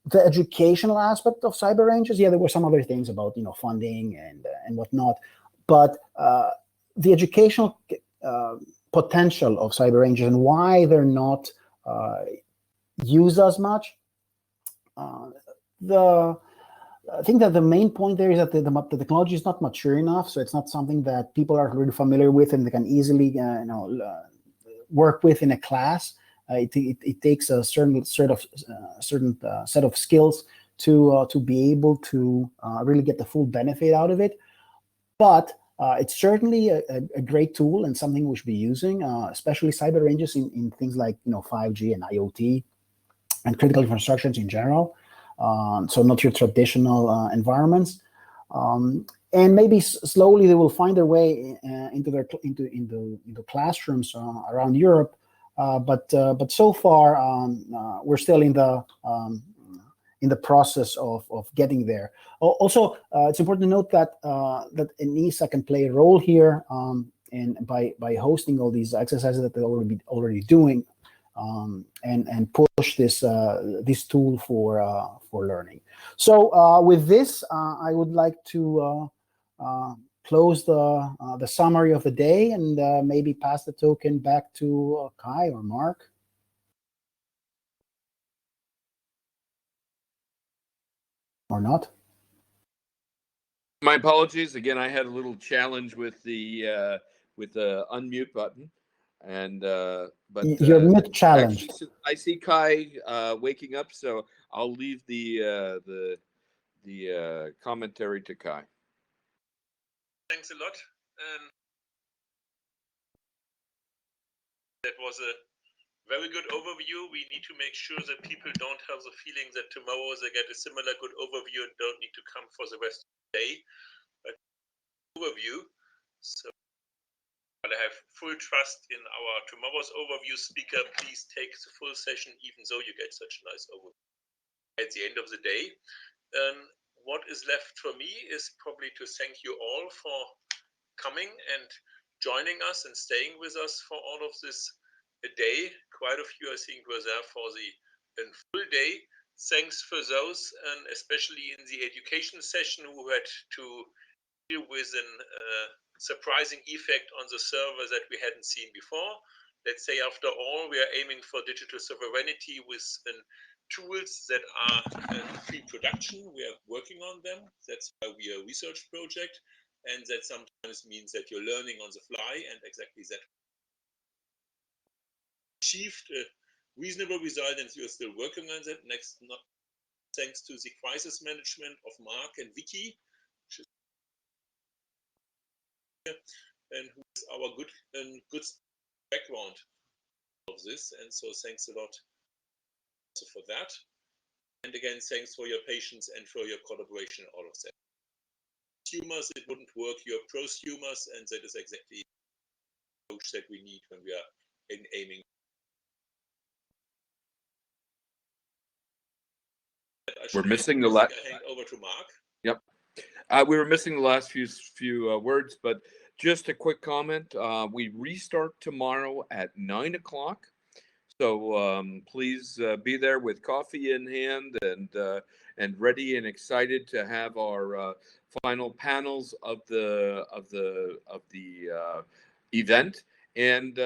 the educational aspect of cyber ranges. Yeah, there were some other things about funding and whatnot, but the educational potential of cyber ranges and why they're not used as much. I think that the main point there is that the technology is not mature enough, so it's not something that people are really familiar with and they can easily work with in a class. It takes a certain set of skills to be able to really get the full benefit out of it. But It's certainly a great tool and something we should be using, especially cyber ranges in things like 5G and IoT and critical infrastructures in general. So not your traditional environments. And maybe slowly they will find their way into classrooms around Europe. But so far we're still in the process of getting there. Also, it's important to note that that ENISA can play a role here, and by hosting all these exercises that they're already doing, and push this tool for learning. So with this, I would like to close the summary of the day and maybe pass the token back to Kai or Mark. Or not? My apologies again. I had a little challenge with the unmute button, and but you're mute challenged. I see Kai waking up, so I'll leave the commentary to Kai. Thanks a lot. That was a very good overview. We need to make sure that people don't have the feeling that tomorrow they get a similar good overview and don't need to come for the rest of the day. But overview. So I have full trust in our tomorrow's overview speaker. Please take the full session, even though you get such a nice overview at the end of the day. What is left for me is probably to thank you all for coming and joining us and staying with us for all of this a day. Quite a few, I think, were there for the full day. Thanks for those, and especially in the education session, who had to deal with a surprising effect on the server that we hadn't seen before. Let's say, after all, we are aiming for digital sovereignty with tools that are pre-production. We are working on them. That's why we are a research project, and that sometimes means that you're learning on the fly, and exactly that. Achieved a reasonable result, and we are still working on that. Next, thanks to the crisis management of Mark and Vicky, and who is our good background of this. And so thanks a lot also for that. And again, thanks for your patience and for your collaboration, all of that. Prosumers, it wouldn't work. You're prosumers, and that is exactly the approach that we need when we are aiming. We're missing the last. Hand over to Mark. Yep, we were missing the last few words, but just a quick comment. We restart tomorrow at 9 o'clock, so please be there with coffee in hand and ready and excited to have our final panels of the event. And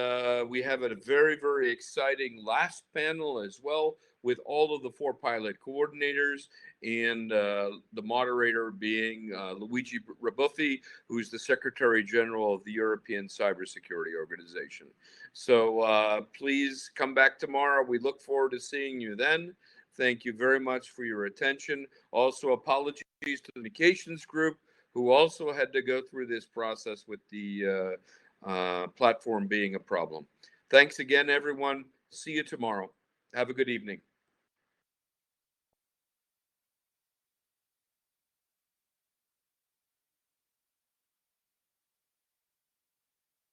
we have a very, very exciting last panel as well, with all of the 4 pilot coordinators, and the moderator being Luigi Rabuffi, who's the Secretary General of the European Cybersecurity Organization. So please come back tomorrow. We look forward to seeing you then. Thank you very much for your attention. Also, apologies to the communications group, who also had to go through this process with the platform being a problem. Thanks again, everyone. See you tomorrow. Have a good evening.